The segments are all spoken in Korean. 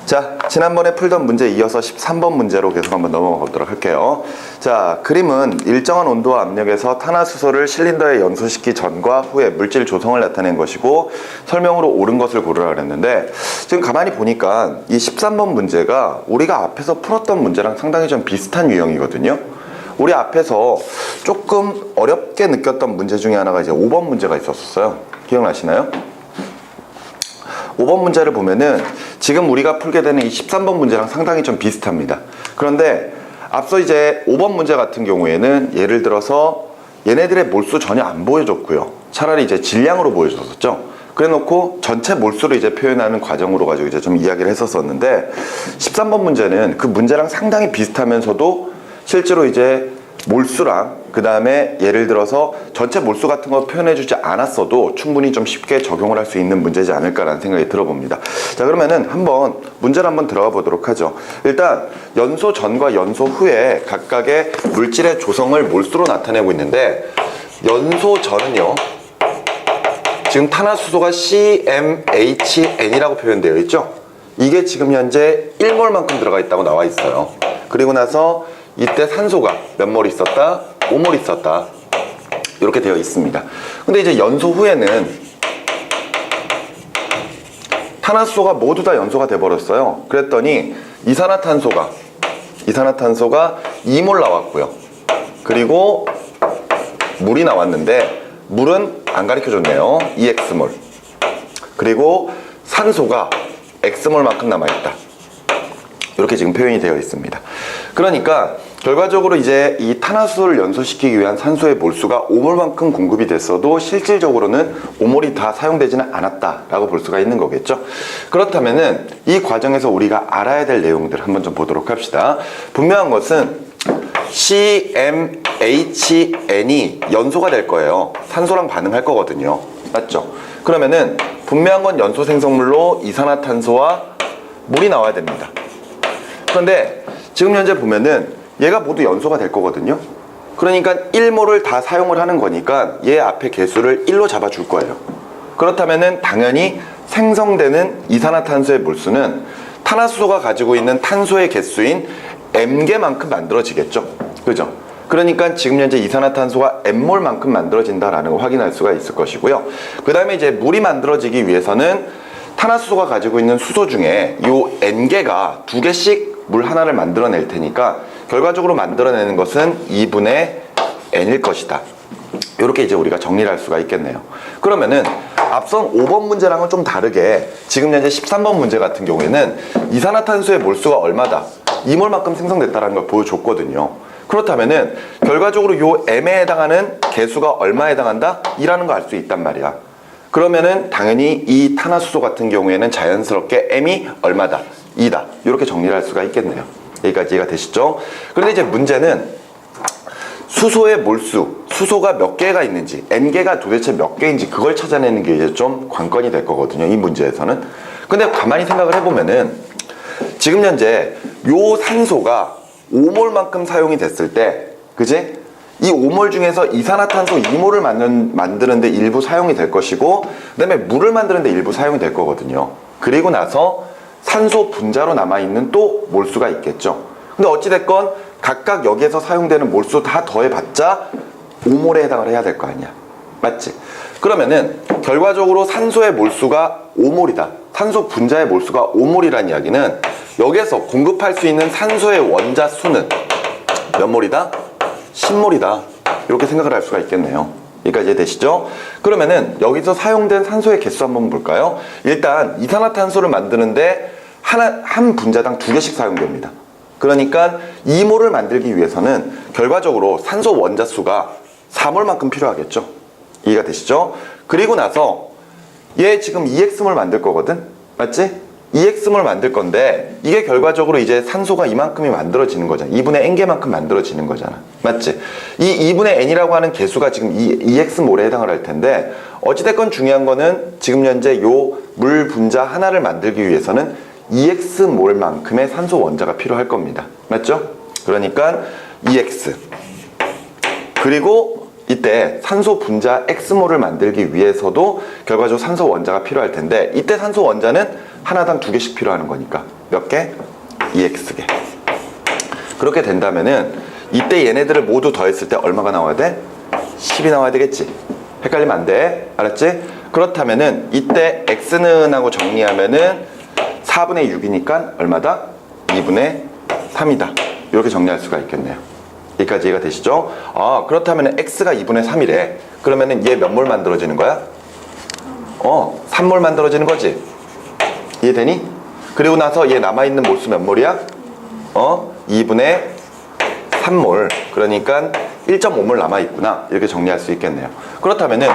자, 지난번에 풀던 문제 이어서 13번 문제로 계속 한번 넘어가 보도록 할게요. 자, 그림은 일정한 온도와 압력에서 탄화수소를 실린더에 연소시키 전과 후에 물질 조성을 나타낸 것이고 설명으로 옳은 것을 고르라 그랬는데, 지금 가만히 보니까 이 13번 문제가 우리가 앞에서 풀었던 문제랑 상당히 좀 비슷한 유형이거든요. 우리 앞에서 조금 어렵게 느꼈던 문제 중에 하나가 이제 5번 문제가 있었어요. 기억나시나요? 5번 문제를 보면은 지금 우리가 풀게 되는 이 13번 문제랑 상당히 좀 비슷합니다. 그런데 앞서 이제 5번 문제 같은 경우에는 예를 들어서 얘네들의 몰수 전혀 안 보여줬고요. 차라리 이제 질량으로 보여줬었죠. 그래 놓고 전체 몰수를 이제 표현하는 과정으로 가지고 이제 좀 이야기를 했었었는데, 13번 문제는 그 문제랑 상당히 비슷하면서도 실제로 이제 몰수랑 그 다음에 예를 들어서 전체 몰수 같은 거 표현해주지 않았어도 충분히 좀 쉽게 적용을 할 수 있는 문제지 않을까라는 생각이 들어봅니다. 자, 그러면은 한번 문제를 한번 들어가 보도록 하죠. 일단 연소 전과 연소 후에 각각의 물질의 조성을 몰수로 나타내고 있는데, 연소 전은요, 지금 탄화수소가 CmHn이라고 표현되어 있죠. 이게 지금 현재 1몰만큼 들어가 있다고 나와 있어요. 그리고 나서 이때 산소가 몇 몰 있었다? 5몰 있었다. 이렇게 되어 있습니다. 근데 이제 연소 후에는 탄화수소가 모두 다 연소가 돼 버렸어요. 그랬더니 이산화탄소가 2몰 나왔고요. 그리고 물이 나왔는데, 물은 안 가르쳐 줬네요. 2x몰. 그리고 산소가 x몰만큼 남아있다. 이렇게 지금 표현이 되어 있습니다. 그러니까 결과적으로 이제 이 탄화수소를 연소시키기 위한 산소의 몰수가 5몰만큼 공급이 됐어도 실질적으로는 5몰이 다 사용되지는 않았다라고 볼 수가 있는 거겠죠. 그렇다면은 이 과정에서 우리가 알아야 될 내용들 한번 좀 보도록 합시다. 분명한 것은 CmHn이 연소가 될 거예요. 산소랑 반응할 거거든요. 맞죠? 그러면은 분명한 건 연소 생성물로 이산화탄소와 물이 나와야 됩니다. 그런데 지금 현재 보면은 얘가 모두 연소가 될 거거든요. 그러니까 1몰을 다 사용을 하는 거니까 얘 앞에 개수를 1로 잡아줄 거예요. 그렇다면은 당연히 생성되는 이산화탄소의 몰수는 탄화수소가 가지고 있는 탄소의 개수인 m개만큼 만들어지겠죠. 그죠? 그러니까 지금 현재 이산화탄소가 m몰만큼 만들어진다라는 걸 확인할 수가 있을 것이고요. 그 다음에 이제 물이 만들어지기 위해서는 탄화수소가 가지고 있는 수소 중에 요 n개가 2개씩 물 하나를 만들어낼 테니까 결과적으로 만들어내는 것은 2분의 n일 것이다. 이렇게 이제 우리가 정리를 할 수가 있겠네요. 그러면은 앞선 5번 문제랑은 좀 다르게 지금 현재 13번 문제 같은 경우에는 이산화탄소의 몰수가 얼마다, 2몰만큼 생성됐다는 걸 보여줬거든요. 그렇다면은 결과적으로 요 m에 해당하는 개수가 얼마에 해당한다? 이라는 거 알 수 있단 말이야. 그러면은 당연히 이 탄화수소 같은 경우에는 자연스럽게 m이 얼마다? 2다. 이렇게 정리를 할 수가 있겠네요. 여기까지 이해가 되시죠? 그런데 이제 문제는 수소의 몰수, 수소가 몇 개가 있는지, n개가 도대체 몇 개인지 그걸 찾아내는 게 이제 좀 관건이 될 거거든요. 이 문제에서는. 근데 가만히 생각을 해보면은 지금 현재 요 산소가 5몰만큼 사용이 됐을 때, 그지? 이 5몰 중에서 이산화탄소 2몰을 만드는데 일부 사용이 될 것이고, 그 다음에 물을 만드는데 일부 사용이 될 거거든요. 그리고 나서 산소 분자로 남아있는 또 몰수가 있겠죠. 근데 어찌됐건 각각 여기에서 사용되는 몰수 다 더해봤자 5몰에 해당을 해야 될 거 아니야. 맞지? 그러면은 결과적으로 산소의 몰수가 5몰이다. 산소 분자의 몰수가 5몰이라는 이야기는 여기에서 공급할 수 있는 산소의 원자 수는 몇 몰이다? 10몰이다. 이렇게 생각을 할 수가 있겠네요. 여기까지 이해되시죠? 그러면은 여기서 사용된 산소의 개수 한번 볼까요? 일단 이산화탄소를 만드는데 한 분자당 2개씩 사용됩니다. 그러니까 2몰을 만들기 위해서는 결과적으로 산소 원자 수가 4몰만큼 필요하겠죠. 이해가 되시죠? 그리고 나서 얘 지금 2x몰 만들 거거든? 맞지? 2x몰 만들 건데 이게 결과적으로 이제 산소가 이만큼이 만들어지는 거잖아. 2분의 n개만큼 만들어지는 거잖아. 맞지? 이 2분의 n이라고 하는 개수가 지금 2x몰에 해당을 할 텐데, 어찌됐건 중요한 거는 지금 현재 요 물 분자 하나를 만들기 위해서는 2x몰만큼의 산소 원자가 필요할 겁니다. 맞죠? 그러니까 2x, 그리고 이때 산소 분자 x몰을 만들기 위해서도 결과적으로 산소 원자가 필요할 텐데, 이때 산소 원자는 하나당 2개씩 필요하는 거니까 몇 개? 2x개. 그렇게 된다면은 이때 얘네들을 모두 더했을 때 얼마가 나와야 돼? 10이 나와야 되겠지. 헷갈리면 안 돼. 알았지? 그렇다면은 이때 x는 하고 정리하면은 4분의 6이니까 얼마다? 2분의 3이다. 이렇게 정리할 수가 있겠네요. 여기까지 이해가 되시죠? 그렇다면 x가 2분의 3이래. 그러면은 얘 몇 몰 만들어지는 거야? 3몰 만들어지는 거지. 이해되니? 그리고 나서 얘 남아있는 몰수 몇 몰이야? 2분의 3몰. 그러니까 1.5몰 남아있구나. 이렇게 정리할 수 있겠네요. 그렇다면은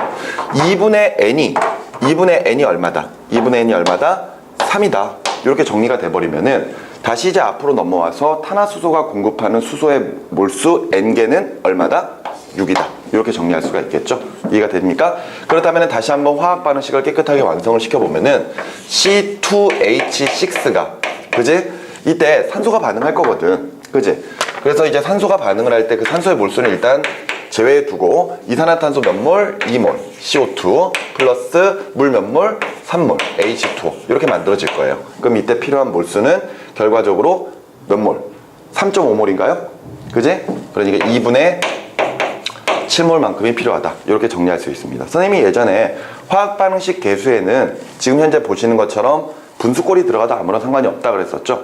2분의 n이 얼마다? 2분의 n이 얼마다? 3이다. 이렇게 정리가 돼버리면은 다시 이제 앞으로 넘어와서 탄화수소가 공급하는 수소의 몰수 n개는 얼마다? 6이다. 이렇게 정리할 수가 있겠죠? 이해가 됩니까? 그렇다면 다시 한번 화학 반응식을 깨끗하게 완성을 시켜보면은 C2H6가 그지? 이때 산소가 반응할 거거든. 그지? 그래서 이제 산소가 반응을 할 때 그 산소의 몰수는 일단 제외해 두고 이산화탄소 몇 몰? 2몰 CO2 플러스 물 몇 몰? 3몰 H2O 이렇게 만들어질 거예요. 그럼 이때 필요한 몰수는 결과적으로 몇 몰? 3.5몰인가요? 그지? 그러니까 2분의 7몰만큼이 필요하다. 이렇게 정리할 수 있습니다. 선생님이 예전에 화학 반응식 계수에는 지금 현재 보시는 것처럼 분수꼴이 들어가도 아무런 상관이 없다 그랬었죠?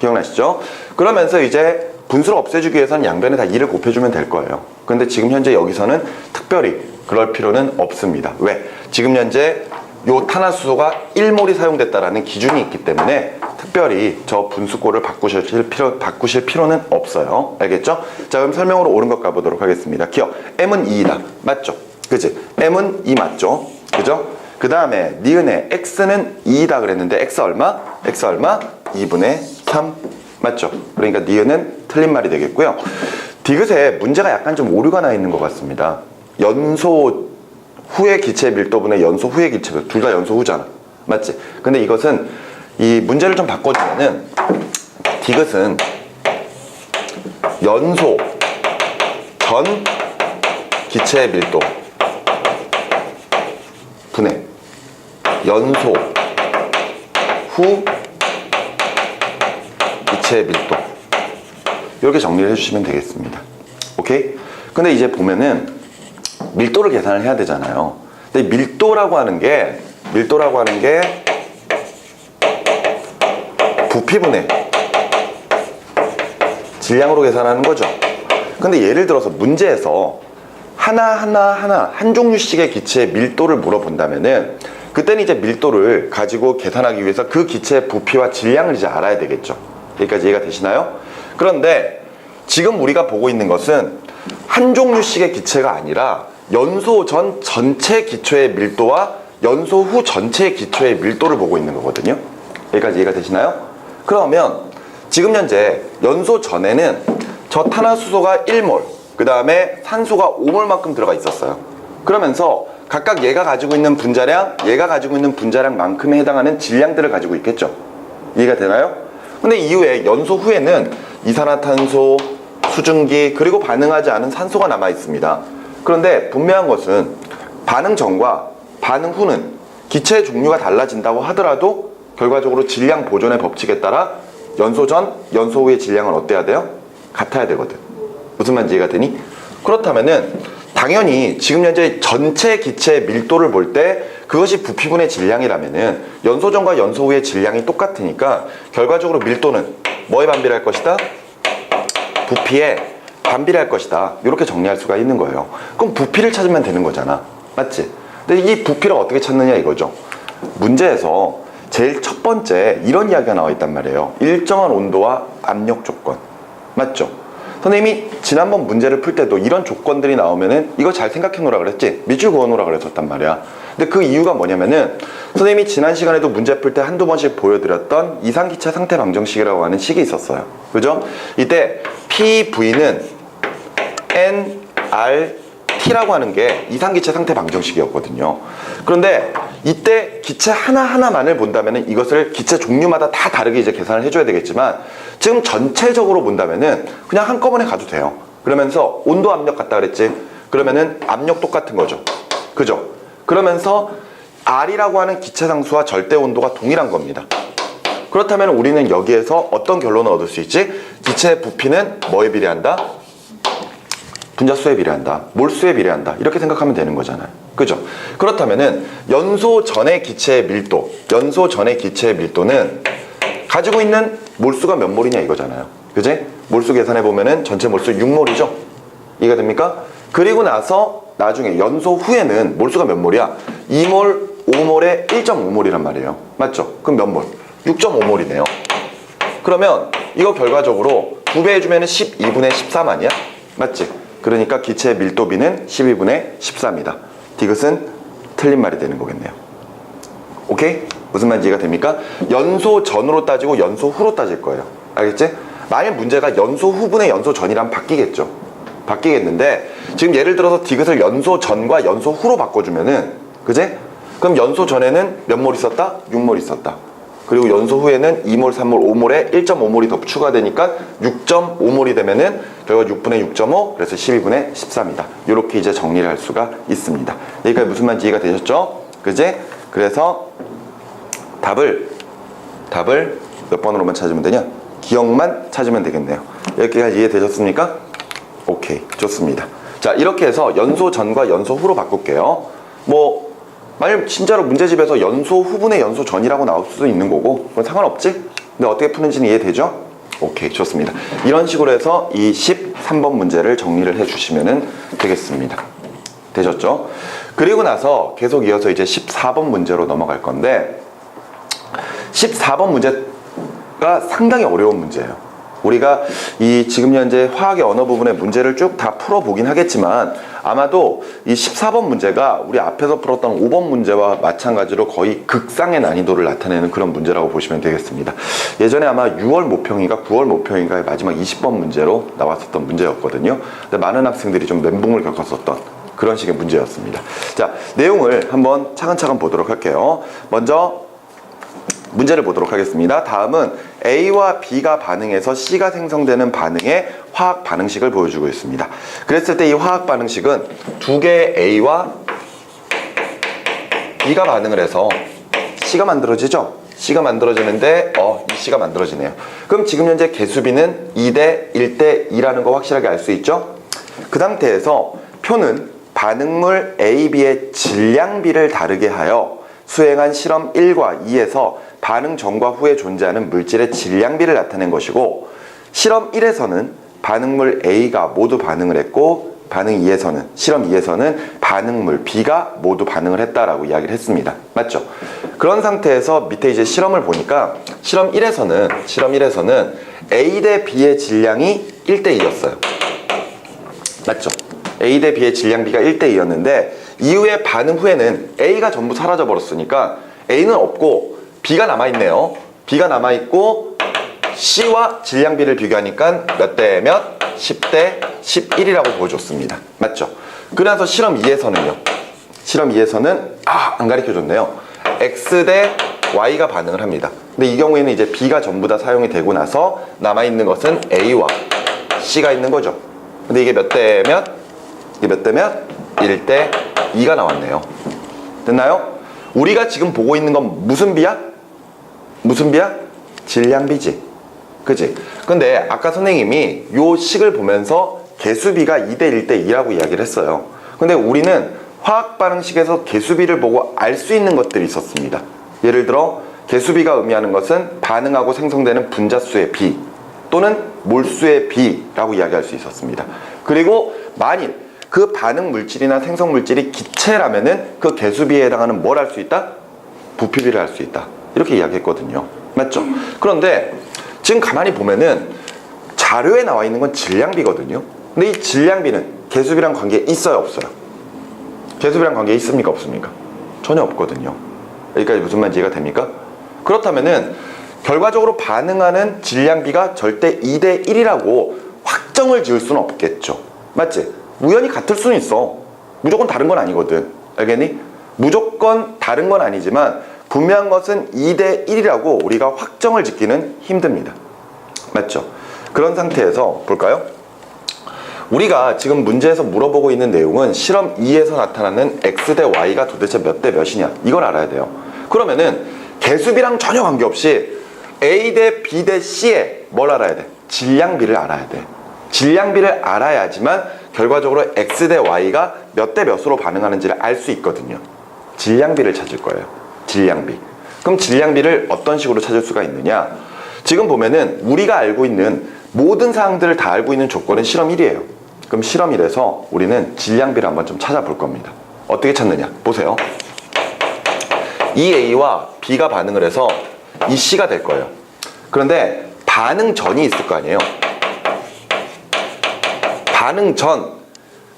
기억나시죠? 그러면서 이제 분수를 없애주기 위해서는 양변에 다 2를 곱해주면 될 거예요. 근데 지금 현재 여기서는 특별히 그럴 필요는 없습니다. 왜? 지금 현재 요 탄화수소가 1몰이 사용됐다라는 기준이 있기 때문에 특별히 저 분수꼴을 바꾸실 필요는 없어요. 알겠죠? 자, 그럼 설명으로 옳은 것 가보도록 하겠습니다. 기억, m은 2이다. 맞죠? 그지? m은 2 맞죠? 그죠? 그 다음에 니은에 x는 2이다 그랬는데 x 얼마? x 얼마? 2분의 3 맞죠? 그러니까 니은은 틀린 말이 되겠고요. 디귿에 문제가 약간 좀 오류가 나 있는 것 같습니다. 연소 후의 기체 밀도분의 연소 후의 기체 밀도 둘 다 연소 후잖아. 맞지? 근데 이것은 이 문제를 좀 바꿔주면은 디귿은 연소 전 기체 밀도 분의 연소 후 기체 밀도 이렇게 정리를 해주시면 되겠습니다. 오케이? 근데 이제 보면은 밀도를 계산을 해야 되잖아요. 근데 밀도라고 하는 게 부피분의 질량으로 계산하는 거죠. 근데 예를 들어서 문제에서 하나 한 종류씩의 기체의 밀도를 물어본다면은 그때는 이제 밀도를 가지고 계산하기 위해서 그 기체의 부피와 질량을 이제 알아야 되겠죠. 여기까지 이해가 되시나요? 그런데 지금 우리가 보고 있는 것은 한 종류씩의 기체가 아니라 연소 전 전체 기체의 밀도와 연소 후 전체 기체의 밀도를 보고 있는 거거든요. 여기까지 이해가 되시나요? 그러면 지금 현재 연소 전에는 저 탄화수소가 1몰 그 다음에 산소가 5몰만큼 들어가 있었어요. 그러면서 각각 얘가 가지고 있는 분자량, 얘가 가지고 있는 분자량만큼에 해당하는 질량들을 가지고 있겠죠. 이해가 되나요? 근데 이후에 연소 후에는 이산화탄소, 수증기, 그리고 반응하지 않은 산소가 남아 있습니다. 그런데 분명한 것은 반응 전과 반응 후는 기체의 종류가 달라진다고 하더라도 결과적으로 질량 보존의 법칙에 따라 연소 전, 연소 후의 질량은 어때야 돼요? 같아야 되거든. 무슨 말인지 이해가 되니? 그렇다면은 당연히 지금 현재 전체 기체의 밀도를 볼 때 그것이 부피분의 질량이라면은 연소 전과 연소 후의 질량이 똑같으니까 결과적으로 밀도는 뭐에 반비례할 것이다? 부피에 반비례할 것이다. 이렇게 정리할 수가 있는 거예요. 그럼 부피를 찾으면 되는 거잖아. 맞지? 근데 이 부피를 어떻게 찾느냐 이거죠. 문제에서 제일 첫 번째 이런 이야기가 나와 있단 말이에요. 일정한 온도와 압력 조건. 맞죠? 선생님이 지난번 문제를 풀 때도 이런 조건들이 나오면은 이거 잘 생각해 놓으라 그랬지? 밑줄 그어 놓으라 그랬었단 말이야. 근데 그 이유가 뭐냐면은 선생님이 지난 시간에도 문제 풀 때 한두 번씩 보여드렸던 이상기체 상태 방정식이라고 하는 식이 있었어요. 그죠? 이때 PV는 nRT라고 하는 게 이상기체 상태 방정식이었거든요. 그런데 이때 기체 하나하나만을 본다면은 이것을 기체 종류마다 다 다르게 이제 계산을 해줘야 되겠지만 지금 전체적으로 본다면은 그냥 한꺼번에 가도 돼요. 그러면서 온도 압력 같다 그랬지? 그러면은 압력 똑같은 거죠. 그죠? 그러면서 R이라고 하는 기체 상수와 절대 온도가 동일한 겁니다. 그렇다면 우리는 여기에서 어떤 결론을 얻을 수 있지? 기체의 부피는 뭐에 비례한다? 분자수에 비례한다. 몰수에 비례한다. 이렇게 생각하면 되는 거잖아요. 그죠? 그렇다면은 연소 전의 기체의 밀도는 가지고 있는 몰수가 몇 몰이냐 이거잖아요. 그지? 몰수 계산해 보면은 전체 몰수 6몰이죠. 이해가 됩니까? 그리고 나서 나중에 연소 후에는 몰수가 몇 몰이야? 2몰, 5몰에 1.5몰이란 말이에요. 맞죠? 그럼 몇 몰? 6.5몰이네요. 그러면 이거 결과적으로 2배 해주면은 12분의 13 아니야? 맞지? 그러니까 기체의 밀도비는 12분의 14입니다. 디귿은 틀린 말이 되는 거겠네요. 오케이? 무슨 말인지 이해가 됩니까? 연소 전으로 따지고 연소 후로 따질 거예요. 알겠지? 만약 문제가 연소 후분의 연소 전이라면 바뀌겠죠. 바뀌겠는데 지금 예를 들어서 디귿을 연소 전과 연소 후로 바꿔주면은 그지? 그럼 연소 전에는 몇 몰 있었다? 6몰 있었다. 그리고 연소 후에는 2몰, 3몰, 5몰에 1.5몰이 더 추가되니까 6.5몰이 되면은 결과 6분의 6.5, 그래서 12분의 14입니다. 이렇게 이제 정리를 할 수가 있습니다. 여기까지 무슨 말인지 이해가 되셨죠? 그지? 그래서 답을 몇 번으로만 찾으면 되냐? 기억만 찾으면 되겠네요. 여기까지 이해되셨습니까? 오케이, 좋습니다. 자, 이렇게 해서 연소 전과 연소 후로 바꿀게요. 만약 진짜로 문제집에서 연소 후분의 연소 전이라고 나올 수도 있는 거고 그건 상관없지? 근데 어떻게 푸는지는 이해되죠? 오케이, 좋습니다. 이런 식으로 해서 이 13번 문제를 정리를 해주시면 되겠습니다. 되셨죠? 그리고 나서 계속 이어서 이제 14번 문제로 넘어갈 건데 14번 문제가 상당히 어려운 문제예요. 우리가 이 지금 현재 화학의 어느 부분의 문제를 쭉 다 풀어보긴 하겠지만 아마도 이 14번 문제가 우리 앞에서 풀었던 5번 문제와 마찬가지로 거의 극상의 난이도를 나타내는 그런 문제라고 보시면 되겠습니다. 예전에 아마 6월 모평인가 9월 모평인가의 마지막 20번 문제로 나왔었던 문제였거든요. 근데 많은 학생들이 좀 멘붕을 겪었었던 그런 식의 문제였습니다. 자, 내용을 한번 차근차근 보도록 할게요. 먼저 문제를 보도록 하겠습니다. 다음은 A와 B가 반응해서 C가 생성되는 반응의 화학 반응식을 보여주고 있습니다. 그랬을 때 이 화학 반응식은 두 개의 A와 B가 반응을 해서 C가 만들어지죠? C가 만들어지는데 이 C가 만들어지네요. 그럼 지금 현재 개수비는 2대 1대 2라는 거 확실하게 알 수 있죠? 그 상태에서 표는 반응물 A, B의 질량비를 다르게 하여 수행한 실험 1과 2에서 반응 전과 후에 존재하는 물질의 질량비를 나타낸 것이고 실험 1에서는 반응물 A가 모두 반응을 했고 실험 2에서는 반응물 B가 모두 반응을 했다라고 이야기를 했습니다. 맞죠? 그런 상태에서 밑에 이제 실험을 보니까 실험 1에서는 A 대 B의 질량이 1대 2였어요. 맞죠? A 대 B의 질량비가 1대 2였는데 이후에 반응 후에는 A가 전부 사라져 버렸으니까 A는 없고 B가 남아있네요. B가 남아있고 C와 질량비를 비교하니까 몇 대 몇? 10대 11이라고 보여줬습니다. 맞죠? 그래서 실험 2에서는요. 실험 2에서는 안 가르쳐줬네요. X 대 Y가 반응을 합니다. 근데 이 경우에는 이제 B가 전부 다 사용이 되고 나서 남아있는 것은 A와 C가 있는 거죠. 근데 이게 몇 대 몇? 이게 몇 대 몇? 1대 2가 나왔네요. 됐나요? 우리가 지금 보고 있는 건 무슨 비야? 무슨 비야? 질량비지. 그치? 근데 아까 선생님이 요 식을 보면서 개수비가 2대 1대 2라고 이야기를 했어요. 근데 우리는 화학 반응식에서 개수비를 보고 알 수 있는 것들이 있었습니다. 예를 들어 개수비가 의미하는 것은 반응하고 생성되는 분자수의 비 또는 몰수의 비라고 이야기할 수 있었습니다. 그리고 만일 그 반응 물질이나 생성 물질이 기체라면은 그 개수비에 해당하는 뭘 할 수 있다? 부피비를 할 수 있다. 이렇게 이야기했거든요. 맞죠? 그런데 지금 가만히 보면은 자료에 나와 있는 건 질량비거든요. 근데 이 질량비는 개수비랑 관계 있어요, 없어요? 개수비랑 관계 있습니까, 없습니까? 전혀 없거든요. 여기까지 무슨 말인지 이해가 됩니까? 그렇다면은 결과적으로 반응하는 질량비가 절대 2대 1이라고 확정을 지을 수는 없겠죠. 맞지? 우연히 같을 수는 있어. 무조건 다른 건 아니거든. 알겠니? 무조건 다른 건 아니지만 분명한 것은 2대 1이라고 우리가 확정을 짓기는 힘듭니다. 맞죠? 그런 상태에서 볼까요? 우리가 지금 문제에서 물어보고 있는 내용은 실험 2에서 나타나는 X 대 Y가 도대체 몇 대 몇이냐 이걸 알아야 돼요. 그러면은 개수비랑 전혀 관계없이 A 대 B 대 C에 뭘 알아야 돼? 질량비를 알아야 돼. 질량비를 알아야지만 결과적으로 X 대 Y가 몇 대 몇으로 반응하는지를 알 수 있거든요. 질량비를 찾을 거예요. 질량비. 그럼 질량비를 어떤 식으로 찾을 수가 있느냐? 지금 보면은 우리가 알고 있는 모든 사항들을 다 알고 있는 조건은 실험 1이에요. 그럼 실험 1에서 우리는 질량비를 한번 좀 찾아볼 겁니다. 어떻게 찾느냐? 보세요. 이 A와 B가 반응을 해서 이 C가 될 거예요. 그런데 반응 전이 있을 거 아니에요. 반응 전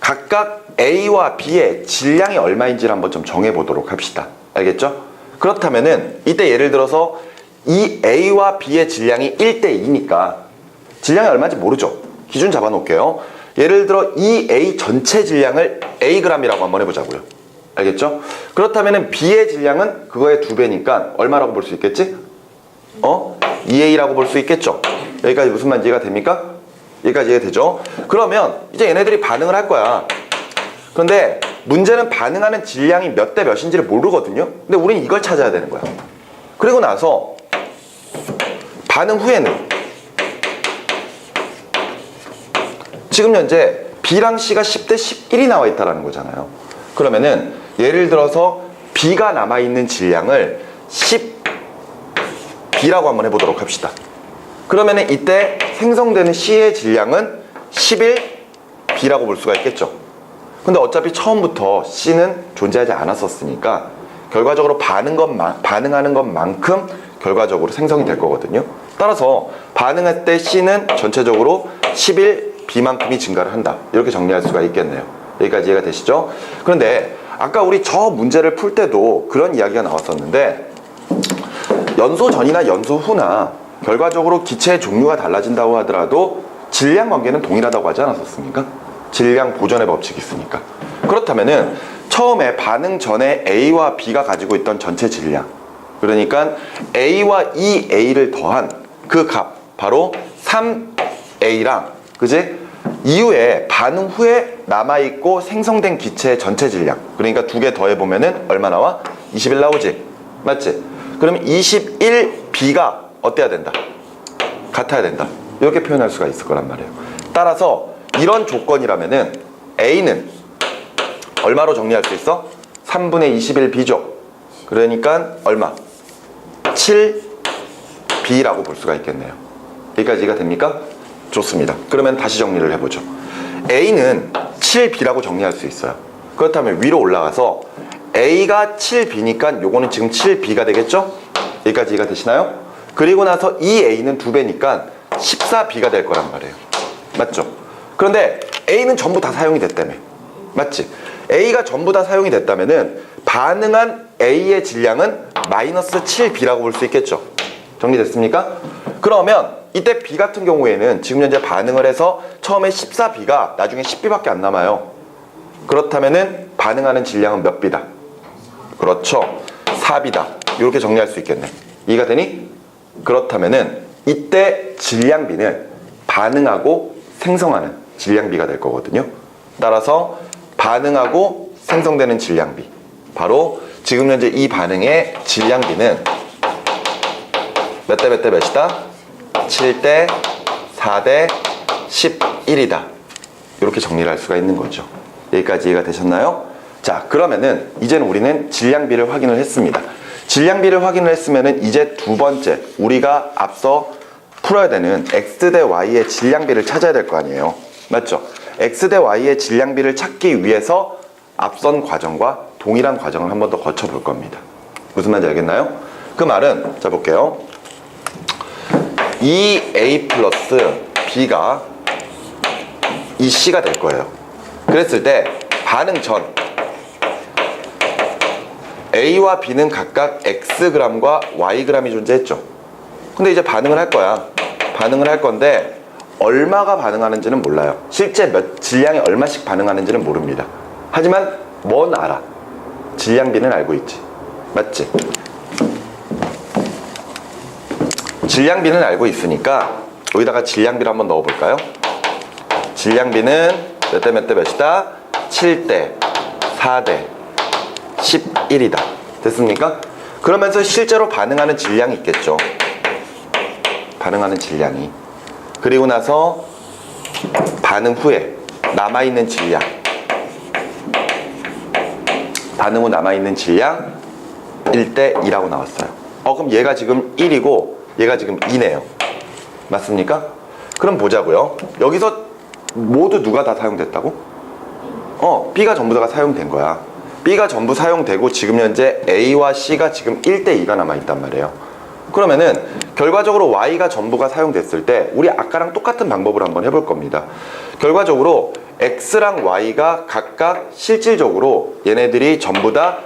각각 A와 B의 질량이 얼마인지를 한번 좀 정해보도록 합시다. 알겠죠? 그렇다면은 이때 예를 들어서 이 A와 B의 질량이 1대2니까 질량이 얼마인지 모르죠. 기준 잡아놓을게요. 예를 들어 이 A 전체 질량을 Ag이라고 한번 해보자고요. 알겠죠? 그렇다면은 B의 질량은 그거의 2배니까 얼마라고 볼 수 있겠지? 2A라고 볼 수 있겠죠? 여기까지 무슨 말인지 이해가 됩니까? 여기까지 이해가 되죠? 그러면 이제 얘네들이 반응을 할 거야. 그런데 문제는 반응하는 질량이 몇 대 몇인지를 모르거든요. 근데 우린 이걸 찾아야 되는 거야. 그리고 나서 반응 후에는 지금 현재 B랑 C가 10대 11이 나와 있다는 거잖아요. 그러면은 예를 들어서 B가 남아있는 질량을 10B라고 한번 해보도록 합시다. 그러면은 이때 생성되는 C의 질량은 11B라고 볼 수가 있겠죠. 근데 어차피 처음부터 C는 존재하지 않았었으니까 결과적으로 반응하는 것만큼 결과적으로 생성이 될 거거든요. 따라서 반응할 때 C는 전체적으로 11B만큼이 증가를 한다. 이렇게 정리할 수가 있겠네요. 여기까지 이해가 되시죠? 그런데 아까 우리 저 문제를 풀 때도 그런 이야기가 나왔었는데 연소 전이나 연소 후나 결과적으로 기체의 종류가 달라진다고 하더라도 질량 관계는 동일하다고 하지 않았었습니까? 질량 보존의 법칙이 있으니까. 그렇다면은 처음에 반응 전에 A와 B가 가지고 있던 전체 질량, 그러니까 A와 2A를 더한 그 값, 바로 3A랑 그지? 이후에 반응 후에 남아있고 생성된 기체의 전체 질량, 그러니까 두 개 더해보면은 얼마 나와? 21 나오지? 맞지? 그럼 21B가 어때야 된다? 같아야 된다. 이렇게 표현할 수가 있을 거란 말이에요. 따라서 이런 조건이라면은 A는 얼마로 정리할 수 있어? 3분의 21B죠. 그러니까 얼마? 7B라고 볼 수가 있겠네요. 여기까지 이해가 됩니까? 좋습니다. 그러면 다시 정리를 해보죠. A는 7B라고 정리할 수 있어요. 그렇다면 위로 올라가서 A가 7B니까 요거는 지금 7B가 되겠죠? 여기까지 이해가 되시나요? 그리고 나서 이 A는 2배니까 14B가 될 거란 말이에요. 맞죠? 그런데 A는 전부 다 사용이 됐다며. 맞지? A가 전부 다 사용이 됐다면은 반응한 A의 질량은 마이너스 7B라고 볼 수 있겠죠? 정리됐습니까? 그러면 이때 B 같은 경우에는 지금 현재 반응을 해서 처음에 14B가 나중에 10B밖에 안 남아요. 그렇다면은 반응하는 질량은 몇 B다? 그렇죠. 4B다. 이렇게 정리할 수 있겠네. 이해가 되니? 그렇다면은 이때 질량비는 반응하고 생성하는 질량비가 될 거거든요. 따라서 반응하고 생성되는 질량비, 바로 지금 현재 이 반응의 질량비는 몇 대 몇 대 몇이다? 7대 4대 11이다. 이렇게 정리를 할 수가 있는 거죠. 여기까지 이해가 되셨나요? 자, 그러면은 이제는 우리는 질량비를 확인을 했습니다. 질량비를 확인을 했으면은 이제 두 번째 우리가 앞서 풀어야 되는 X 대 Y의 질량비를 찾아야 될 거 아니에요. 맞죠? X 대 Y의 질량비를 찾기 위해서 앞선 과정과 동일한 과정을 한 번 더 거쳐볼 겁니다. 무슨 말인지 알겠나요? 그 말은, 자 볼게요. 2A 플러스 B가 이 C가 될 거예요. 그랬을 때 반응 전 A와 B는 각각 Xg과 Yg이 존재했죠. 근데 이제 반응을 할 거야. 반응을 할 건데 얼마가 반응하는지는 몰라요. 실제 질량이 얼마씩 반응하는지는 모릅니다. 하지만 뭔 알아? 질량비는 알고 있지. 맞지? 질량비는 알고 있으니까 여기다가 질량비를 한번 넣어볼까요? 질량비는 몇 대 몇 대 몇이다? 7대 4대 11이다. 됐습니까? 그러면서 실제로 반응하는 질량이 있겠죠. 반응하는 질량이. 그리고 나서 반응 후에 남아있는 질량. 반응 후 남아있는 질량 1대 2라고 나왔어요. 그럼 얘가 지금 1이고 얘가 지금 2네요. 맞습니까? 그럼 보자고요. 여기서 모두 누가 다 사용됐다고? B가 전부 다가 사용된 거야. B가 전부 사용되고 지금 현재 A와 C가 지금 1대 2가 남아있단 말이에요. 그러면은 결과적으로 Y가 전부가 사용됐을 때 우리 아까랑 똑같은 방법을 한번 해볼 겁니다. 결과적으로 X랑 Y가 각각 실질적으로 얘네들이 전부 다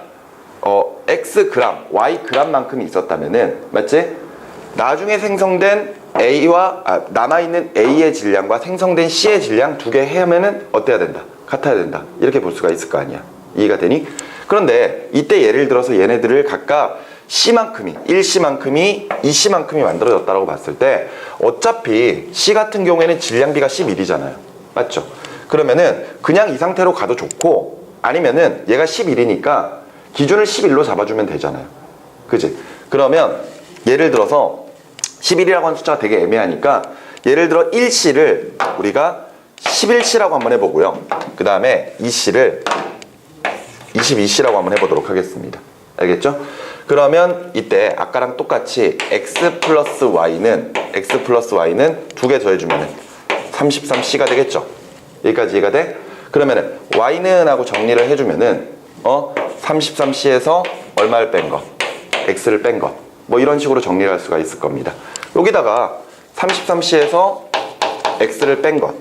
X 그램, Y 그램만큼이 있었다면은, 맞지? 나중에 생성된 남아있는 A의 질량과 생성된 C의 질량 두 개 하면은 어때야 된다? 같아야 된다. 이렇게 볼 수가 있을 거 아니야. 이해가 되니? 그런데 이때 예를 들어서 얘네들을 각각 C만큼이, 1C만큼이, 2C만큼이 만들어졌다고 봤을 때 어차피 C 같은 경우에는 질량비가 11이잖아요. 맞죠? 그러면은 그냥 이 상태로 가도 좋고, 아니면은 얘가 11이니까 기준을 11로 잡아주면 되잖아요. 그지? 그러면 예를 들어서 11이라고 하는 숫자가 되게 애매하니까 예를 들어 1C를 우리가 11C라고 한번 해보고요. 그 다음에 2C를 22C라고 한번 해보도록 하겠습니다. 알겠죠? 그러면 이때 아까랑 똑같이 X 플러스 Y는 두 개 더해주면 33C가 되겠죠? 여기까지 이해가 돼? 그러면은 Y는 하고 정리를 해주면은 33C에서 얼마를 뺀 거? X를 뺀 거. 뭐 이런 식으로 정리를 할 수가 있을 겁니다. 여기다가 33C에서 X를 뺀 것.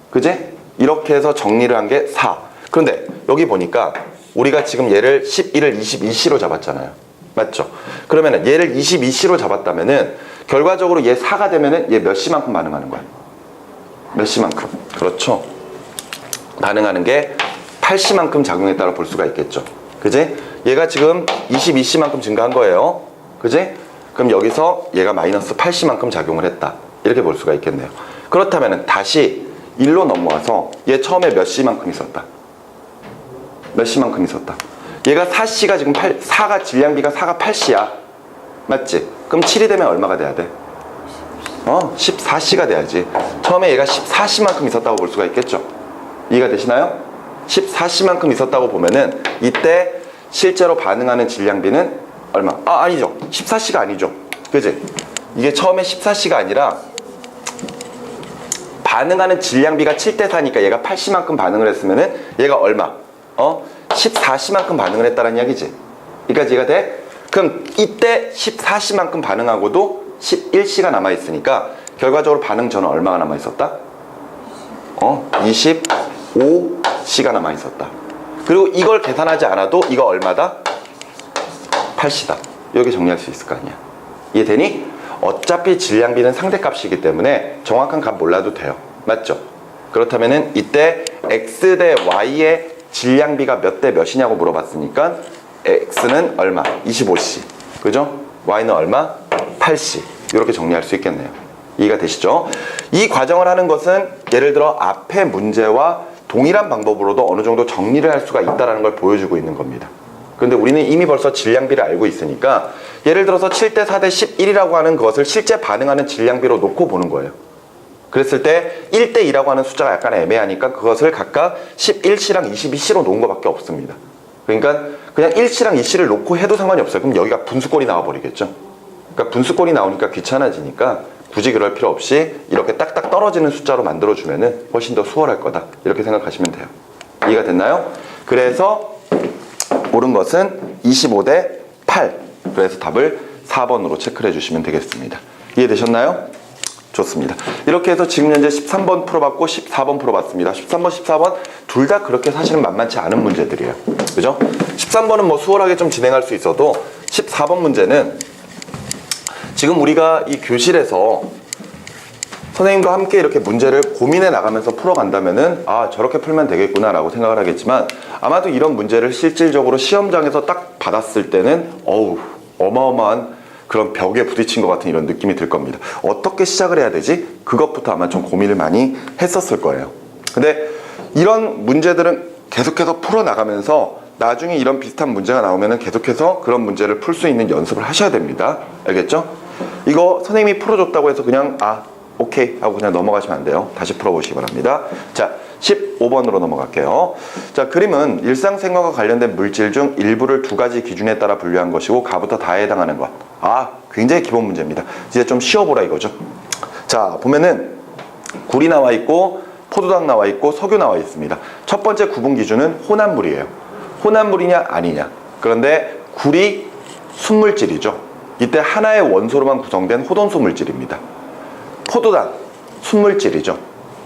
그지? 이렇게 해서 정리를 한 게 4. 그런데 여기 보니까 우리가 지금 얘를 11을 22C로 잡았잖아요. 맞죠? 그러면은 얘를 22C로 잡았다면은 결과적으로 얘 4가 되면은 얘 몇 C만큼 반응하는 거야? 몇 C만큼? 그렇죠. 반응하는 게 8C만큼 작용했다고 볼 수가 있겠죠. 그지? 얘가 지금 22C만큼 증가한 거예요. 그지? 그럼 여기서 얘가 마이너스 8C만큼 작용을 했다. 이렇게 볼 수가 있겠네요. 그렇다면 다시 1로 넘어와서 얘 처음에 몇 C만큼 있었다? 몇 C만큼 있었다? 얘가 4C가 지금 4가 질량비가 4가 8C야. 맞지? 그럼 7이 되면 얼마가 돼야 돼? 14C가 돼야지. 처음에 얘가 14C만큼 있었다고 볼 수가 있겠죠. 이해가 되시나요? 14C만큼 있었다고 보면은 이때 실제로 반응하는 질량비는 얼마? 아니죠. 14C가 아니죠. 그지? 이게 처음에 14C가 아니라 반응하는 질량비가 7대 4니까 얘가 8C만큼 반응을 했으면은 얘가 얼마? 14C만큼 반응을 했다는 이야기지. 여기까지 이해가 돼? 그럼 이때 14C만큼 반응하고도 11C가 남아있으니까 결과적으로 반응 전은 얼마가 남아있었다? 25C가 남아있었다. 그리고 이걸 계산하지 않아도 이거 얼마다? 8C다. 이렇게 정리할 수 있을 거 아니야. 이해되니? 어차피 질량비는 상대값이기 때문에 정확한 값 몰라도 돼요. 맞죠? 그렇다면은 이때 X 대 Y의 질량비가 몇 대 몇이냐고 물어봤으니까 X는 얼마? 25C. 그죠? Y는 얼마? 8C. 이렇게 정리할 수 있겠네요. 이해가 되시죠? 이 과정을 하는 것은 예를 들어 앞의 문제와 동일한 방법으로도 어느 정도 정리를 할 수가 있다는 걸 보여주고 있는 겁니다. 그런데 우리는 이미 벌써 질량비를 알고 있으니까 예를 들어서 7대 4대 11이라고 하는 것을 실제 반응하는 질량비로 놓고 보는 거예요. 그랬을 때 1대 2라고 하는 숫자가 약간 애매하니까 그것을 각각 11C랑 22C로 놓은 것밖에 없습니다. 그러니까 그냥 1C랑 2C를 놓고 해도 상관이 없어요. 그럼 여기가 분수꼴이 나와버리겠죠. 그러니까 분수꼴이 나오니까 귀찮아지니까 굳이 그럴 필요 없이 이렇게 딱딱 떨어지는 숫자로 만들어주면 훨씬 더 수월할 거다. 이렇게 생각하시면 돼요. 이해가 됐나요? 그래서 옳은 것은 25대 8. 그래서 답을 4번으로 체크를 해주시면 되겠습니다. 이해되셨나요? 좋습니다. 이렇게 해서 지금 현재 13번 풀어봤고 14번 풀어봤습니다. 13번, 14번 둘 다 그렇게 사실은 만만치 않은 문제들이에요. 그죠? 13번은 뭐 수월하게 좀 진행할 수 있어도 14번 문제는 지금 우리가 이 교실에서 선생님과 함께 이렇게 문제를 고민해 나가면서 풀어간다면은 저렇게 풀면 되겠구나 라고 생각을 하겠지만 아마도 이런 문제를 실질적으로 시험장에서 딱 받았을 때는 어마어마한 그런 벽에 부딪힌 것 같은 이런 느낌이 들 겁니다. 어떻게 시작을 해야 되지? 그것부터 아마 좀 고민을 많이 했었을 거예요. 근데 이런 문제들은 계속해서 풀어나가면서 나중에 이런 비슷한 문제가 나오면 계속해서 그런 문제를 풀 수 있는 연습을 하셔야 됩니다. 알겠죠? 이거 선생님이 풀어줬다고 해서 그냥 오케이 하고 그냥 넘어가시면 안 돼요. 다시 풀어보시기 바랍니다. 자, 15번으로 넘어갈게요. 자, 그림은 일상생활과 관련된 물질 중 일부를 두 가지 기준에 따라 분류한 것이고 가부터 다에 해당하는 것. 굉장히 기본 문제입니다. 이제 좀 쉬어보라 이거죠. 자, 보면은 굴이 나와 있고 포도당 나와 있고 석유 나와 있습니다. 첫 번째 구분 기준은 혼합물이에요. 혼합물이냐 아니냐. 그런데 굴이 순물질이죠. 이때 하나의 원소로만 구성된 호돈소 물질입니다. 포도당 순물질이죠.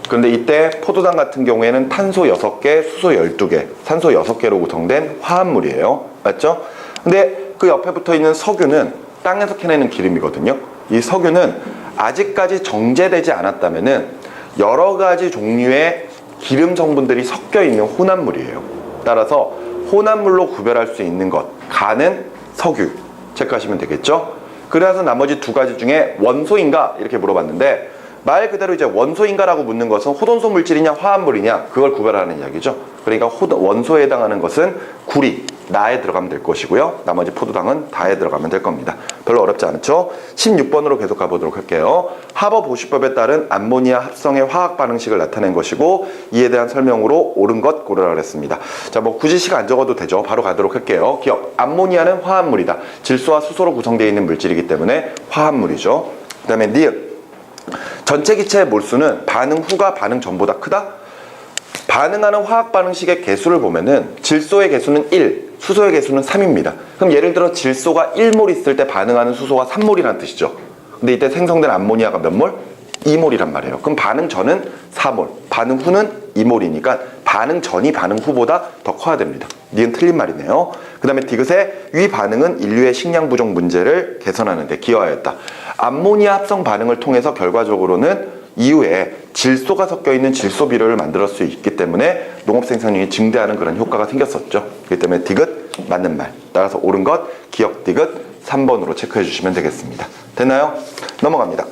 그런데 이때 포도당 같은 경우에는 탄소 6개, 수소 12개, 산소 6개로 구성된 화합물이에요. 맞죠? 근데 그 옆에 붙어 있는 석유는 땅에서 캐내는 기름이거든요. 이 석유는 아직까지 정제되지 않았다면은 여러 가지 종류의 기름 성분들이 섞여 있는 혼합물이에요. 따라서 혼합물로 구별할 수 있는 것, 가는 석유 체크하시면 되겠죠? 그래서 나머지 두 가지 중에 원소인가 이렇게 물어봤는데 말 그대로 이제 원소인가라고 묻는 것은 호돈소 물질이냐 화합물이냐 그걸 구별하는 이야기죠. 그러니까 원소에 해당하는 것은 굴이 나에 들어가면 될 것이고요. 나머지 포도당은 다에 들어가면 될 겁니다. 별로 어렵지 않죠? 16번으로 계속 가보도록 할게요. 하버 보시법에 따른 암모니아 합성의 화학 반응식을 나타낸 것이고 이에 대한 설명으로 옳은 것 고르라 그랬습니다. 자, 뭐 굳이 시간 안 적어도 되죠. 바로 가도록 할게요. 기억, 암모니아는 화합물이다. 질소와 수소로 구성되어 있는 물질이기 때문에 화합물이죠. 그 다음에 니은, 전체 기체의 몰수는 반응 후가 반응 전보다 크다? 반응하는 화학 반응식의 개수를 보면은 질소의 개수는 1, 수소의 개수는 3입니다. 그럼 예를 들어 질소가 1몰 있을 때 반응하는 수소가 3몰이라는 뜻이죠. 근데 이때 생성된 암모니아가 몇 몰? 2몰이란 말이에요. 그럼 반응 전은 4몰, 반응 후는 2몰이니까 반응 전이 반응 후보다 더 커야 됩니다. 니은 틀린 말이네요. 그 다음에 디귿의 위 반응은 인류의 식량 부족 문제를 개선하는 데 기여하였다. 암모니아 합성 반응을 통해서 결과적으로는 이후에 질소가 섞여 있는 질소 비료를 만들 수 있기 때문에 농업 생산량이 증대하는 그런 효과가 생겼었죠. 그렇기 때문에 디귿 맞는 말. 따라서 옳은 것 기억 디귿 3번으로 체크해 주시면 되겠습니다. 됐나요? 넘어갑니다.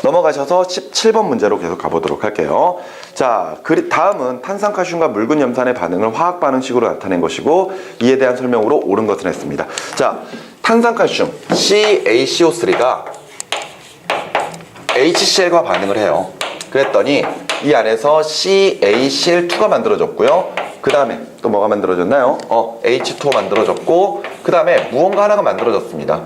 넘어가셔서 17번 문제로 계속 가보도록 할게요. 자, 다음은 탄산칼슘과 묽은 염산의 반응을 화학 반응식으로 나타낸 것이고 이에 대한 설명으로 옳은 것을 했습니다. 자, 탄산칼슘 CaCO3가 HCl과 반응을 해요. 그랬더니 이 안에서 CaCl2가 만들어졌고요. 그 다음에 또 뭐가 만들어졌나요? H2O 만들어졌고 그 다음에 무언가 하나가 만들어졌습니다.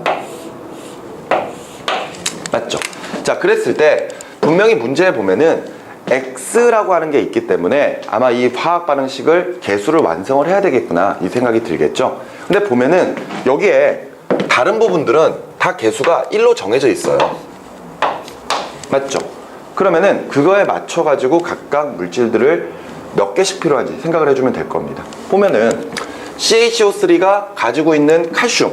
맞죠? 자, 그랬을 때 분명히 문제에 보면은 X라고 하는 게 있기 때문에 아마 이 화학 반응식을 개수를 완성을 해야 되겠구나 이 생각이 들겠죠. 근데 보면은 여기에 다른 부분들은 다 개수가 1로 정해져 있어요. 맞죠? 그러면은 그거에 맞춰 가지고 각각 물질들을 몇 개씩 필요한지 생각을 해주면 될 겁니다. 보면은 CaCO3가 가지고 있는 칼슘,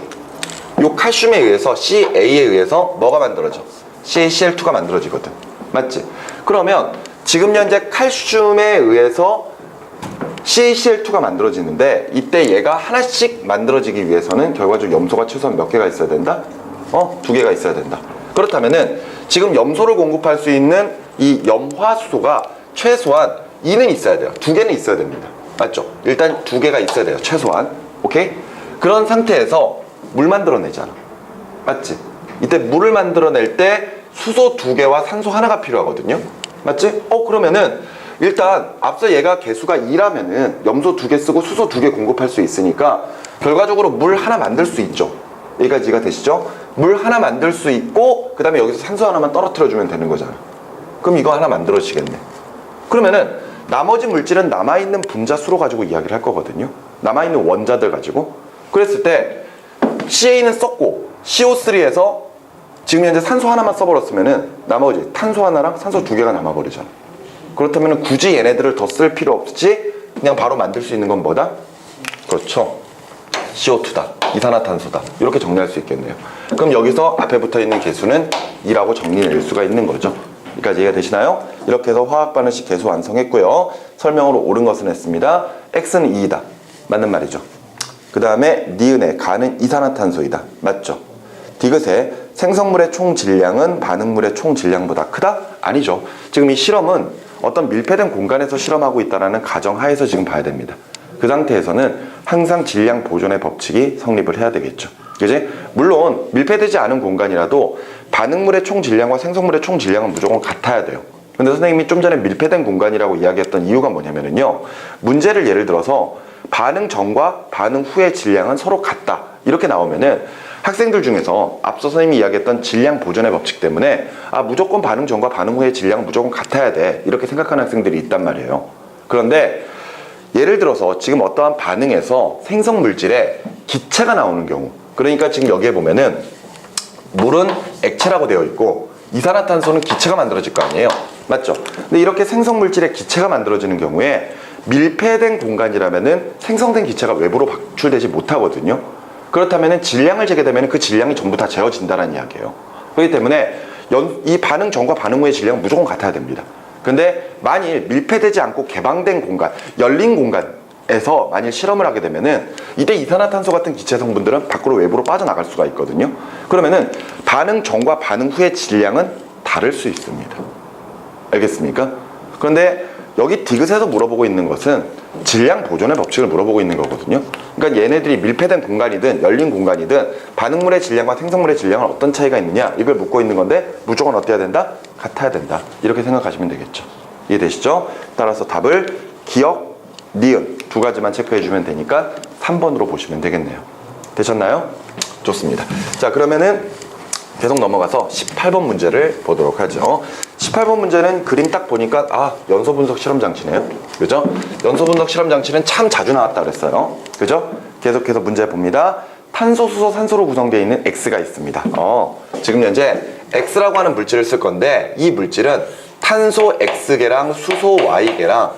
요 칼슘에 의해서 Ca에 의해서 뭐가 만들어져? CaCl2가 만들어지거든. 맞지? 그러면 지금 현재 칼슘에 의해서 CaCl2가 만들어지는데 이때 얘가 하나씩 만들어지기 위해서는 결과적으로 염소가 최소한 몇 개가 있어야 된다? 2개가 있어야 된다. 그렇다면은 지금 염소를 공급할 수 있는 이 염화수소가 최소한 2는 있어야 돼요. 2개는 있어야 됩니다. 맞죠? 일단 2개가 있어야 돼요. 최소한. 오케이? 그런 상태에서 물 만들어내잖아. 맞지? 이때 물을 만들어낼 때 수소 2개와 산소 하나가 필요하거든요. 맞지? 그러면은 일단 앞서 얘가 개수가 2라면은 염소 2개 쓰고 수소 2개 공급할 수 있으니까 결과적으로 물 하나 만들 수 있죠. 여기까지 이해가 되시죠? 물 하나 만들 수 있고 그 다음에 여기서 산소 하나만 떨어뜨려주면 되는 거잖아. 그럼 이거 하나 만들어지겠네. 그러면은 나머지 물질은 남아있는 분자수로 가지고 이야기를 할 거거든요. 남아있는 원자들 가지고. 그랬을 때 CA는 썼고 CO3에서 지금 현재 산소 하나만 써버렸으면은 나머지 탄소 하나랑 산소 2개가 남아버리잖아. 그렇다면 굳이 얘네들을 더 쓸 필요 없이 그냥 바로 만들 수 있는 건 뭐다? 그렇죠. CO2다. 이산화탄소다. 이렇게 정리할 수 있겠네요. 그럼 여기서 앞에 붙어 있는 개수는 2라고 정리낼 수가 있는 거죠. 여기까지 이해가 되시나요? 이렇게 해서 화학 반응식 개수 완성했고요. 설명으로 옳은 것은 했습니다. X는 2이다. 맞는 말이죠. 그 다음에 니은의 가는 이산화탄소이다. 맞죠? 디귿의 생성물의 총 질량은 반응물의 총 질량보다 크다? 아니죠. 지금 이 실험은 어떤 밀폐된 공간에서 실험하고 있다는 가정하에서 지금 봐야 됩니다. 그 상태에서는 항상 질량 보존의 법칙이 성립을 해야 되겠죠. 그지? 물론 밀폐되지 않은 공간이라도 반응물의 총 질량과 생성물의 총 질량은 무조건 같아야 돼요. 근데 선생님이 좀 전에 밀폐된 공간이라고 이야기했던 이유가 뭐냐면요, 문제를 예를 들어서 반응 전과 반응 후의 질량은 서로 같다 이렇게 나오면은 학생들 중에서 앞서 선생님이 이야기했던 질량 보존의 법칙 때문에 무조건 반응 전과 반응 후의 질량은 무조건 같아야 돼 이렇게 생각하는 학생들이 있단 말이에요. 그런데 예를 들어서 지금 어떠한 반응에서 생성 물질에 기체가 나오는 경우, 그러니까 지금 여기에 보면은 물은 액체라고 되어 있고 이산화탄소는 기체가 만들어질 거 아니에요, 맞죠? 근데 이렇게 생성 물질의 기체가 만들어지는 경우에 밀폐된 공간이라면은 생성된 기체가 외부로 방출되지 못하거든요. 그렇다면은 질량을 재게 되면 그 질량이 전부 다 재어진다는 이야기예요. 그렇기 때문에 이 반응 전과 반응 후의 질량은 무조건 같아야 됩니다. 근데 만일 밀폐되지 않고 개방된 공간, 열린 공간에서 만일 실험을 하게 되면은 이때 이산화탄소 같은 기체 성분들은 밖으로 외부로 빠져나갈 수가 있거든요. 그러면은 반응 전과 반응 후의 질량은 다를 수 있습니다. 알겠습니까? 그런데 여기 디귿에서 물어보고 있는 것은 질량 보존의 법칙을 물어보고 있는 거거든요. 그러니까 얘네들이 밀폐된 공간이든 열린 공간이든 반응물의 질량과 생성물의 질량은 어떤 차이가 있느냐 이걸 묻고 있는 건데 무조건 어때야 된다? 같아야 된다. 이렇게 생각하시면 되겠죠. 이해되시죠? 따라서 답을 기억, 니은 두 가지만 체크해 주면 되니까 3번으로 보시면 되겠네요. 되셨나요? 좋습니다. 자, 그러면은 계속 넘어가서 18번 문제를 보도록 하죠. 18번 문제는 그림 딱 보니까 연소 분석 실험 장치네요. 그죠? 연소 분석 실험 장치는 참 자주 나왔다 그랬어요. 그죠? 계속해서 문제 봅니다. 탄소, 수소, 산소로 구성되어 있는 X가 있습니다. 지금 현재 X라고 하는 물질을 쓸 건데 이 물질은 탄소 X개랑 수소 Y개랑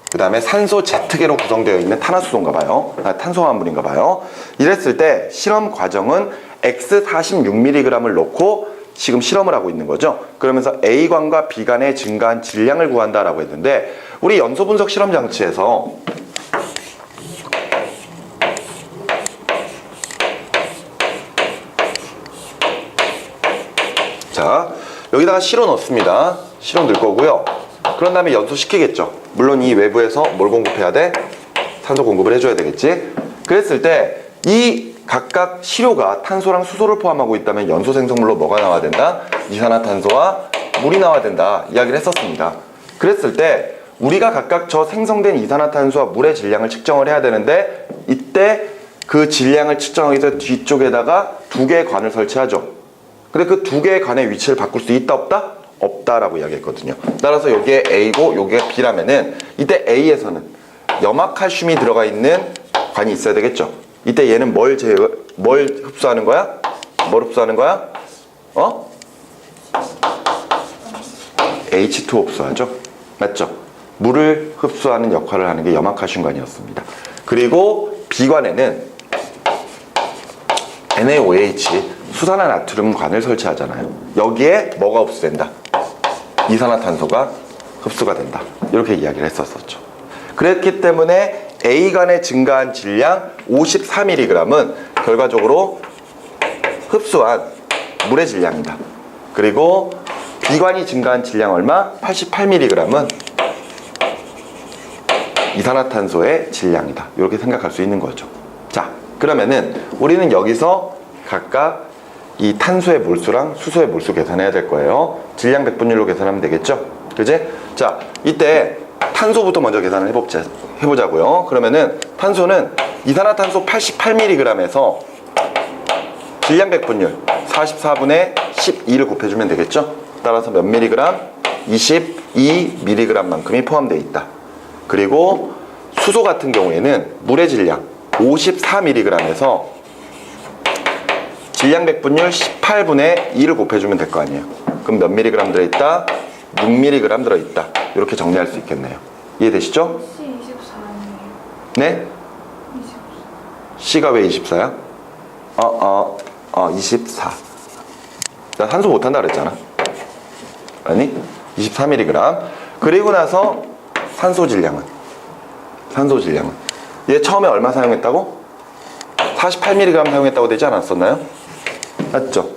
그 다음에 산소 Z개로 구성되어 있는 탄화수소인가 봐요. 탄소화합물인가 봐요. 이랬을 때 실험 과정은 X 46mg을 넣고 지금 실험을 하고 있는 거죠. 그러면서 A관과 B관의 증가한 질량을 구한다라고 했는데 우리 연소 분석 실험 장치에서 자, 여기다가 실어 넣습니다. 실어 넣을 거고요. 그런 다음에 연소시키겠죠. 물론 이 외부에서 뭘 공급해야 돼? 산소 공급을 해줘야 되겠지. 그랬을 때 이 각각 시료가 탄소랑 수소를 포함하고 있다면 연소 생성물로 뭐가 나와야 된다? 이산화탄소와 물이 나와야 된다 이야기를 했었습니다. 그랬을 때 우리가 각각 저 생성된 이산화탄소와 물의 질량을 측정을 해야 되는데 이때 그 질량을 측정하기 위해서 뒤쪽에다가 두 개의 관을 설치하죠. 근데 그 두 개의 관의 위치를 바꿀 수 있다 없다? 없다라고 이야기했거든요. 따라서 여기에 A고 여기에 B라면은 이때 A에서는 염화칼슘이 들어가 있는 관이 있어야 되겠죠. 이때 얘는 뭘 흡수하는 거야? 뭘 흡수하는 거야? H2O 흡수하죠. 맞죠? 물을 흡수하는 역할을 하는 게 염화칼슘관이었습니다. 그리고 B관에는 NaOH 수산화 나트륨 관을 설치하잖아요. 여기에 뭐가 흡수된다? 이산화탄소가 흡수가 된다. 이렇게 이야기를 했었었죠. 그랬기 때문에 A관에 증가한 질량 54mg은 결과적으로 흡수한 물의 질량이다. 그리고 B관이 증가한 질량 얼마? 88mg은 이산화탄소의 질량이다. 이렇게 생각할 수 있는 거죠. 자, 그러면은 우리는 여기서 각각 이 탄소의 몰수랑 수소의 몰수 계산해야 될 거예요. 질량 백분율로 계산하면 되겠죠? 그지? 자, 이때 탄소부터 먼저 계산을 해보자고요. 그러면은 탄소는 이산화탄소 88mg에서 질량 백분율 44분의 12를 곱해주면 되겠죠? 따라서 몇 mg? 22mg만큼이 포함되어 있다. 그리고 수소 같은 경우에는 물의 질량 54mg에서 질량 백분율 18분의 2를 곱해주면 될 거 아니에요. 그럼 몇 mg 들어있다? 6mg 들어있다. 이렇게 정리할 수 있겠네요. 이해되시죠? C 24예요. 네? 24. C가 왜 24야? 24. 나 산소 못한다 그랬잖아. 아니? 23mg. 그리고 나서 산소 질량은? 얘 처음에 얼마 사용했다고? 48mg 사용했다고 되지 않았었나요? 맞죠?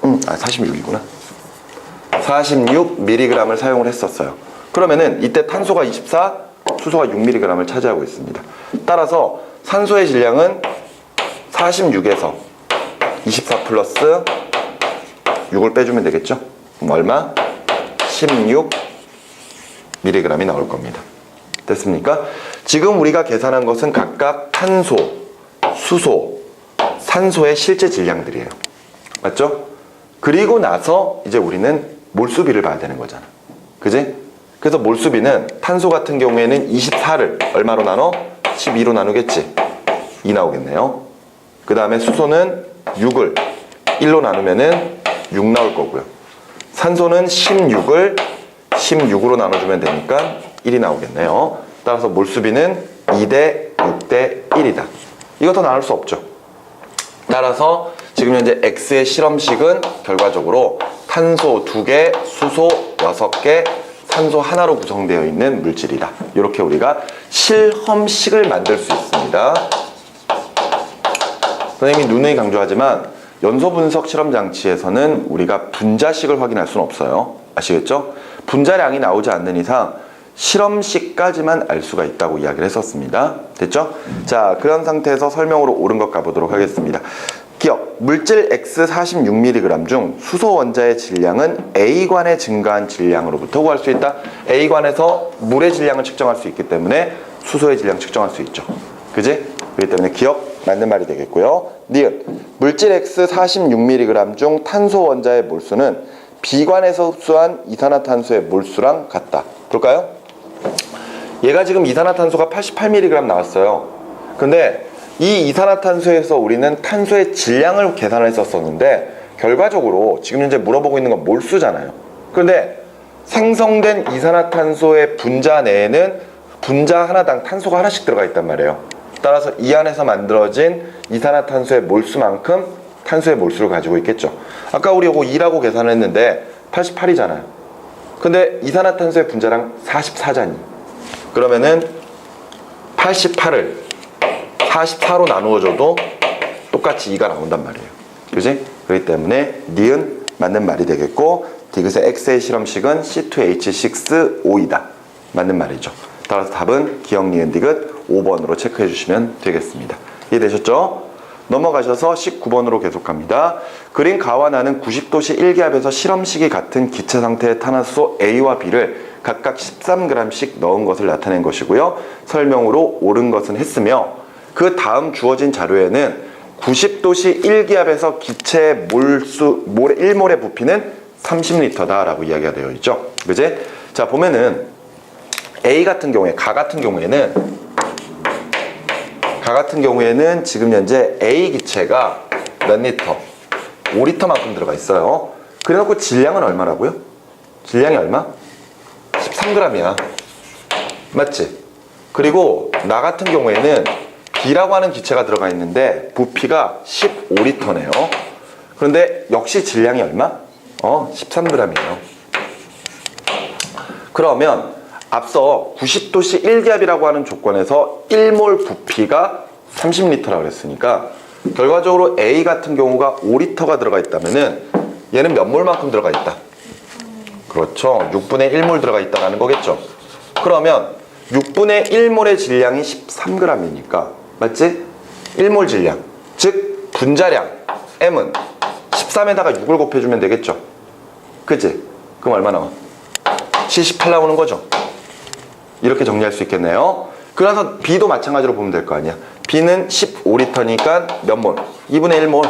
46이구나. 46mg을 사용을 했었어요. 그러면은 이때 탄소가 24, 수소가 6mg을 차지하고 있습니다. 따라서 산소의 질량은 46에서 24 플러스 6을 빼주면 되겠죠? 그럼 얼마? 16mg이 나올 겁니다. 됐습니까? 지금 우리가 계산한 것은 각각 탄소, 수소, 산소의 실제 질량들이에요. 맞죠? 그리고 나서 이제 우리는 몰수비를 봐야 되는 거잖아. 그지? 그래서 몰수비는 탄소 같은 경우에는 24를 얼마로 나눠? 12로 나누겠지? 2 나오겠네요. 그 다음에 수소는 6을 1로 나누면은 6 나올 거고요. 산소는 16을 16으로 나눠주면 되니까 1이 나오겠네요. 따라서 몰수비는 2대 6대 1이다. 이거 더 나눌 수 없죠. 따라서 지금 현재 X의 실험식은 결과적으로 탄소 2개, 수소 6개, 산소 하나로 구성되어 있는 물질이다. 이렇게 우리가 실험식을 만들 수 있습니다. 선생님이 누누이 강조하지만 연소 분석 실험 장치에서는 우리가 분자식을 확인할 수는 없어요. 아시겠죠? 분자량이 나오지 않는 이상 실험식까지만 알 수가 있다고 이야기를 했었습니다. 됐죠? 자, 그런 상태에서 설명으로 옳은 것 가보도록 하겠습니다. 기억, 물질 X 46mg 중 수소 원자의 질량은 A관에 증가한 질량으로부터 구할 수 있다. A관에서 물의 질량을 측정할 수 있기 때문에 수소의 질량 측정할 수 있죠. 그지? 그렇기 때문에 기억, 맞는 말이 되겠고요. 니은, 물질 X 46mg 중 탄소 원자의 몰수는 B관에서 흡수한 이산화탄소의 몰수랑 같다. 볼까요? 얘가 지금 이산화탄소가 88mg 나왔어요. 근데 이 이산화탄소에서 우리는 탄소의 질량을 계산을 했었었는데 결과적으로 지금 현재 물어보고 있는 건 몰수잖아요. 그런데 생성된 이산화탄소의 분자 내에는 분자 하나당 탄소가 하나씩 들어가 있단 말이에요. 따라서 이 안에서 만들어진 이산화탄소의 몰수만큼 탄소의 몰수를 가지고 있겠죠. 아까 우리 이거 2라고 계산을 했는데 88이잖아요. 근데 이산화탄소의 분자량 44잖니. 그러면은 88을 44로 나누어줘도 똑같이 2가 나온단 말이에요. 그지? 그렇기 때문에 니은 맞는 말이 되겠고 디귿의 X의 실험식은 C2H6O이다. 맞는 말이죠. 따라서 답은 기억, 니은, 디귿 5번으로 체크해 주시면 되겠습니다. 이해되셨죠? 넘어가셔서 19번으로 계속합니다. 그린 가와 나는 90도씨 1기압에서 실험식이 같은 기체 상태의 탄화수소 A와 B를 각각 13g씩 넣은 것을 나타낸 것이고요. 설명으로 옳은 것은 했으며 그 다음 주어진 자료에는 90도씨 1기압에서 기체의 몰수, 1몰의 부피는 30L다 라고 이야기가 되어 있죠. 그지? 자, 보면은 A 같은 경우에, 가 같은 경우에는 지금 현재 A 기체가 몇 리터? 5리터만큼 들어가 있어요. 그래놓고 질량은 얼마라고요? 질량이 얼마? 13g이야. 맞지? 그리고 나 같은 경우에는 B라고 하는 기체가 들어가 있는데 부피가 15리터네요. 그런데 역시 질량이 얼마? 13g이에요. 그러면 앞서 90도씨 1기압이라고 하는 조건에서 1몰 부피가 30리터라고 그랬으니까 결과적으로 A 같은 경우가 5리터가 들어가 있다면은 얘는 몇 몰만큼 들어가 있다? 그렇죠. 6분의 1몰 들어가 있다는 거겠죠. 그러면 6분의 1몰의 질량이 13g이니까 맞지? 1몰 질량, 즉 분자량 M은 13에다가 6을 곱해주면 되겠죠. 그치? 그럼 얼마 나와? 78 나오는 거죠. 이렇게 정리할 수 있겠네요. 그래서 B도 마찬가지로 보면 될 거 아니야. B는 15리터니까 몇 몰? 2분의 1몰.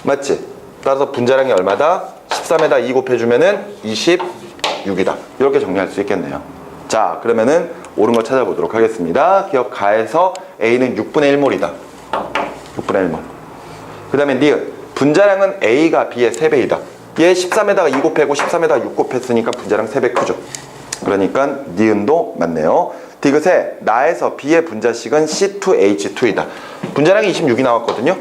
맞지? 따라서 분자량이 얼마다? 13에다 2 곱해주면은 26이다. 이렇게 정리할 수 있겠네요. 자, 그러면은 옳은 거 찾아보도록 하겠습니다. 기억 가에서 A는 6분의 1몰이다. 6분의 1몰. 그 다음에 니은. 분자량은 A가 B의 3배이다. 얘 13에다가 2 곱하고 13에다가 6 곱했으니까 분자량 3배 크죠. 그러니까 니은도 맞네요. 디귿에 나에서 B의 분자식은 C2H2이다. 분자량이 26이 나왔거든요.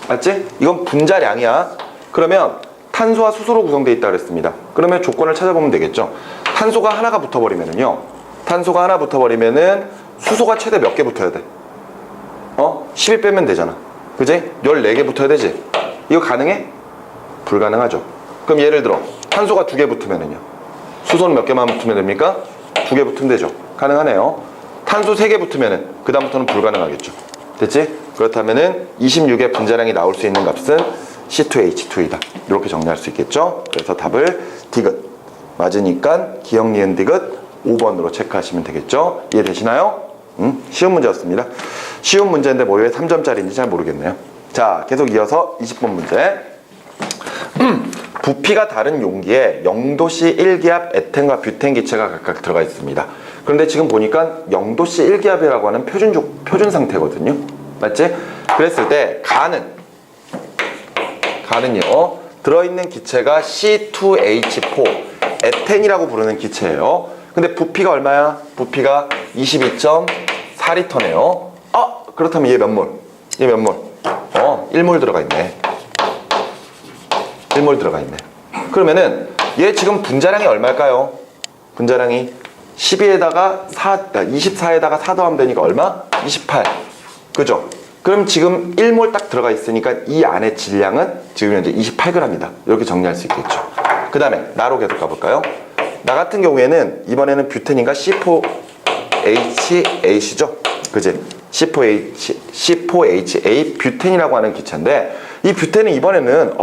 맞지? 이건 분자량이야. 그러면 탄소와 수소로 구성되어 있다 그랬습니다. 그러면 조건을 찾아보면 되겠죠. 탄소가 하나가 붙어버리면은요. 탄소가 하나 붙어버리면은 수소가 최대 몇 개 붙어야 돼? 10이 빼면 되잖아. 그지? 14개 붙어야 되지? 이거 가능해? 불가능하죠. 그럼 예를 들어 탄소가 2개 붙으면은요. 수소는 몇 개만 붙으면 됩니까? 2개 붙으면 되죠. 가능하네요. 탄소 3개 붙으면은 그 다음부터는 불가능하겠죠. 됐지? 그렇다면은 26의 분자량이 나올 수 있는 값은 C2H2이다. 이렇게 정리할 수 있겠죠? 그래서 답을 디귿. 맞으니까 기억, 니은, 디귿 5번으로 체크하시면 되겠죠? 이해되시나요? 쉬운 문제였습니다. 쉬운 문제인데 뭐 왜 3점짜리인지 잘 모르겠네요. 자, 계속 이어서 20번 문제. 부피가 다른 용기에 0도씨 1기압 에텐과 뷰텐 기체가 각각 들어가 있습니다. 그런데 지금 보니까 0도씨 1기압이라고 하는 표준 상태거든요. 맞지? 그랬을 때 가는요 들어있는 기체가 C2H4 에텐이라고 부르는 기체예요. 근데 부피가 얼마야? 부피가 22.4리터네요. 그렇다면 얘 몇 몰? 얘 몇 몰? 1몰 들어가 있네. 1몰 들어가 있네. 그러면은 얘 지금 분자량이 얼마일까요? 분자량이 24에다가 4 더하면 되니까 얼마? 28. 그죠? 그럼 지금 1몰 딱 들어가 있으니까 이 안에 질량은 지금 현재 28g이다. 이렇게 정리할 수 있겠죠. 그 다음에 나로 계속 가볼까요? 나 같은 경우에는 이번에는 뷰텐인가 C4HAC죠? 그지? C4HA 뷰텐이라고 하는 기체인데 이 뷰텐은 이번에는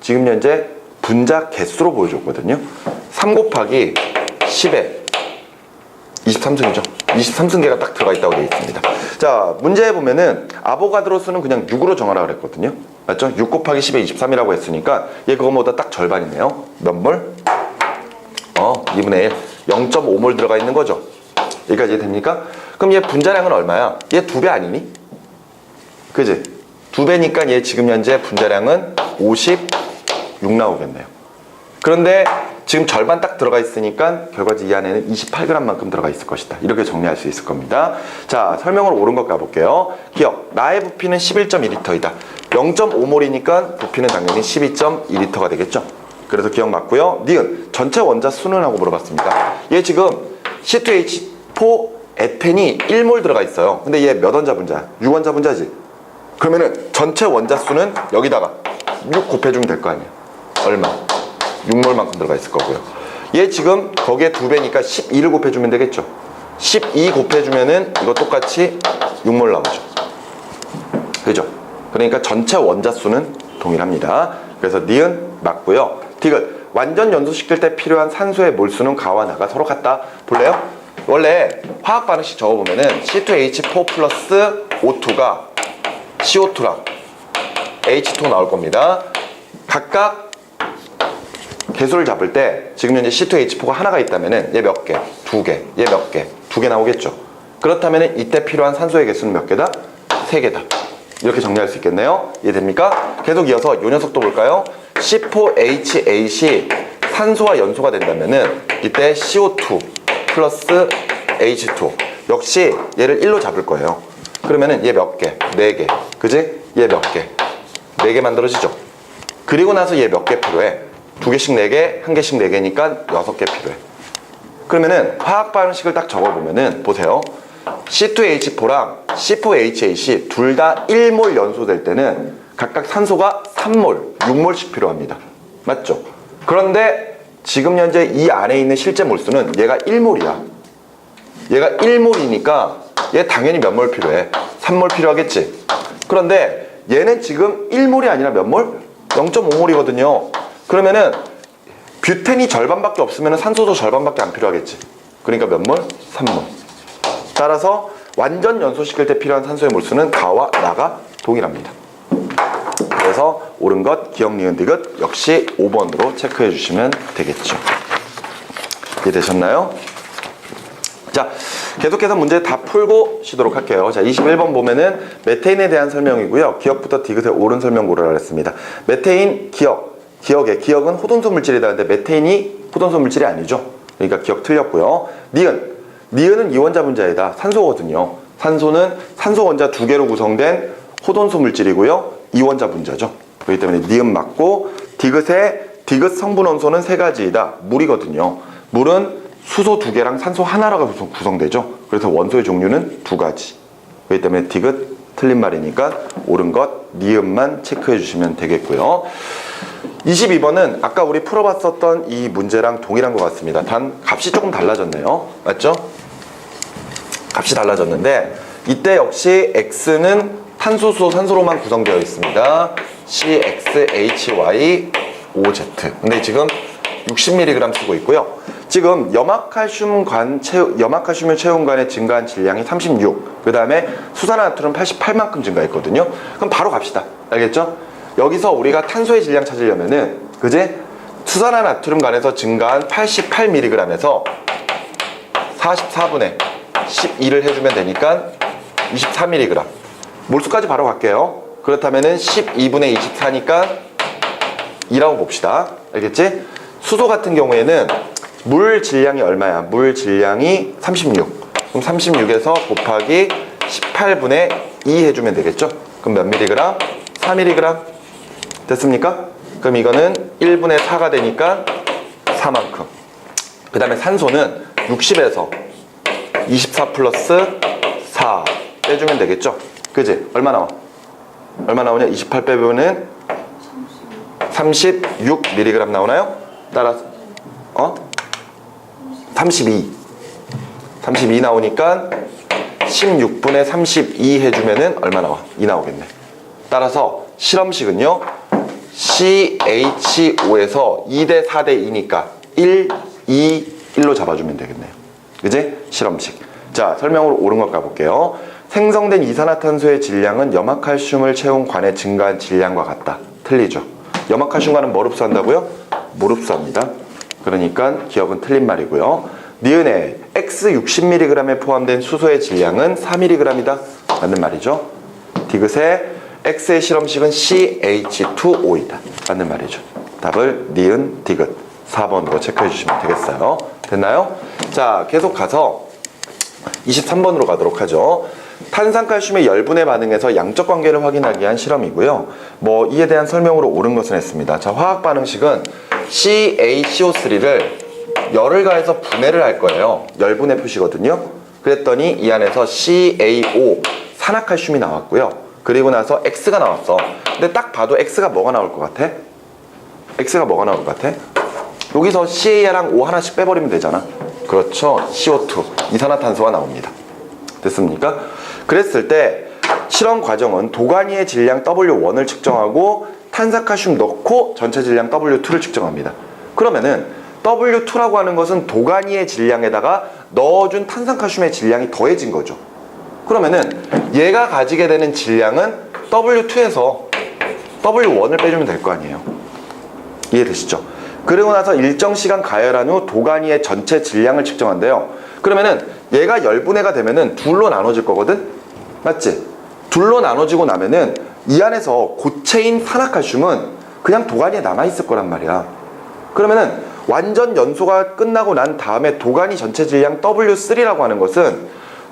지금 현재 분자 개수로 보여줬거든요. 3 곱하기 10에 23승이죠. 23승계가 딱 들어가 있다고 되어 있습니다. 자, 문제에 보면은 아보가드로 수는 그냥 6으로 정하라 그랬거든요. 맞죠? 6 곱하기 10에 23이라고 했으니까 얘 그거보다 딱 절반이네요. 몇 몰? 2분의 1. 0.5몰 들어가 있는 거죠. 여기까지 됩니까? 그럼 얘 분자량은 얼마야? 얘 2배 아니니? 그지? 2배니까 얘 지금 현재 분자량은 56 나오겠네요. 그런데 지금 절반 딱 들어가 있으니까 결과지 이 안에는 28g만큼 들어가 있을 것이다. 이렇게 정리할 수 있을 겁니다. 자, 설명으로 옳은 것 가볼게요. 기억, 나의 부피는 11.2리터이다. 0.5몰이니까 부피는 당연히 12.2리터가 되겠죠. 그래서 기억 맞고요. 니은, 전체 원자 수는 하고 물어봤습니다. 얘 지금 C2H4 에텐이 1몰 들어가 있어요. 근데 얘 몇 원자 분자야? 6원자 분자지. 그러면은 전체 원자 수는 여기다가 6 곱해주면 될 거 아니야. 얼마? 6몰만큼 들어가 있을 거고요. 얘 지금 거기에 2배니까 12를 곱해주면 되겠죠. 12 곱해주면은 이거 똑같이 6몰 나오죠. 그죠? 그러니까 전체 원자 수는 동일합니다. 그래서 니은 맞고요. 디귿, 완전 연소시킬 때 필요한 산소의 몰수는 가와 나가 서로 같다. 볼래요? 원래 화학 반응식 적어보면은 C2H4 플러스 O2가 CO2랑 H2 나올 겁니다. 각각 개수를 잡을 때 지금 현재 C2H4가 하나가 있다면은 얘 몇 개? 2개. 얘 몇 개? 2개 나오겠죠. 그렇다면은 이때 필요한 산소의 개수는 몇 개다? 3개다. 이렇게 정리할 수 있겠네요. 이해됩니까? 계속 이어서 요 녀석도 볼까요? C4H8이 산소와 연소가 된다면은 이때 CO2 플러스 H2 역시 얘를 1로 잡을 거예요. 그러면은 얘 몇 개? 4개. 그지? 얘 몇 개? 4개 만들어지죠. 그리고 나서 얘 몇 개 필요해? 2개씩 4개, 1개씩 4개니까 6개 필요해. 그러면은 화학 반응식을 딱 적어보면은 보세요. C2H4랑 C4H8이 둘 다 1몰 연소될 때는 각각 산소가 3몰, 6몰씩 필요합니다. 맞죠? 그런데 지금 현재 이 안에 있는 실제 몰수는 얘가 1몰이야. 얘가 1몰이니까 얘 당연히 몇 몰 필요해? 3몰 필요하겠지? 그런데 얘는 지금 1몰이 아니라 몇 몰? 0.5몰이거든요. 그러면은 뷰텐이 절반밖에 없으면 산소도 절반밖에 안 필요하겠지. 그러니까 몇 몰? 3몰. 따라서 완전 연소시킬 때 필요한 산소의 몰수는 가와 나가 동일합니다. 그래서 옳은 것 기억, 니은, 디귿 역시 5번으로 체크해 주시면 되겠죠. 이해되셨나요? 자, 계속해서 문제 다 풀고 쉬도록 할게요. 자, 21번 보면은 메테인에 대한 설명이고요. 기억부터 디귿의 옳은 설명 고르라 했습니다. 메테인 기억은 호돈소 물질이다. 근데 메테인이 호돈소 물질이 아니죠. 그러니까 기억 틀렸고요. 니은은 이원자 분자이다. 산소거든요. 산소는 산소 원자 2개로 구성된 호돈소 물질이고요. 이원자 분자죠. 그렇기 때문에 니은 맞고, 디귿 성분 원소는 3가지이다. 물이거든요. 물은 수소 2개랑 산소 하나라고 구성되죠. 그래서 원소의 종류는 2가지. 그렇기 때문에 디귿 틀린 말이니까 옳은 것 니은만 체크해 주시면 되겠고요. 22번은 아까 우리 풀어봤었던 이 문제랑 동일한 것 같습니다. 단 값이 조금 달라졌네요. 맞죠? 값이 달라졌는데 이때 역시 X는 탄소, 수소, 산소로만 구성되어 있습니다. CXHY OZ. 근데 지금 60mg 쓰고 있고요. 지금 염화칼슘을 채운 관의 증가한 질량이 36. 그 다음에 수산화나트륨 88만큼 증가했거든요. 그럼 바로 갑시다. 알겠죠? 여기서 우리가 탄소의 질량 찾으려면은, 그제? 수산화나트륨 간에서 증가한 88mg에서 44분의 12를 해주면 되니까 24mg. 몰수까지 바로 갈게요. 그렇다면은 12분의 24니까 2라고 봅시다. 알겠지? 수소 같은 경우에는 물 질량이 얼마야? 물 질량이 36. 그럼 36에서 곱하기 18분의 2 해주면 되겠죠? 그럼 몇 mg? 4mg. 됐습니까? 그럼 이거는 1분의 4가 되니까 4만큼. 그 다음에 산소는 60에서 24 플러스 4 빼주면 되겠죠? 그지? 얼마 나와? 얼마 나오냐? 28 빼면은 36mg 나오나요? 따라서 32 나오니까 16분의 32 해주면은 얼마 나와? 2 나오겠네. 따라서 실험식은요, CHO에서 2대 4대 2니까 1, 2, 1로 잡아주면 되겠네요. 그지? 실험식. 자, 설명으로 옳은 것 가볼게요. 생성된 이산화탄소의 질량은 염화칼슘을 채운 관의 증가한 질량과 같다. 틀리죠? 염화칼슘과는 뭘 흡수한다고요? 물 흡수합니다. 그러니까 기억은 틀린 말이고요. 니은에 X 60mg에 포함된 수소의 질량은 4mg이다. 맞는 말이죠. 디귿에 X의 실험식은 CH2O이다. 맞는 말이죠. 답을 니은, 디귿 4번으로 체크해 주시면 되겠어요. 됐나요? 자, 계속 가서 23번으로 가도록 하죠. 탄산칼슘의 열분해 반응에서 양적 관계를 확인하기 위한 실험이고요. 뭐 이에 대한 설명으로 옳은 것은 했습니다. 자, 화학 반응식은 CaCO3를 열을 가해서 분해를 할 거예요. 열분해 표시거든요. 그랬더니 이 안에서 CaO 산화칼슘이 나왔고요. 그리고 나서 X가 나왔어. 근데 딱 봐도 X가 뭐가 나올 것 같아? X가 뭐가 나올 것 같아? 여기서 Ca랑 O 하나씩 빼버리면 되잖아. 그렇죠. CO2 이산화탄소가 나옵니다. 됐습니까? 그랬을 때 실험 과정은 도가니의 질량 W1을 측정하고 탄산칼슘 넣고 전체 질량 W2를 측정합니다. 그러면은 W2라고 하는 것은 도가니의 질량에다가 넣어준 탄산칼슘의 질량이 더해진 거죠. 그러면은 얘가 가지게 되는 질량은 W2에서 W1을 빼주면 될 거 아니에요. 이해되시죠? 그리고 나서 일정 시간 가열한 후 도가니의 전체 질량을 측정한대요. 그러면은 얘가 열분해가 되면은 둘로 나눠질 거거든? 맞지? 둘로 나눠지고 나면은 이 안에서 고체인 산화칼슘은 그냥 도가니에 남아있을 거란 말이야. 그러면은 완전 연소가 끝나고 난 다음에 도가니 전체 질량 W3라고 하는 것은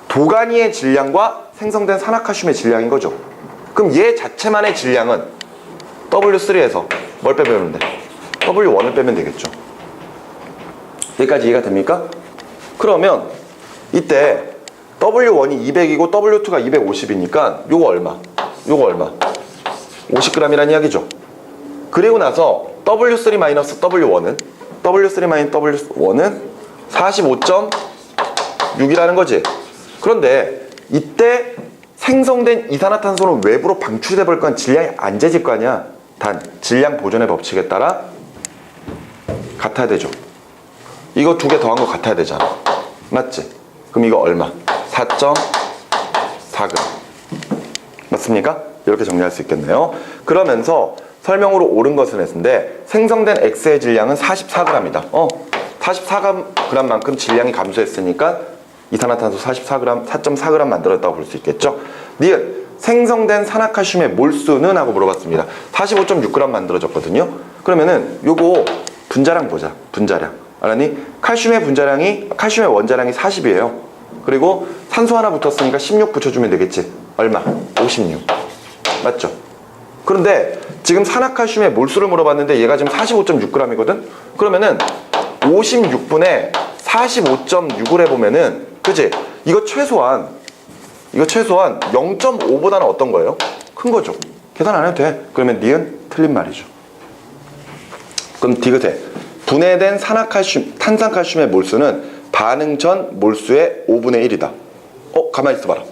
도가니의 질량과 생성된 산화칼슘의 질량인 거죠. 그럼 얘 자체만의 질량은 W3에서 뭘 빼면 돼? W1을 빼면 되겠죠. 여기까지 이해가 됩니까? 그러면 이때 W1이 200이고 W2가 250이니까 요거 얼마? 요거 얼마? 50g이라는 이야기죠. 그리고 나서 W3-W1은 W3-W1은 45.6이라는 거지. 그런데 이때 생성된 이산화탄소는 외부로 방출돼 버릴 건 질량이 안 재질 거 아니야. 단 질량 보존의 법칙에 따라 같아야 되죠. 이거 두 개 더한 거 같아야 되잖아. 맞지? 그럼 이거 얼마? 4.4g. 맞습니까? 이렇게 정리할 수 있겠네요. 그러면서 설명으로 옳은 것은 했는데 생성된 X의 질량은 44g이다. 44g만큼 질량이 감소했으니까 이산화탄소 44g, 4.4g 만들었다고 볼 수 있겠죠. 니은 생성된 산화칼슘의 몰수는? 하고 물어봤습니다. 45.6g 만들어졌거든요. 그러면은 요거 분자량 보자. 분자량. 알았니? 칼슘의 원자량이 40이에요. 그리고 산소 하나 붙었으니까 16 붙여주면 되겠지. 얼마? 56. 맞죠? 그런데 지금 산화칼슘의 몰수를 물어봤는데 얘가 지금 45.6g이거든? 그러면은 56분에 45.6을 해보면은, 그치? 이거 최소한 0.5보다는 어떤 거예요? 큰 거죠. 계산 안 해도 돼. 그러면 니은 틀린 말이죠. 그럼 디귿에 분해된 탄산칼슘의 몰수는 반응 전 몰수의 5분의 1이다. 가만히 있어봐라.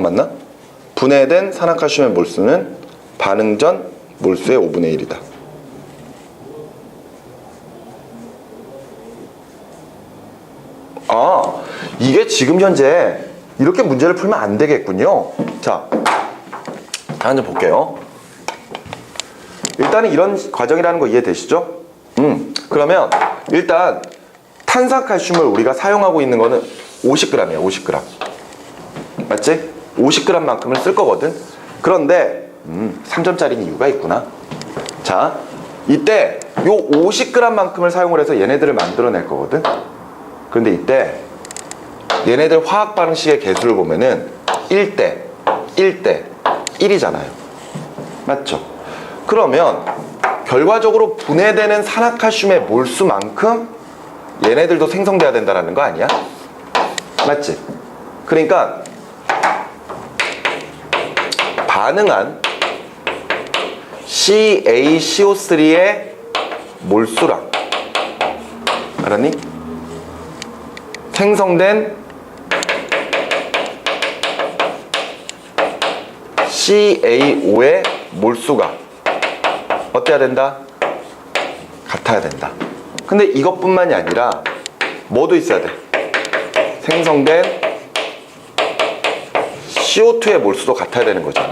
맞나? 분해된 산화칼슘의 몰수는 반응 전 몰수의 5분의 1이다. 아, 이게 지금 현재 이렇게 문제를 풀면 안 되겠군요. 자, 한 번 볼게요. 일단은 이런 과정이라는 거 이해되시죠? 그러면 일단 탄산칼슘을 우리가 사용하고 있는 거는 50g이야, 50g. 맞지? 50g만큼을 쓸 거거든. 그런데 3점짜리는 이유가 있구나. 자, 이때 요 50g만큼을 사용을 해서 얘네들을 만들어낼 거거든. 그런데 이때 얘네들 화학 반응식의 개수를 보면은 1대 1대 1이잖아요. 맞죠? 그러면 결과적으로 분해되는 산화칼슘의 몰수만큼 얘네들도 생성돼야 된다는 거 아니야? 맞지? 그러니까 반응한 CaCO3의 몰수랑, 알았니? 생성된 CaO의 몰수가 어때야 된다? 같아야 된다. 근데 이것뿐만이 아니라 뭐도 있어야 돼? 생성된 CO2의 몰수도 같아야 되는 거잖아.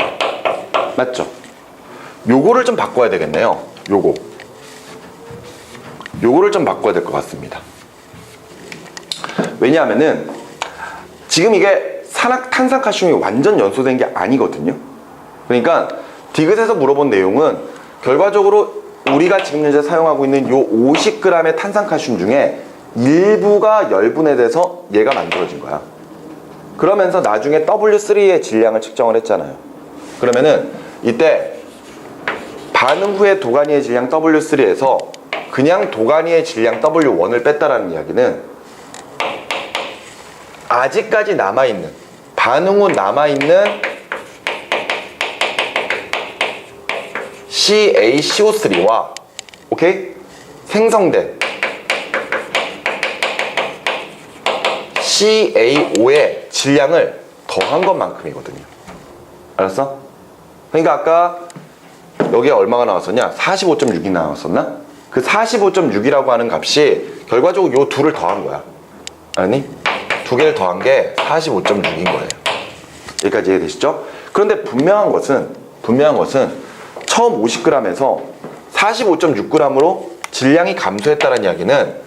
맞죠? 요거를 좀 바꿔야 되겠네요. 요거를 좀 바꿔야 될 것 같습니다. 왜냐하면은 지금 이게 탄산칼슘이 완전 연소된 게 아니거든요. 그러니까 디귿에서 물어본 내용은 결과적으로 우리가 지금 현재 사용하고 있는 요 50g의 탄산칼슘 중에 일부가 열분해돼서 얘가 만들어진 거야. 그러면서 나중에 W3의 질량을 측정을 했잖아요. 그러면은 이때 반응 후에 도가니의 질량 W3에서 그냥 도가니의 질량 W1을 뺐다라는 이야기는 아직까지 남아있는, 반응 후 남아있는 CaCO3와 오케이? 생성된 CaO의 질량을 더한 것만큼이거든요. 알았어? 그러니까 아까 여기에 얼마가 나왔었냐? 45.6이 나왔었나? 그 45.6이라고 하는 값이 결과적으로 요 둘을 더한 거야. 아니? 두 개를 더한 게 45.6인 거예요. 여기까지 이해되시죠? 그런데 분명한 것은 처음 50g에서 45.6g으로 질량이 감소했다는 이야기는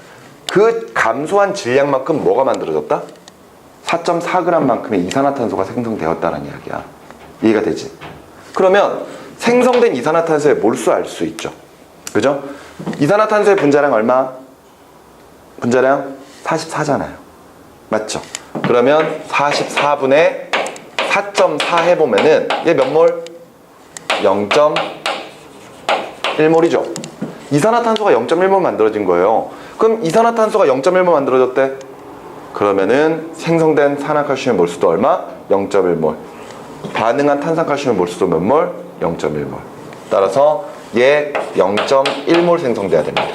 그 감소한 질량만큼 뭐가 만들어졌다? 4.4g만큼의 이산화탄소가 생성되었다는 이야기야. 이해가 되지? 그러면 생성된 이산화탄소의 몰수 알 수 있죠. 그죠? 이산화탄소의 분자량 얼마? 분자량 44잖아요. 맞죠? 그러면 44분의 4.4 해보면은 얘 몇 몰? 0.1몰이죠. 이산화탄소가 0.1몰 만들어진 거예요. 그럼 이산화탄소가 0.1몰 만들어졌대. 그러면은 생성된 산화칼슘의 몰수도 얼마? 0.1몰. 반응한 탄산칼슘의 몰수도 몇 몰? 0.1몰. 따라서 얘 0.1몰 생성돼야 됩니다.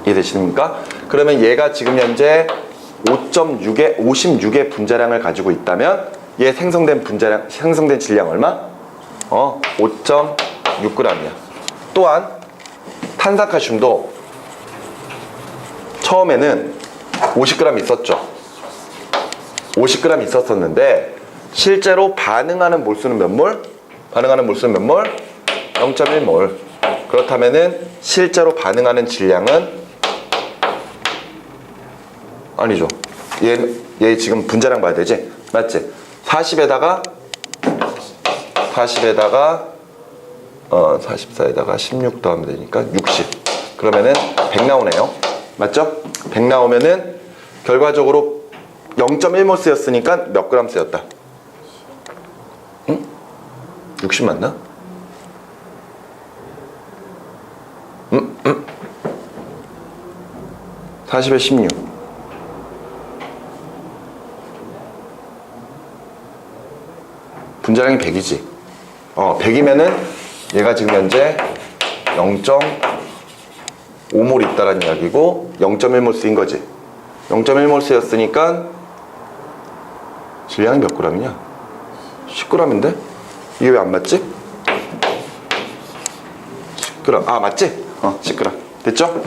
이해되십니까? 그러면 얘가 지금 현재 56의 분자량을 가지고 있다면 얘 생성된 질량 얼마? 5.6g이야. 또한 탄산칼슘도 처음에는 50g 있었죠. 50g 있었었는데 실제로 반응하는 몰수는 몇 몰? 0.1몰. 그렇다면은 실제로 반응하는 질량은 아니죠. 얘 지금 분자량 봐야 되지? 맞지? 40에다가 44에다가 16 더하면 되니까 60. 그러면은 100 나오네요. 맞죠? 100 나오면은 결과적으로 0.1몰 쓰였으니까 몇 그램 쓰였다? 응? 60 맞나? 40에 16. 분자량이 100이지. 100이면은 얘가 지금 현재 0.5몰 있다라는 이야기고 0.1몰 쓰인 거지. 0.1몰 쓰였으니까 질량이 몇 g이냐? 10g인데? 이게 왜 안 맞지? 10g. 아, 맞지? 10g. 됐죠?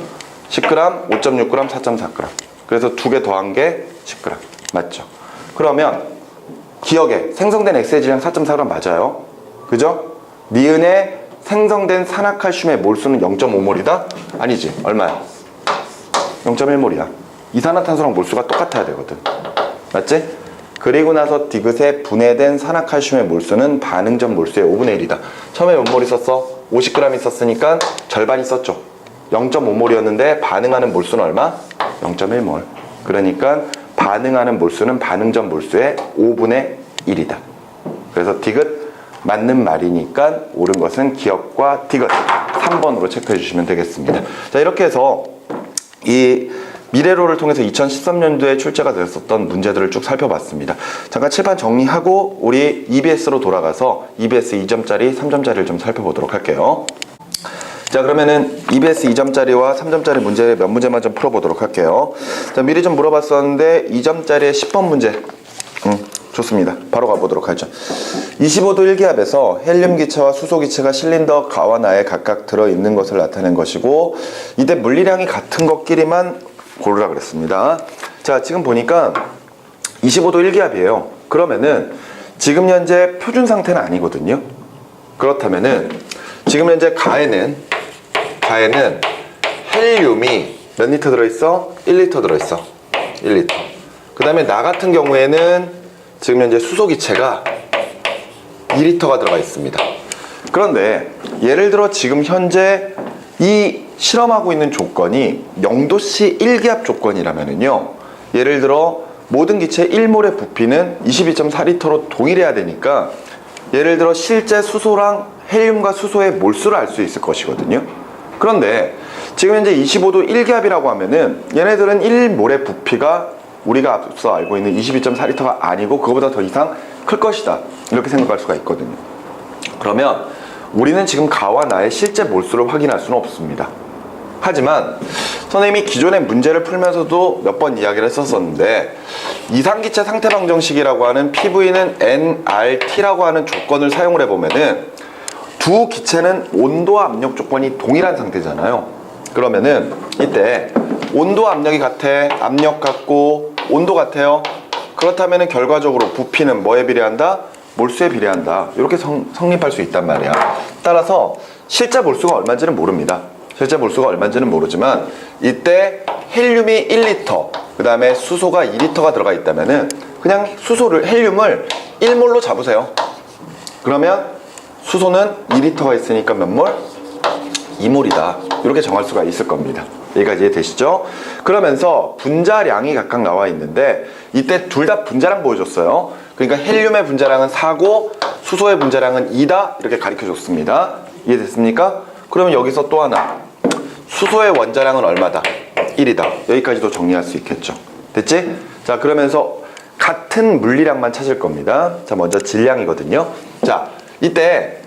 10g, 5.6g, 4.4g. 그래서 두 개 더한 게 10g. 맞죠? 그러면 기억에 생성된 X의 질량 4.4g 맞아요. 그죠? 니은에 생성된 산화칼슘의 몰수는 0.5몰이다? 아니지. 얼마야? 0.1몰이야. 이산화탄소랑 몰수가 똑같아야 되거든. 맞지? 그리고 나서 디귿에 분해된 산화칼슘의 몰수는 반응 전 몰수의 5분의 1이다. 처음에 몇 몰 있었어? 50g 있었으니까 절반 있었죠. 0.5몰이었는데 반응하는 몰수는 얼마? 0.1몰. 그러니까 반응하는 몰수는 반응 전 몰수의 5분의 1이다. 그래서 디귿 맞는 말이니까 옳은 것은 기억과 디귿 3번으로 체크해 주시면 되겠습니다. 자, 이렇게 해서 이 미래로를 통해서 2013년도에 출제가 됐었던 문제들을 쭉 살펴봤습니다. 잠깐 칠판 정리하고 우리 EBS로 돌아가서 EBS 2점짜리, 3점짜리를 좀 살펴보도록 할게요. 자, 그러면은 EBS 2점짜리와 3점짜리 문제 몇 문제만 좀 풀어보도록 할게요. 자, 미리 좀 물어봤었는데 2점짜리의 10번 문제. 좋습니다. 바로 가보도록 하죠. 25도 1기압에서 헬륨 기체와 수소 기체가 실린더 가와 나에 각각 들어있는 것을 나타낸 것이고, 이때 물리량이 같은 것끼리만 고르라 그랬습니다. 자, 지금 보니까 25도 1기압이에요. 그러면은 지금 현재 표준 상태는 아니거든요. 그렇다면은 지금 현재 가에는 헬륨이 몇 리터 들어있어? 1리터 들어있어. 1리터. 그 다음에 나 같은 경우에는 지금 현재 수소 기체가 2리터가 들어가 있습니다. 그런데 예를 들어 지금 현재 이 실험하고 있는 조건이 0도씨 1기압 조건이라면은요, 예를 들어 모든 기체 1몰의 부피는 22.4리터로 동일해야 되니까 예를 들어 실제 수소랑 헬륨과 수소의 몰수를 알 수 있을 것이거든요. 그런데 지금 현재 25도 1기압이라고 하면은 얘네들은 1몰의 부피가 우리가 앞서 알고 있는 22.4리터가 아니고 그거보다 더 이상 클 것이다, 이렇게 생각할 수가 있거든요. 그러면 우리는 지금 가와 나의 실제 몰수를 확인할 수는 없습니다. 하지만 선생님이 기존의 문제를 풀면서도 몇 번 이야기를 했었었는데, 이상기체 상태 방정식이라고 하는 PV는 nRT라고 하는 조건을 사용을 해보면은 두 기체는 온도와 압력 조건이 동일한 상태잖아요. 그러면은 이때 온도 압력이 같아, 압력 같고 온도 같아요. 그렇다면 결과적으로 부피는 뭐에 비례한다? 몰수에 비례한다. 이렇게 성립할 수 있단 말이야. 따라서 실제 몰수가 얼마인지는 모릅니다. 실제 몰수가 얼마인지는 모르지만 이때 헬륨이 1리터, 그 다음에 수소가 2리터가 들어가 있다면은 그냥 헬륨을 1몰로 잡으세요. 그러면 수소는 2리터가 있으니까 몇 몰? 2몰이다. 이렇게 정할 수가 있을 겁니다. 여기까지 이해되시죠? 그러면서 분자량이 각각 나와 있는데 이때 둘 다 분자량 보여줬어요. 그러니까 헬륨의 분자량은 4고 수소의 분자량은 2다, 이렇게 가르쳐 줬습니다. 이해됐습니까? 그러면 여기서 또 하나, 수소의 원자량은 얼마다? 1이다. 여기까지도 정리할 수 있겠죠. 됐지? 자, 그러면서 같은 물리량만 찾을 겁니다. 자, 먼저 질량이거든요. 자, 이때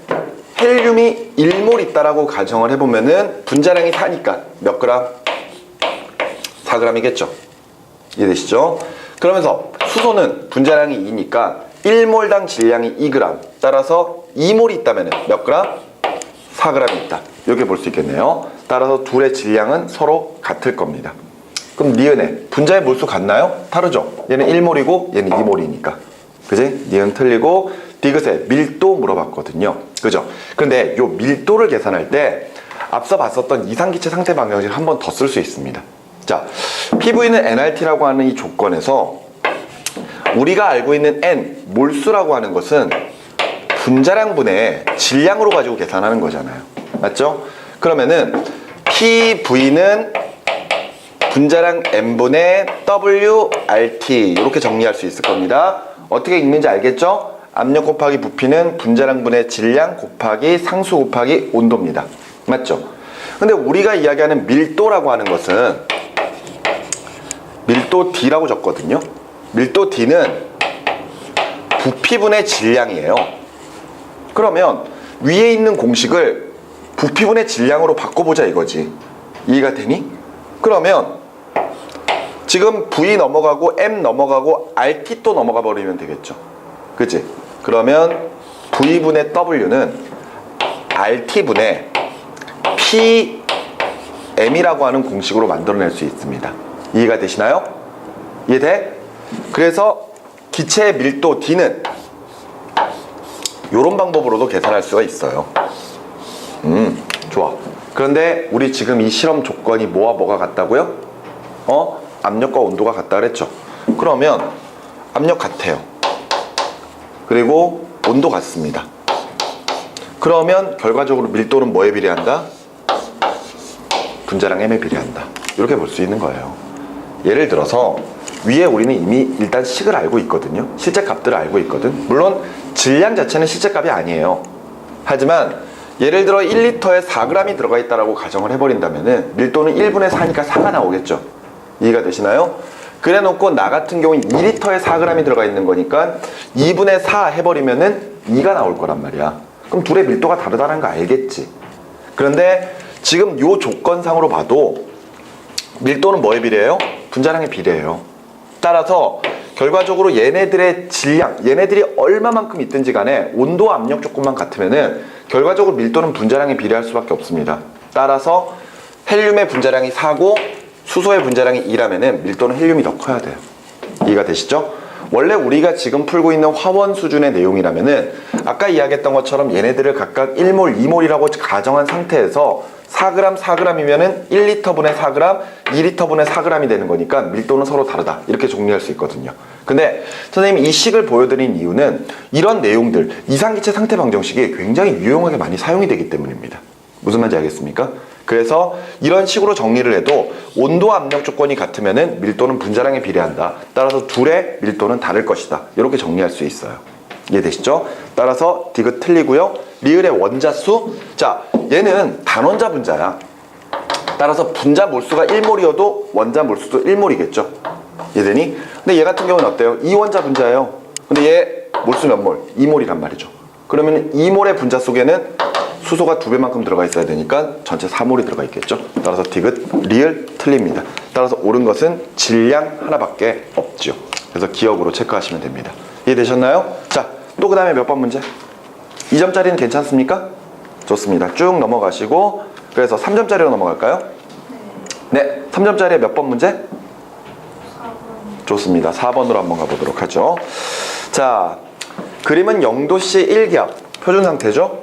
헬륨이 1몰 있다라고 가정을 해보면은 분자량이 4니까 몇 그램? 4g이겠죠. 이해되시죠? 그러면서 수소는 분자량이 2니까 1몰당 질량이 2g. 따라서 2몰이 있다면 몇 그램? 4g이 있다. 이렇게 볼 수 있겠네요. 따라서 둘의 질량은 서로 같을 겁니다. 그럼 니은에 분자의 몰수 같나요? 다르죠? 얘는 1몰이고 얘는 2몰이니까. 그지? 니은 틀리고, 디귿의 밀도 물어봤거든요. 그죠? 근데 요 밀도를 계산할 때 앞서 봤었던 이상기체 상태 방정식을 한 번 더 쓸 수 있습니다. 자, PV는 nRT라고 하는 이 조건에서 우리가 알고 있는 n, 몰수라고 하는 것은 분자량분의 질량으로 가지고 계산하는 거잖아요. 맞죠? 그러면은 PV는 분자량 n분의 WRT, 이렇게 정리할 수 있을 겁니다. 어떻게 읽는지 알겠죠? 압력 곱하기 부피는 분자량분의 질량 곱하기 상수 곱하기 온도입니다. 맞죠? 근데 우리가 이야기하는 밀도라고 하는 것은 밀도 D라고 적거든요. 밀도 D는 부피분의 질량이에요. 그러면 위에 있는 공식을 부피분의 질량으로 바꿔보자 이거지. 이해가 되니? 그러면 지금 V 넘어가고 M 넘어가고 RT 또 넘어가 버리면 되겠죠. 그치? 그러면 V분의 W는 RT분의 PM이라고 하는 공식으로 만들어낼 수 있습니다. 이해가 되시나요? 이해돼? 그래서 기체의 밀도 D는 이런 방법으로도 계산할 수가 있어요. 좋아. 그런데 우리 지금 이 실험 조건이 뭐와 뭐가 같다고요? 압력과 온도가 같다 그랬죠. 그러면 압력 같아요. 그리고 온도 같습니다. 그러면 결과적으로 밀도는 뭐에 비례한다? 분자량 M에 비례한다. 이렇게 볼 수 있는 거예요. 예를 들어서 위에 우리는 이미 일단 식을 알고 있거든요. 실제 값들을 알고 있거든. 물론 질량 자체는 실제 값이 아니에요. 하지만 예를 들어 1리터에 4g이 들어가 있다고 가정을 해버린다면은 밀도는 1분의 4니까 4가 나오겠죠. 이해가 되시나요? 그래 놓고 나 같은 경우는 2리터에 4g이 들어가 있는 거니까 2분의 4 해버리면은 2가 나올 거란 말이야. 그럼 둘의 밀도가 다르다는 거 알겠지. 그런데 지금 요 조건상으로 봐도 밀도는 뭐에 비례해요? 분자량에 비례해요. 따라서 결과적으로 얘네들의 질량, 얘네들이 얼마만큼 있든지 간에 온도 압력 조건만 같으면은 결과적으로 밀도는 분자량에 비례할 수밖에 없습니다. 따라서 헬륨의 분자량이 4고 수소의 분자량이 2라면은 밀도는 헬륨이 더 커야 돼요. 이해가 되시죠? 원래 우리가 지금 풀고 있는 화원 수준의 내용이라면은 아까 이야기했던 것처럼 얘네들을 각각 1몰, 2몰이라고 가정한 상태에서 4g, 4g이면은 1리터분의 4g, 2리터분의 4g이 되는 거니까 밀도는 서로 다르다. 이렇게 정리할 수 있거든요. 근데 선생님이 이 식을 보여드린 이유는 이런 내용들, 이상기체 상태 방정식이 굉장히 유용하게 많이 사용이 되기 때문입니다. 무슨 말인지 알겠습니까? 그래서 이런 식으로 정리를 해도 온도 압력 조건이 같으면은 밀도는 분자량에 비례한다. 따라서 둘의 밀도는 다를 것이다. 이렇게 정리할 수 있어요. 이해되시죠? 따라서 디귿 틀리고요. 리을의 원자수, 자 얘는 단원자 분자야. 따라서 분자 몰수가 1몰이어도 원자 몰수도 1몰이겠죠. 이해되니? 근데 얘 같은 경우는 어때요? 2원자 분자예요. 근데 얘 몰수 몇 몰? 2몰이란 말이죠. 그러면 2몰의 분자 속에는 수소가 2배만큼 들어가 있어야 되니까 전체 4몰이 들어가 있겠죠. 따라서 디귿, 리을 틀립니다. 따라서 옳은 것은 질량 하나밖에 없죠. 그래서 기억으로 체크하시면 됩니다. 이해되셨나요? 자, 또 그 다음에 몇 번 문제? 2점짜리는 괜찮습니까? 좋습니다. 쭉 넘어가시고 그래서 3점짜리로 넘어갈까요? 네, 3점짜리에 몇 번 문제? 4번. 좋습니다. 4번으로 한번 가보도록 하죠. 자, 그림은 0도씨 1기압 표준 상태죠?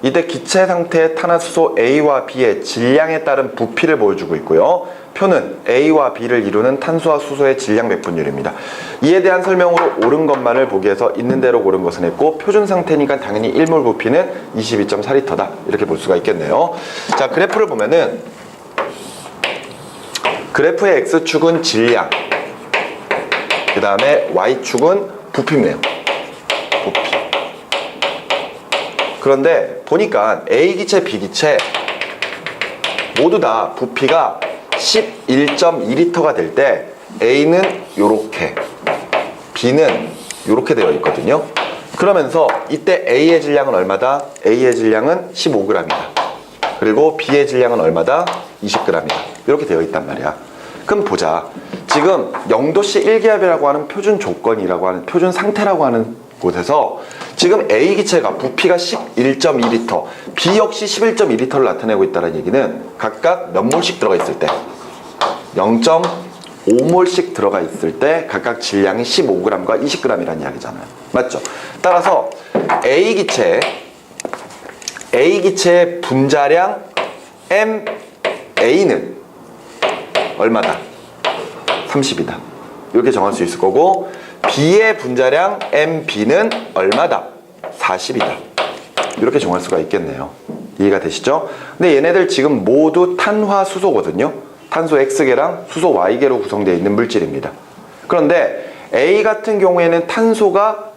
이때 기체 상태의 탄화수소 A와 B의 질량에 따른 부피를 보여주고 있고요. 표는 A와 B를 이루는 탄소와 수소의 질량 배분율입니다. 이에 대한 설명으로 옳은 것만을 보기 위해서 있는 대로 고른 것은 했고 표준 상태니까 당연히 1몰 부피는 22.4리터다. 이렇게 볼 수가 있겠네요. 자, 그래프를 보면은 그래프의 X축은 질량, 그 다음에 Y축은 부피네요. 부피. 그런데 보니까 A기체, B기체 모두 다 부피가 11.2리터가 될 때 A는 요렇게, B는 요렇게 되어 있거든요. 그러면서 이때 A의 질량은 얼마다? A의 질량은 15g이다. 그리고 B의 질량은 얼마다? 20g이다. 이렇게 되어 있단 말이야. 그럼 보자. 지금 0도씨 1기압이라고 하는 표준 조건이라고 하는 표준 상태라고 하는 곳에서 지금 A 기체가 부피가 11.2리터, B 역시 11.2리터를 나타내고 있다는 얘기는 각각 몇 몰씩 들어가 있을 때 0.5몰씩 들어가 있을 때 각각 질량이 15g과 20g이라는 이야기잖아요. 맞죠? 따라서 A 기체의 분자량 MA는 얼마다? 30이다. 이렇게 정할 수 있을 거고 B의 분자량 MB는 얼마다? 40이다. 이렇게 정할 수가 있겠네요. 이해가 되시죠? 근데 얘네들 지금 모두 탄화수소거든요. 탄소 X개랑 수소 Y개로 구성되어 있는 물질입니다. 그런데 A 같은 경우에는 탄소가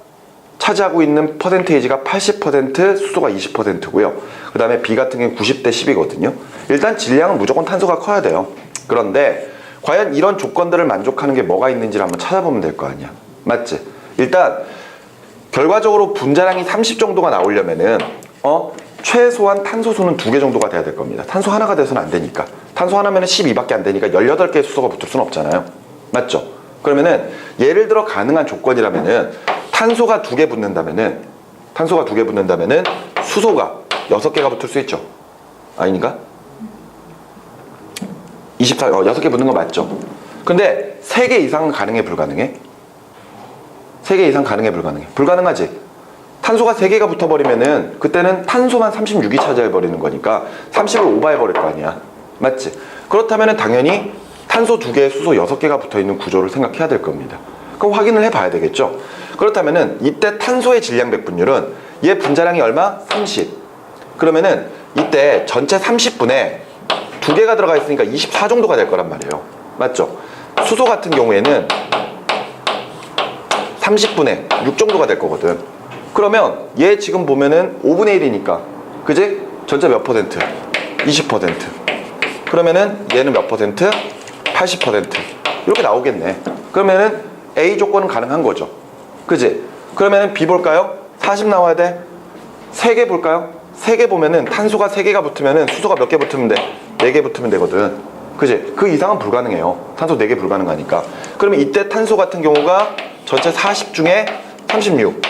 차지하고 있는 퍼센테이지가 80%, 수소가 20%고요. 그 다음에 B 같은 경우는 90대 10이거든요. 일단 질량은 무조건 탄소가 커야 돼요. 그런데 과연 이런 조건들을 만족하는 게 뭐가 있는지를 한번 찾아보면 될 거 아니야. 맞지? 일단 결과적으로 분자량이 30 정도가 나오려면은 최소한 탄소수는 2개 정도가 돼야 될 겁니다. 탄소 하나가 돼서는 안 되니까. 탄소 하나면은 12밖에 안 되니까 18개의 수소가 붙을 수는 없잖아요. 맞죠? 그러면은 예를 들어 가능한 조건이라면은 탄소가 2개 붙는다면은 수소가 6개가 붙을 수 있죠. 아닌가? 6개 붙는 거 맞죠? 근데 3개 이상은 가능해, 불가능해? 3개 이상 가능해, 불가능해? 불가능하지? 탄소가 3개가 붙어버리면은 그때는 탄소만 36이 차지해버리는 거니까 30을 오버해버릴 거 아니야. 맞지? 그렇다면은 당연히 탄소 2개, 수소 6개가 붙어있는 구조를 생각해야 될 겁니다. 그럼 확인을 해봐야 되겠죠? 그렇다면은 이때 탄소의 질량 배분율은 얘 분자량이 얼마? 30. 그러면은 이때 전체 30분에 2개가 들어가 있으니까 24 정도가 될 거란 말이에요. 맞죠? 수소 같은 경우에는 30분에 6 정도가 될 거거든. 그러면 얘 지금 보면은 5분의 1이니까 그지? 전체 몇 퍼센트? 20%. 그러면은 얘는 몇 퍼센트? 80%. 이렇게 나오겠네. 그러면은 A 조건은 가능한 거죠. 그지? 그러면은 B 볼까요? 40 나와야 돼. 3개 볼까요? 3개 보면은 탄소가 3개가 붙으면은 수소가 몇 개 붙으면 돼? 4개 붙으면 되거든. 그지? 그 이상은 불가능해요. 탄소 4개 불가능하니까. 그러면 이때 탄소 같은 경우가 전체 40 중에 36.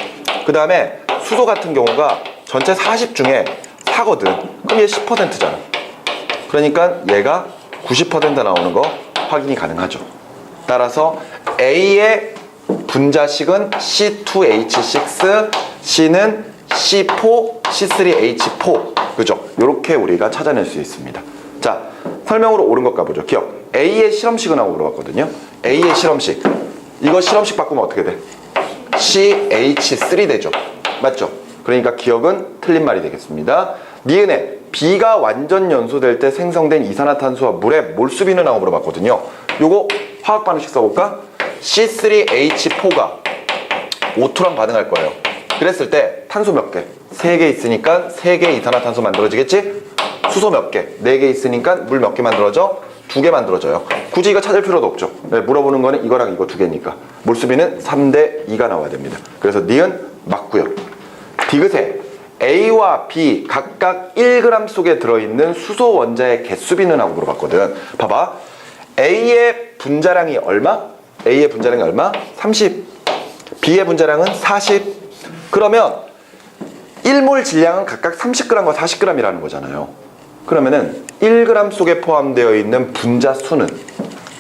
그 다음에 수소 같은 경우가 전체 40 중에 4거든. 그럼 얘 10%잖아. 그러니까 얘가 90% 나오는 거 확인이 가능하죠. 따라서 A의 분자식은 C2H6, C는 C4, C3H4. 그죠? 이렇게 우리가 찾아낼 수 있습니다. 자, 설명으로 옳은 것 가보죠. 기억. A의 실험식은 하고 물어봤거든요. A의 실험식. 이거 실험식 바꾸면 어떻게 돼? CH3 되죠. 맞죠? 그러니까 기억은 틀린 말이 되겠습니다. 니은에 B가 완전 연소될 때 생성된 이산화탄소와 물의 몰수비는 하고 물어봤거든요. 요거 화학 반응식 써볼까? C3H4가 O2랑 반응할 거예요. 그랬을 때 탄소 몇 개? 3개 있으니까 3개 이산화탄소 만들어지겠지? 수소 몇 개? 4개 있으니까 물 몇 개 만들어져? 2개 만들어져요. 굳이 이거 찾을 필요도 없죠. 네, 물어보는 거는 이거랑 이거 2개니까. 몰수비는 3대 2가 나와야 됩니다. 그래서 니은 맞고요. 디귿에 A와 B 각각 1g 속에 들어있는 수소 원자의 개수비는 하고 물어봤거든. 봐봐. A의 분자량이 얼마? A의 분자량이 얼마? 30. B의 분자량은 40. 그러면 1몰 질량은 각각 30g과 40g이라는 거잖아요. 그러면은 1g 속에 포함되어 있는 분자 수는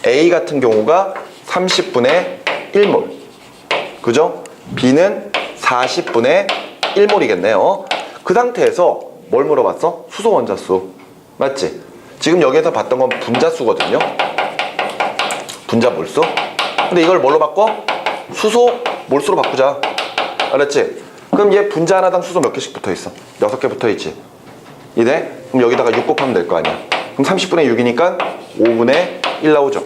A 같은 경우가 30분의 1몰. 그죠? B는 40분의 1몰이겠네요. 그 상태에서 뭘 물어봤어? 수소 원자수. 맞지? 지금 여기에서 봤던 건 분자수거든요. 분자 몰수. 근데 이걸 뭘로 바꿔? 수소 몰수로 바꾸자. 알았지? 그럼 얘 분자 하나당 수소 몇 개씩 붙어있어? 6개 붙어있지. 이네? 그럼 여기다가 6 곱하면 될 거 아니야. 그럼 30분의 6이니까 5분의 1 나오죠.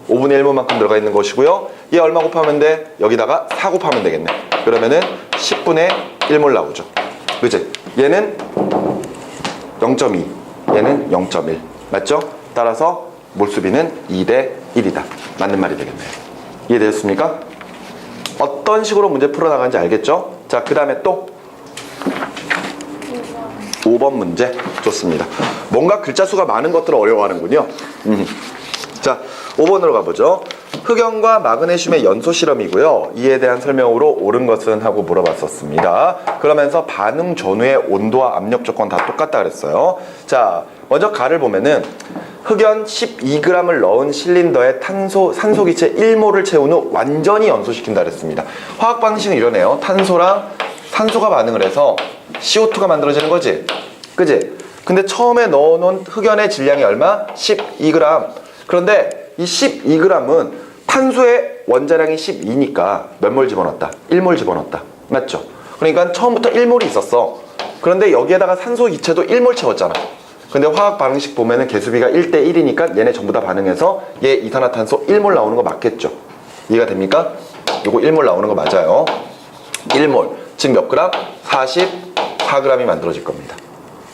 5분의 1몰만큼 들어가 있는 것이고요. 얘 얼마 곱하면 돼? 여기다가 4 곱하면 되겠네. 그러면은 10분의 1몰 나오죠. 그치? 얘는 0.2, 얘는 0.1. 맞죠? 따라서 몰수비는 2대 1이다. 맞는 말이 되겠네요. 이해되셨습니까? 어떤 식으로 문제 풀어나가는지 알겠죠? 자, 그 다음에 또 5번 문제. 좋습니다. 뭔가 글자 수가 많은 것들을 어려워하는군요. 자, 5번으로 가보죠. 흑연과 마그네슘의 연소 실험이고요. 이에 대한 설명으로 옳은 것은 하고 물어봤었습니다. 그러면서 반응 전후의 온도와 압력 조건 다 똑같다 그랬어요. 자, 먼저 가를 보면은 흑연 12g을 넣은 실린더에 산소기체 1몰을 채운 후 완전히 연소시킨다 그랬습니다. 화학 방식은 이러네요. 탄소랑 산소가 반응을 해서 CO2가 만들어지는 거지. 그지? 근데 처음에 넣어놓은 흑연의 질량이 얼마? 12g. 그런데 이 12g은 탄소의 원자량이 12니까 몇 몰 집어넣었다? 1몰 집어넣었다. 맞죠? 그러니까 처음부터 1몰이 있었어. 그런데 여기에다가 산소 기체도 1몰 채웠잖아. 근데 화학 반응식 보면은 개수비가 1대 1이니까 얘네 전부 다 반응해서 얘 이산화탄소 1몰 나오는 거 맞겠죠? 이해가 됩니까? 요거 1몰 나오는 거 맞아요. 1몰. 즉 몇 그램? 44g이 만들어질 겁니다.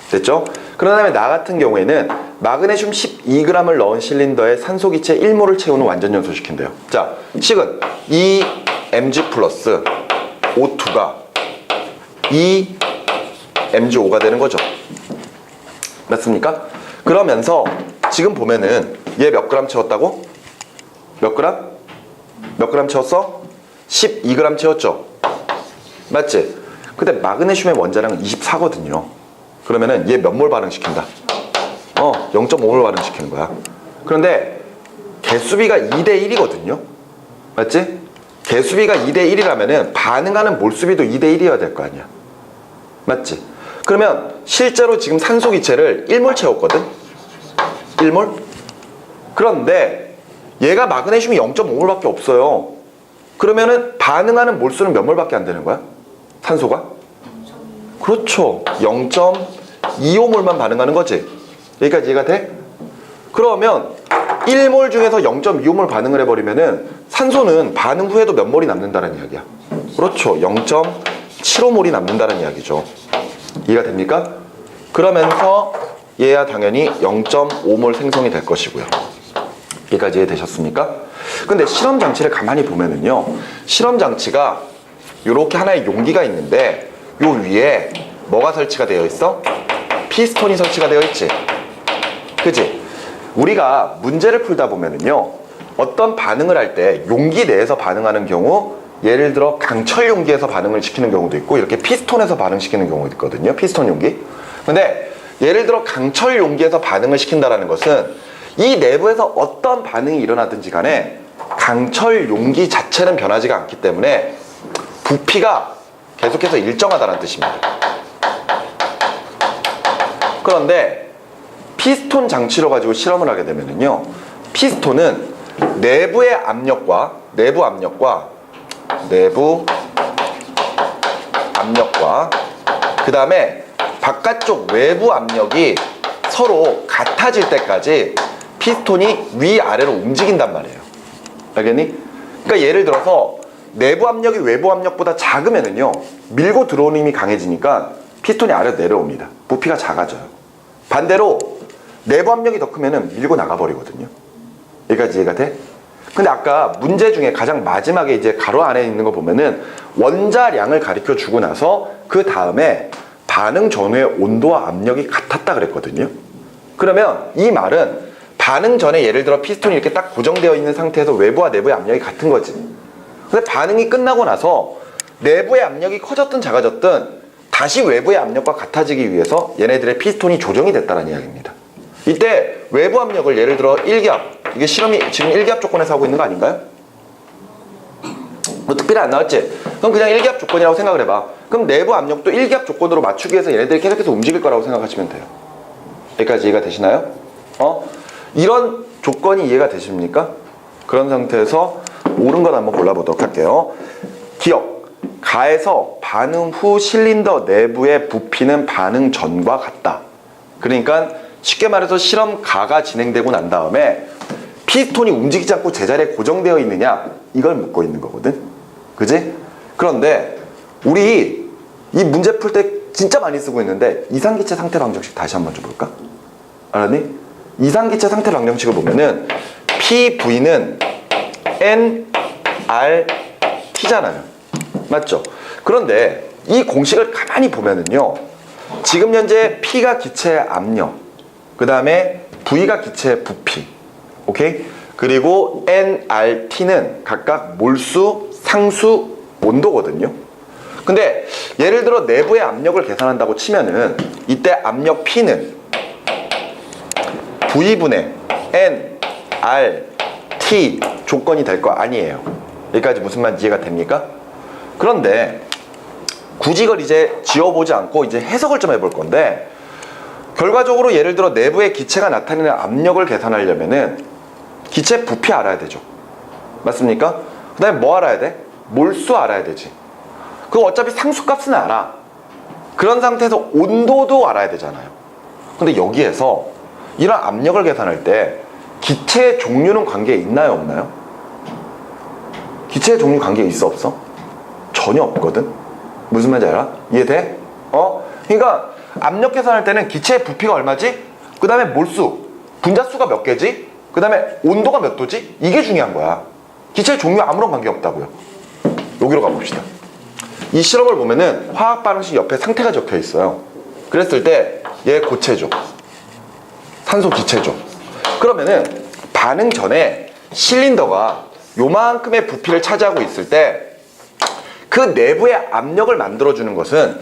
됐죠? 그런 다음에 나 같은 경우에는 마그네슘 12g을 넣은 실린더에 산소기체 1몰을 채우는 완전 연소시킨대요. 자, 식은 2mg 플러스 O2가 2mg5가 되는 거죠. 맞습니까? 그러면서 지금 보면은 얘 몇 그램 채웠다고? 몇 그램? 몇 그램 채웠어? 12g 채웠죠? 맞지? 근데 마그네슘의 원자량은 24거든요. 그러면은 얘 몇 몰 반응시킨다? 0.5몰 반응시키는 거야. 그런데 개수비가 2대 1이거든요. 맞지? 개수비가 2대 1이라면은 반응하는 몰수비도 2대 1이어야 될 거 아니야. 맞지? 그러면 실제로 지금 산소 기체를 1몰 채웠거든? 1몰? 그런데 얘가 마그네슘이 0.5몰밖에 없어요. 그러면은 반응하는 몰수는 몇 몰밖에 안 되는 거야? 산소가? 그렇죠. 0.25몰만 반응하는 거지. 여기까지 이해가 돼? 그러면 1몰 중에서 0.25몰 반응을 해버리면은 산소는 반응 후에도 몇 몰이 남는다는 이야기야. 그렇죠. 0.75몰이 남는다는 이야기죠. 이해가 됩니까? 그러면서 얘야 당연히 0.5몰 생성이 될 것이고요. 여기까지 이해되셨습니까? 근데 실험 장치를 가만히 보면은요, 실험 장치가 이렇게 하나의 용기가 있는데 요 위에 뭐가 설치가 되어 있어? 피스톤이 설치가 되어 있지. 그지? 우리가 문제를 풀다 보면은요, 어떤 반응을 할 때 용기 내에서 반응하는 경우, 예를 들어 강철 용기에서 반응을 시키는 경우도 있고 이렇게 피스톤에서 반응시키는 경우도 있거든요. 피스톤 용기. 근데 예를 들어 강철 용기에서 반응을 시킨다는 것은 이 내부에서 어떤 반응이 일어나든지 간에 강철 용기 자체는 변하지가 않기 때문에 부피가 계속해서 일정하다는 뜻입니다. 그런데 피스톤 장치로 가지고 실험을 하게 되면요, 피스톤은 내부의 압력과 내부 압력과 그 다음에 바깥쪽 외부 압력이 서로 같아질 때까지 피스톤이 위아래로 움직인단 말이에요. 알겠니? 그러니까 예를 들어서 내부 압력이 외부 압력보다 작으면은요, 밀고 들어오는 힘이 강해지니까 피스톤이 아래로 내려옵니다. 부피가 작아져요. 반대로 내부 압력이 더 크면은 밀고 나가버리거든요. 여기까지 이해가 돼? 근데 아까 문제 중에 가장 마지막에 이제 가로 안에 있는 거 보면은 원자량을 가르쳐 주고 나서 그 다음에 반응 전후의 온도와 압력이 같았다 그랬거든요. 그러면 이 말은 반응 전에 예를 들어 피스톤이 이렇게 딱 고정되어 있는 상태에서 외부와 내부의 압력이 같은 거지. 근데 반응이 끝나고 나서 내부의 압력이 커졌든 작아졌든 다시 외부의 압력과 같아지기 위해서 얘네들의 피스톤이 조정이 됐다는 이야기입니다. 이때 외부 압력을 예를 들어 1기압, 이게 실험이 지금 1기압 조건에서 하고 있는 거 아닌가요? 뭐 특별히 안 나왔지? 그럼 그냥 1기압 조건이라고 생각을 해봐. 그럼 내부 압력도 1기압 조건으로 맞추기 위해서 얘네들이 계속해서 움직일 거라고 생각하시면 돼요. 여기까지 이해가 되시나요? 이런 조건이 이해가 되십니까? 그런 상태에서 옳은 것 한번 골라보도록 할게요. 기억, 가에서 반응 후 실린더 내부의 부피는 반응 전과 같다. 그러니까 쉽게 말해서 실험 가가 진행되고 난 다음에 피스톤이 움직이지 않고 제자리에 고정되어 있느냐, 이걸 묻고 있는 거거든. 그지? 그런데 우리 이 문제 풀 때 진짜 많이 쓰고 있는데 이상기체 상태 방정식 다시 한번 좀 볼까? 알았니? 이상기체 상태 방정식을 보면은 PV는 nRT잖아요. 맞죠? 그런데 이 공식을 가만히 보면은요, 지금 현재 P가 기체의 압력, 그 다음에 V가 기체의 부피, 오케이? 그리고 nRT는 각각 몰수, 상수, 온도거든요. 근데 예를 들어 내부의 압력을 계산한다고 치면은 이때 압력 P는 V분의 nRT 조건이 될 거 아니에요. 여기까지 무슨 말인지 이해가 됩니까? 그런데 굳이 이걸 이제 지워보지 않고 이제 해석을 좀 해볼 건데, 결과적으로 예를 들어 내부의 기체가 나타내는 압력을 계산하려면은 기체 부피 알아야 되죠. 맞습니까? 그 다음에 뭐 알아야 돼? 몰수 알아야 되지. 그거 어차피 상수값은 알아. 그런 상태에서 온도도 알아야 되잖아요. 근데 여기에서 이런 압력을 계산할 때 기체의 종류는 관계에 있나요, 없나요? 기체의 종류 관계에 있어, 없어? 전혀 없거든. 무슨 말인지 알아? 이해돼? 그러니까 압력 계산할 때는 기체의 부피가 얼마지? 그 다음에 몰수, 분자수가 몇 개지? 그 다음에 온도가 몇 도지? 이게 중요한 거야. 기체의 종류 아무런 관계 없다고요. 여기로 가봅시다. 이 실험을 보면은 화학 반응식 옆에 상태가 적혀 있어요. 그랬을 때 얘 고체죠. 산소 기체죠. 그러면은 반응 전에 실린더가 요만큼의 부피를 차지하고 있을 때 그 내부의 압력을 만들어주는 것은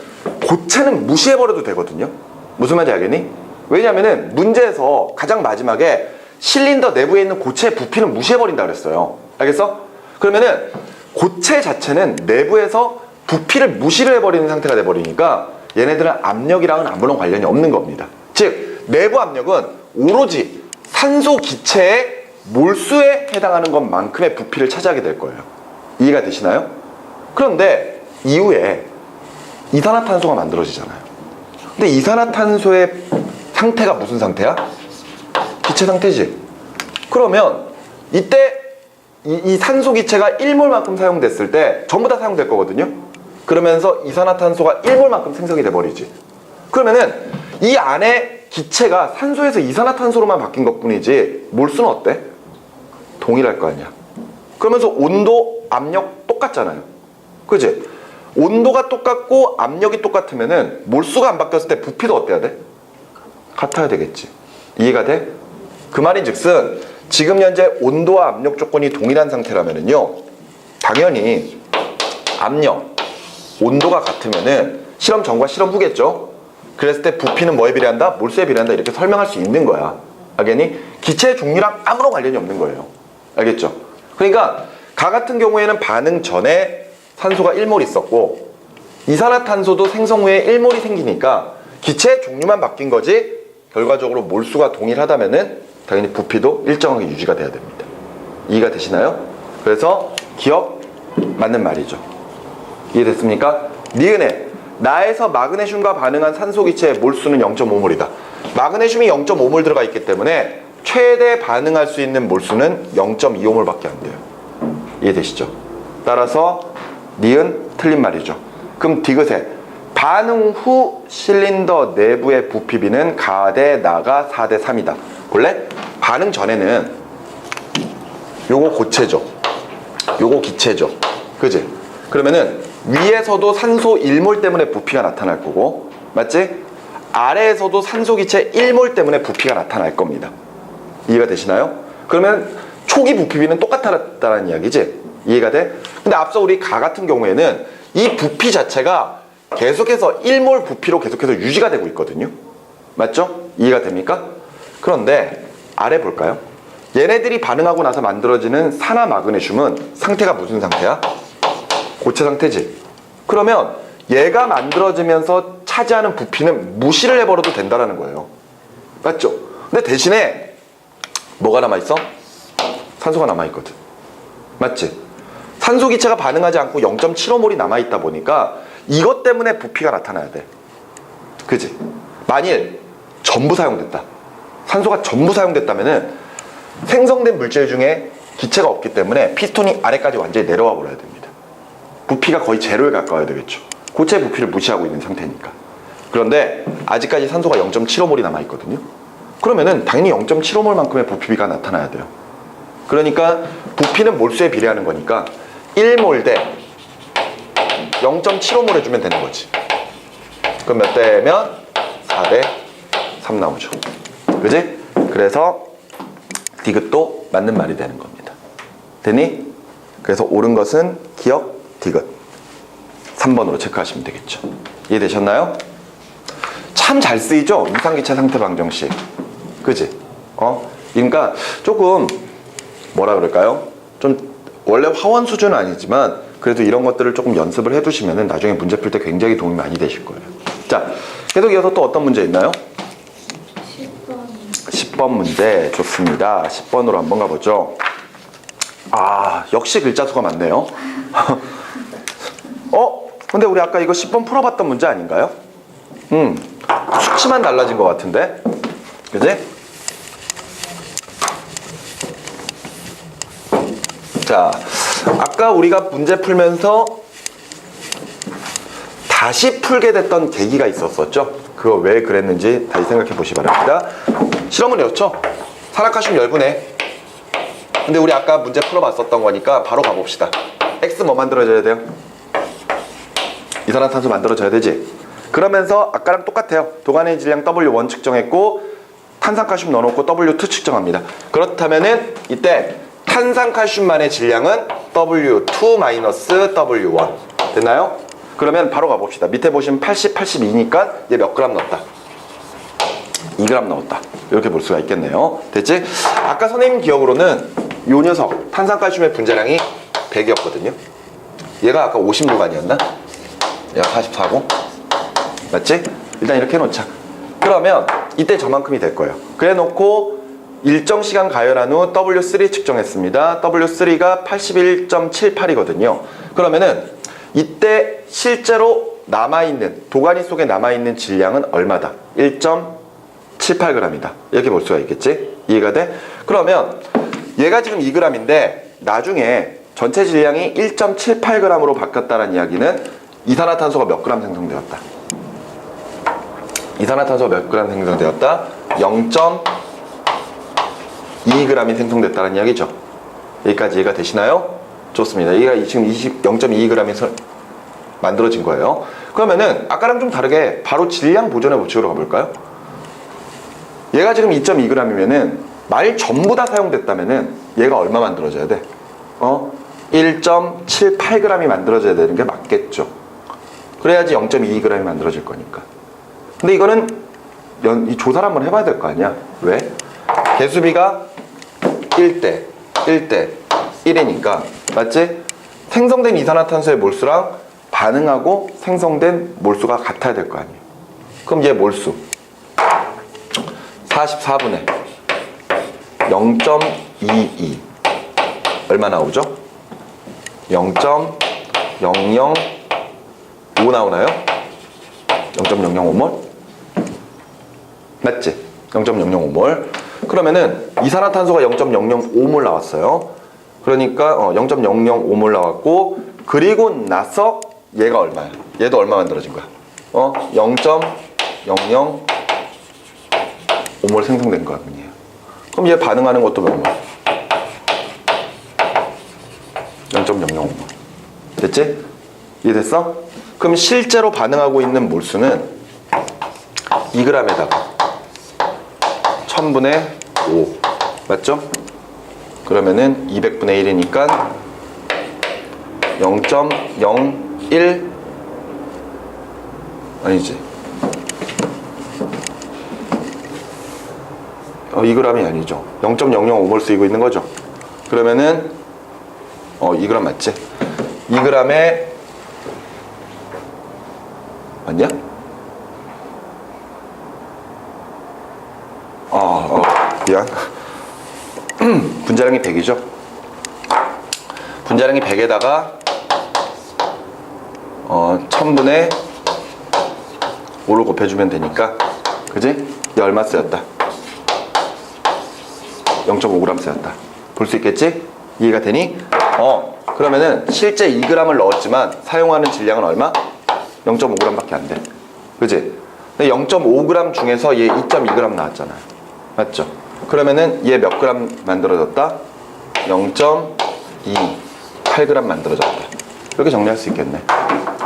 고체는 무시해버려도 되거든요. 무슨 말인지 알겠니? 왜냐면은 문제에서 가장 마지막에 실린더 내부에 있는 고체의 부피는 무시해버린다 그랬어요. 알겠어? 그러면은 고체 자체는 내부에서 부피를 무시를 해버리는 상태가 돼버리니까 얘네들은 압력이랑은 아무런 관련이 없는 겁니다. 즉 내부 압력은 오로지 산소 기체의 몰수에 해당하는 것만큼의 부피를 차지하게 될 거예요. 이해가 되시나요? 그런데 이후에 이산화탄소가 만들어지잖아요. 근데 이산화탄소의 상태가 무슨 상태야? 기체 상태지. 그러면 이때 이 산소 기체가 1몰만큼 사용됐을 때 전부 다 사용될 거거든요. 그러면서 이산화탄소가 1몰만큼 생성이 돼버리지. 그러면은 이 안에 기체가 산소에서 이산화탄소로만 바뀐 것뿐이지 몰수는 어때? 동일할 거 아니야. 그러면서 온도, 압력 똑같잖아요. 그지? 온도가 똑같고 압력이 똑같으면은 몰수가 안 바뀌었을 때 부피도 어때야 돼? 같아야 되겠지. 이해가 돼? 그 말인즉슨 지금 현재 온도와 압력 조건이 동일한 상태라면은요, 당연히 압력, 온도가 같으면은 실험 전과 실험 후겠죠? 그랬을 때 부피는 뭐에 비례한다? 몰수에 비례한다. 이렇게 설명할 수 있는 거야. 알겠니? 기체의 종류랑 아무런 관련이 없는 거예요. 알겠죠? 그러니까 가 같은 경우에는 반응 전에 산소가 1몰 있었고 이산화탄소도 생성 후에 1몰이 생기니까 기체의 종류만 바뀐 거지 결과적으로 몰수가 동일하다면은 당연히 부피도 일정하게 유지가 돼야 됩니다. 이해가 되시나요? 그래서 기억 맞는 말이죠. 이해됐습니까? 니은에 나에서 마그네슘과 반응한 산소 기체의 몰수는 0.5몰이다. 마그네슘이 0.5몰 들어가 있기 때문에 최대 반응할 수 있는 몰수는 0.25몰밖에 안 돼요. 이해되시죠? 따라서 니은 틀린 말이죠. 그럼 디귿에 반응 후 실린더 내부의 부피비는 가 대 나가 4대 3이다. 원래 반응 전에는 요거 고체죠. 요거 기체죠. 그지? 그러면은 위에서도 산소 1몰 때문에 부피가 나타날 거고, 맞지? 아래에서도 산소 기체 1몰 때문에 부피가 나타날 겁니다. 이해가 되시나요? 그러면 초기 부피비는 똑같다는 이야기지? 이해가 돼? 근데 앞서 우리 가 같은 경우에는 이 부피 자체가 계속해서 1몰 부피로 계속해서 유지가 되고 있거든요. 맞죠? 이해가 됩니까? 그런데 아래 볼까요? 얘네들이 반응하고 나서 만들어지는 산화 마그네슘은 상태가 무슨 상태야? 고체 상태지. 그러면 얘가 만들어지면서 차지하는 부피는 무시를 해버려도 된다는 거예요. 맞죠? 근데 대신에 뭐가 남아있어? 산소가 남아있거든. 맞지? 산소 기체가 반응하지 않고 0.75몰이 남아있다 보니까 이것 때문에 부피가 나타나야 돼. 그지? 만일 전부 사용됐다. 산소가 전부 사용됐다면은 생성된 물질 중에 기체가 없기 때문에 피스톤이 아래까지 완전히 내려와 버려야 됩니다. 부피가 거의 제로에 가까워야 되겠죠. 고체 부피를 무시하고 있는 상태니까. 그런데 아직까지 산소가 0.75몰이 남아있거든요. 그러면은 당연히 0.75몰만큼의 부피비가 나타나야 돼요. 그러니까 부피는 몰수에 비례하는 거니까 1몰 대 0.75몰 해주면 되는 거지. 그럼 몇 대면? 4대 3 나오죠. 그지? 그래서 디귿도 맞는 말이 되는 겁니다. 되니? 그래서 옳은 것은 기억 디귿 3번으로 체크하시면 되겠죠. 이해되셨나요? 참 잘 쓰이죠? 이상기체 상태 방정식. 그지? 그러니까 조금 뭐라 그럴까요? 좀 원래 화원 수준은 아니지만 그래도 이런 것들을 조금 연습을 해두시면 나중에 문제 풀 때 굉장히 도움이 많이 되실 거예요. 자, 계속 이어서 또 어떤 문제 있나요? 10번 문제 좋습니다. 10번으로 한번 가보죠. 아, 역시 글자 수가 많네요. 근데 우리 아까 이거 10번 풀어봤던 문제 아닌가요? 수치만 달라진 것 같은데? 그지? 자, 아까 우리가 문제 풀면서 다시 풀게 됐던 계기가 있었었죠? 그거 왜 그랬는지 다시 생각해 보시기 바랍니다. 실험은 이렇죠? 산화칼슘 열분해. 근데 우리 아까 문제 풀어봤었던 거니까 바로 가봅시다. X 뭐 만들어져야 돼요? 이산화탄소 만들어져야 되지? 그러면서 아까랑 똑같아요. 도관의 질량 W1 측정했고 탄산칼슘 넣어놓고 W2 측정합니다. 그렇다면은 이때 탄산칼슘만의 질량은 W2 W1 됐나요? 그러면 바로 가봅시다. 밑에 보시면 80, 82니까 얘 몇 그램 넣었다? 2g 넣었다. 이렇게 볼 수가 있겠네요. 됐지? 아까 선생님 기억으로는 요 녀석 탄산칼슘의 분자량이 100이었거든요. 얘가 아까 56아니었나? 얘가 44고 맞지? 일단 이렇게 해놓자. 그러면 이때 저만큼이 될 거예요. 그래 놓고 일정 시간 가열한 후 W3 측정했습니다. W3가 81.78이거든요. 그러면은 이때 실제로 남아있는 도가니 속에 남아있는 질량은 얼마다? 1.78g이다. 이렇게 볼 수가 있겠지? 이해가 돼? 그러면 얘가 지금 2g인데 나중에 전체 질량이 1.78g으로 바뀌었다는 이야기는 이산화탄소가 몇 g 생성되었다? 이산화탄소가 몇 g 생성되었다? 0.2g이 생성됐다는 이야기죠. 여기까지 이해가 되시나요? 좋습니다. 얘가 지금 0.22g이 만들어진 거예요. 그러면은 아까랑 좀 다르게 바로 질량 보존의 법칙으로 가볼까요? 얘가 지금 2.2g이면은 말 전부 다 사용됐다면은 얘가 얼마 만들어져야 돼? 1.78g이 만들어져야 되는 게 맞겠죠. 그래야지 0.22g이 만들어질 거니까. 근데 이거는 이 조사를 한번 해봐야 될 거 아니야? 왜? 개수비가 1대 1이니까 맞지? 생성된 이산화탄소의 몰수랑 반응하고 생성된 몰수가 같아야 될 거 아니에요. 그럼 얘 몰수 44분의 0.22 얼마 나오죠? 0.005 나오나요? 0.005몰? 맞지? 0.005몰. 그러면은 이산화탄소가 0.005몰 나왔어요. 그러니까 0.005몰 나왔고, 그리고 나서 얘가 얼마야? 얘도 얼마 만들어진 거야? 0.005몰 생성된 거야, 그냥. 그럼 얘 반응하는 것도 몇 몰? 0.005몰. 됐지? 이해됐어? 그럼 실제로 반응하고 있는 몰수는 2g에다가 1000분의 5 맞죠? 그러면은 200분의 1이니까 0.01 아니지 2g이 아니죠. 0.005몰 쓰이고 있는 거죠. 그러면은 2g 맞지? 2g에 맞냐? 미안. 분자량이 100이죠. 분자량이 100에다가 1000분의 5를 곱해주면 되니까, 그지? 얘 얼마 쓰였다? 0.5g 쓰였다. 볼 수 있겠지? 이해가 되니? 그러면은 실제 2g을 넣었지만 사용하는 질량은 얼마? 0.5g 밖에 안 돼. 그지? 근데 0.5g 중에서 얘 2.2g 나왔잖아. 맞죠? 그러면은 얘 몇 그램 만들어졌다? 0.28g 만들어졌다. 이렇게 정리할 수 있겠네.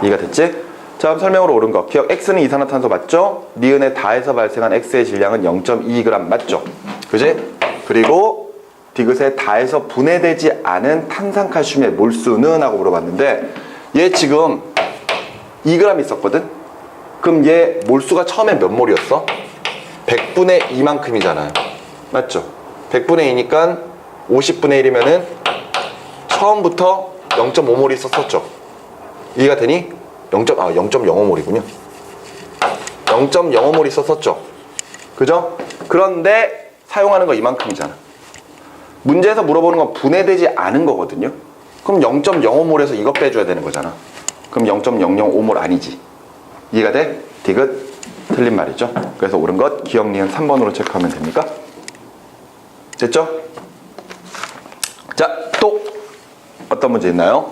이해가 됐지? 자, 그럼 설명으로 옳은 거. 기억, X는 이산화탄소 맞죠? 니은에 다해서 발생한 X의 질량은 0.22g 맞죠? 그지? 그리고 디귿에 다해서 분해되지 않은 탄산칼슘의 몰수는? 하고 물어봤는데 얘 지금 2g 있었거든? 그럼 얘 몰수가 처음에 몇 몰이었어? 100분의 2만큼이잖아요. 맞죠? 100분의 2니까 50분의 1이면은 처음부터 0.5몰이 있었었죠. 이해가 되니? 0.05몰이군요. 0.05몰이 있었었죠. 그죠? 그런데 사용하는 거 이만큼이잖아. 문제에서 물어보는 건 분해되지 않은 거거든요. 그럼 0.05몰에서 이거 빼줘야 되는 거잖아. 그럼 0.005몰 아니지. 이해가 돼? 디귿 틀린 말이죠. 그래서 옳은 것 기억 니은 3번으로 체크하면 됩니까? 됐죠? 자, 또 어떤 문제 있나요?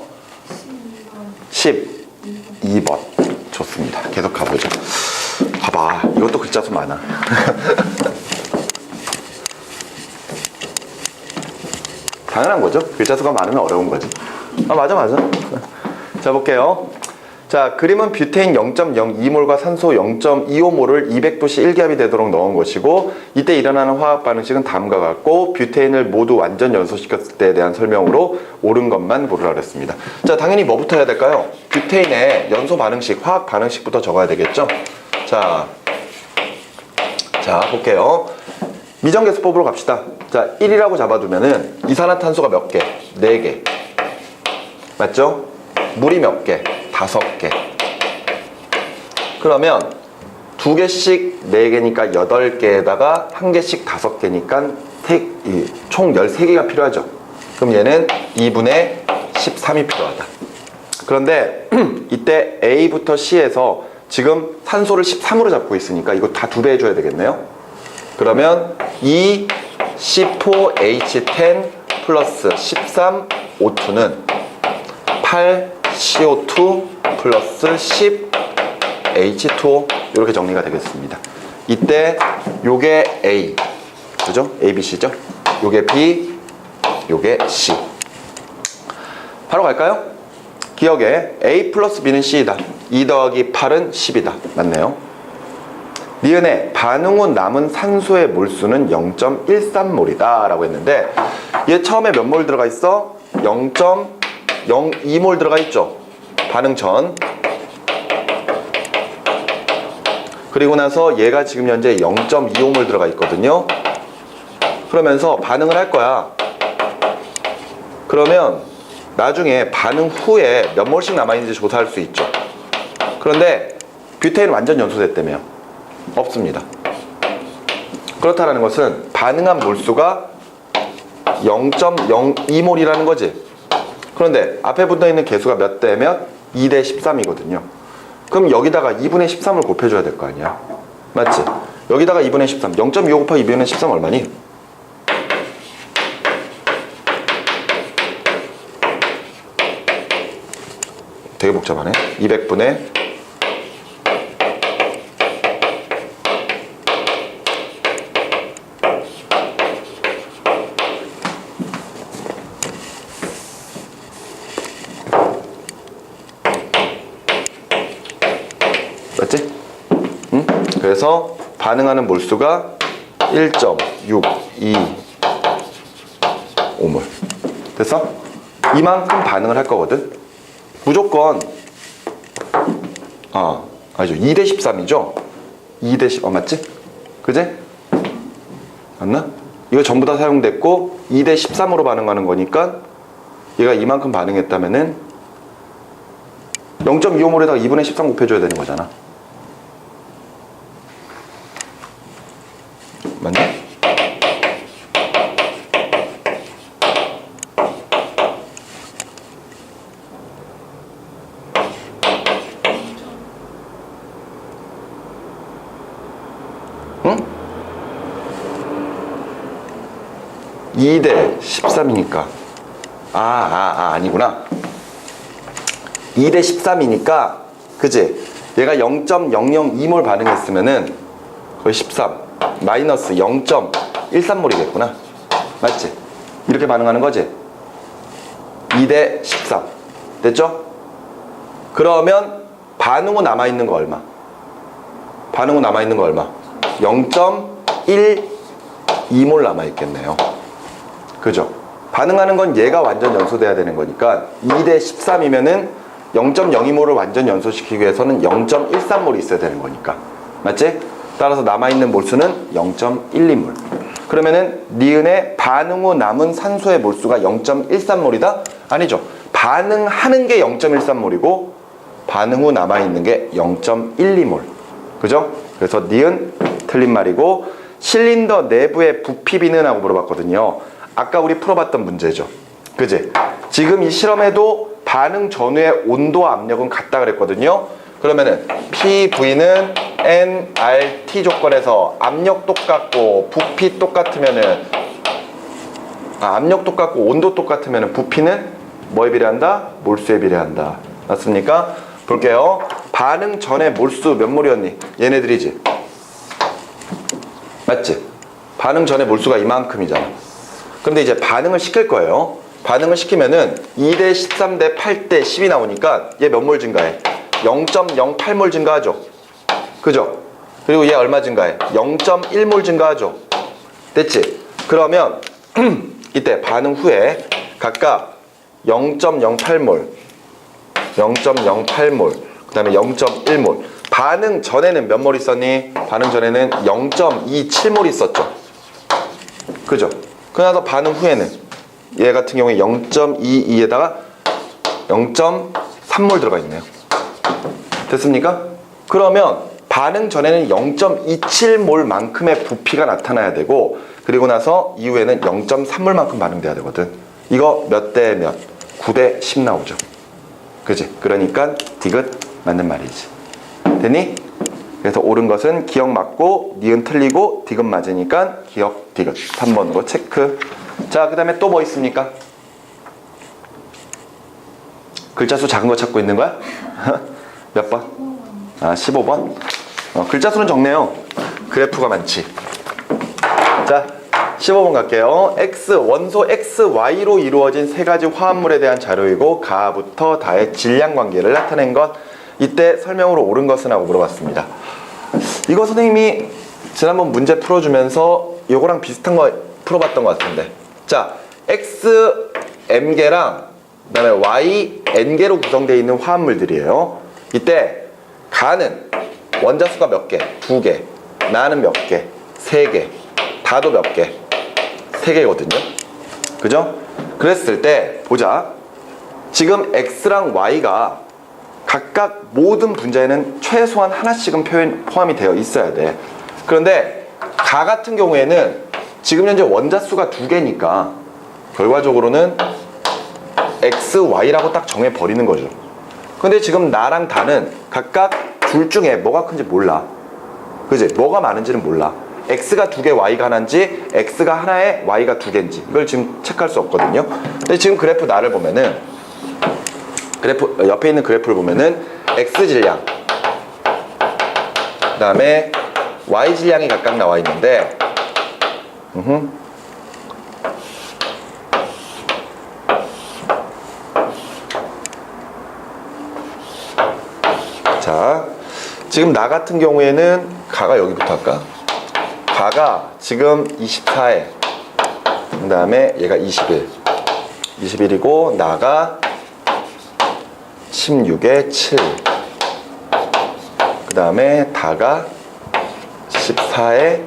12번. 좋습니다. 계속 가보죠. 봐봐, 이것도 글자 수 많아. 당연한 거죠. 글자 수가 많으면 어려운 거지. 맞아. 자, 볼게요. 자, 그림은 뷰테인 0.02몰과 산소 0.25몰을 200도씨 1기압이 되도록 넣은 것이고, 이때 일어나는 화학 반응식은 다음과 같고, 뷰테인을 모두 완전 연소시켰을 때에 대한 설명으로 옳은 것만 고르라 그랬습니다. 자, 당연히 뭐부터 해야 될까요? 뷰테인의 연소 반응식, 화학 반응식부터 적어야 되겠죠? 자, 볼게요. 미정계수법으로 갑시다. 자, 1이라고 잡아두면은 이산화탄소가 몇 개? 4개. 맞죠? 물이 몇 개? 5개. 그러면 2개씩 4개니까 8개에다가 1개씩 5개니까 총 13개가 필요하죠. 그럼 얘는 2분의 13이 필요하다. 그런데 이때 A부터 C에서 지금 산소를 13으로 잡고 있으니까 이거 다 2배 해줘야 되겠네요. 그러면 2C4H10 플러스 13 O2는 8 CO2 플러스 10 H2O 이렇게 정리가 되겠습니다. 이때 요게 A, 그죠? A, B, C죠? 요게 B, 요게 C. 바로 갈까요? 기억에 A 플러스 B는 C이다. 2 더하기 8은 10이다. 맞네요. 니은의 반응 후 남은 산소의 몰수는 0.13몰이다 라고 했는데, 얘 처음에 몇 몰 들어가 있어? 0.02몰 들어가 있죠. 반응 전. 그리고 나서 얘가 지금 현재 0.25몰 들어가 있거든요. 그러면서 반응을 할 거야. 그러면 나중에 반응 후에 몇 몰씩 남아있는지 조사할 수 있죠. 그런데 뷰테인 완전 연소됐다며? 없습니다. 그렇다는 것은 반응한 몰수가 0.02몰이라는 거지. 그런데 앞에 붙어있는 개수가 몇 대 몇? 2대 13이거든요. 그럼 여기다가 2분의 13을 곱해줘야 될 거 아니야. 맞지? 여기다가 2분의 13, 0.25 곱하기 2분의 13 얼마니? 되게 복잡하네. 200분의 맞지? 응? 그래서 반응하는 몰수가 1.625몰. 됐어? 이만큼 반응을 할 거거든. 무조건 아니죠. 2대 13이죠? 2대 10, 맞지? 그제? 맞나? 이거 전부 다 사용됐고 2대 13으로 반응하는 거니까 얘가 이만큼 반응했다면은 0.25몰에다가 2분의 13 곱해줘야 되는 거잖아. 맞나? 응? 2대 13이니까 아니구나. 2대 13이니까 그지? 얘가 0.002몰 반응했으면은 거의 13 마이너스 0.13몰이겠구나. 맞지? 이렇게 반응하는 거지? 2대 13 됐죠? 그러면 반응 후 남아있는 거 얼마? 반응 후 남아있는 거 얼마? 0.12몰 남아있겠네요. 그죠? 반응하는 건 얘가 완전 연소돼야 되는 거니까 2대 13이면은 0.02몰을 완전 연소시키기 위해서는 0.13몰이 있어야 되는 거니까. 맞지? 따라서 남아있는 몰수는 0.12몰. 그러면은 니은의 반응 후 남은 산소의 몰수가 0.13몰이다? 아니죠. 반응하는 게 0.13몰이고 반응 후 남아있는 게 0.12몰. 그죠? 그래서 니은 틀린 말이고, 실린더 내부의 부피비는 하고 물어봤거든요. 아까 우리 풀어봤던 문제죠. 그지? 지금 이 실험에도 반응 전후의 온도와 압력은 같다 그랬거든요. 그러면은 PV는 nRT 조건에서 압력 똑같고 부피 똑같으면은 압력 똑같고 온도 똑같으면은 부피는 뭐에 비례한다? 몰수에 비례한다. 맞습니까? 볼게요. 반응 전에 몰수 몇 몰이었니? 얘네들이지. 맞지? 반응 전에 몰수가 이만큼이잖아. 근데 이제 반응을 시킬 거예요. 반응을 시키면은 2대 13 대 8 대 10이 나오니까 얘 몇 몰 증가해? 0.08몰 증가하죠. 그죠? 그리고 얘 얼마 증가해? 0.1몰 증가하죠. 됐지? 그러면 이때 반응 후에 각각 0.08몰, 0.08몰, 그 다음에 0.1몰. 반응 전에는 몇 몰 있었니? 반응 전에는 0.27몰 있었죠. 그죠? 그러나서 반응 후에는 얘 같은 경우에 0.22에다가 0.3몰 들어가 있네요. 됐습니까? 그러면 반응 전에는 0.27몰 만큼의 부피가 나타나야 되고, 그리고 나서 이후에는 0.3몰 만큼 반응돼야 되거든. 이거 몇 대 몇? 9대 10 나오죠. 그지? 그러니까 디귿 맞는 말이지. 됐니? 그래서 옳은 것은 기억 맞고 니은 틀리고 디귿 맞으니까 기억 디귿 3번으로 체크. 자, 그 다음에 또 뭐 있습니까? 글자 수 작은 거 찾고 있는 거야? 몇 번? 아, 15번? 글자 수는 적네요. 그래프가 많지. 자, 15번 갈게요. X, 원소 XY로 이루어진 세 가지 화합물에 대한 자료이고 가부터 다의 질량 관계를 나타낸 것. 이때 설명으로 옳은 것은 하고 물어봤습니다. 이거 선생님이 지난번 문제 풀어주면서 요거랑 비슷한 거 풀어봤던 것 같은데. 자, X, M개랑 그 다음에 Y, N개로 구성되어 있는 화합물들이에요. 이때 가는 원자수가 몇 개? 2개. 나는 몇 개? 3개. 다도 몇 개? 3개거든요. 그죠? 그랬을 때 보자. 지금 X랑 Y가 각각 모든 분자에는 최소한 하나씩은 포함이 되어 있어야 돼. 그런데 가 같은 경우에는 지금 현재 원자수가 2개니까 결과적으로는 X, Y라고 딱 정해버리는 거죠. 근데 지금 나랑 다는 각각 둘 중에 뭐가 큰지 몰라. 그지? 뭐가 많은지는 몰라. X가 2개, Y가 하나인지 X가 하나에 Y가 2개인지 이걸 지금 체크할 수 없거든요. 근데 지금 그래프 나를 보면은 그래프 옆에 있는 그래프를 보면은 X 질량 그 다음에 Y 질량이 각각 나와 있는데 자, 지금 나 같은 경우에는 가가 여기부터 할까? 가가 지금 24에 그 다음에 얘가 21이고 나가 16에 7 그 다음에 다가 14에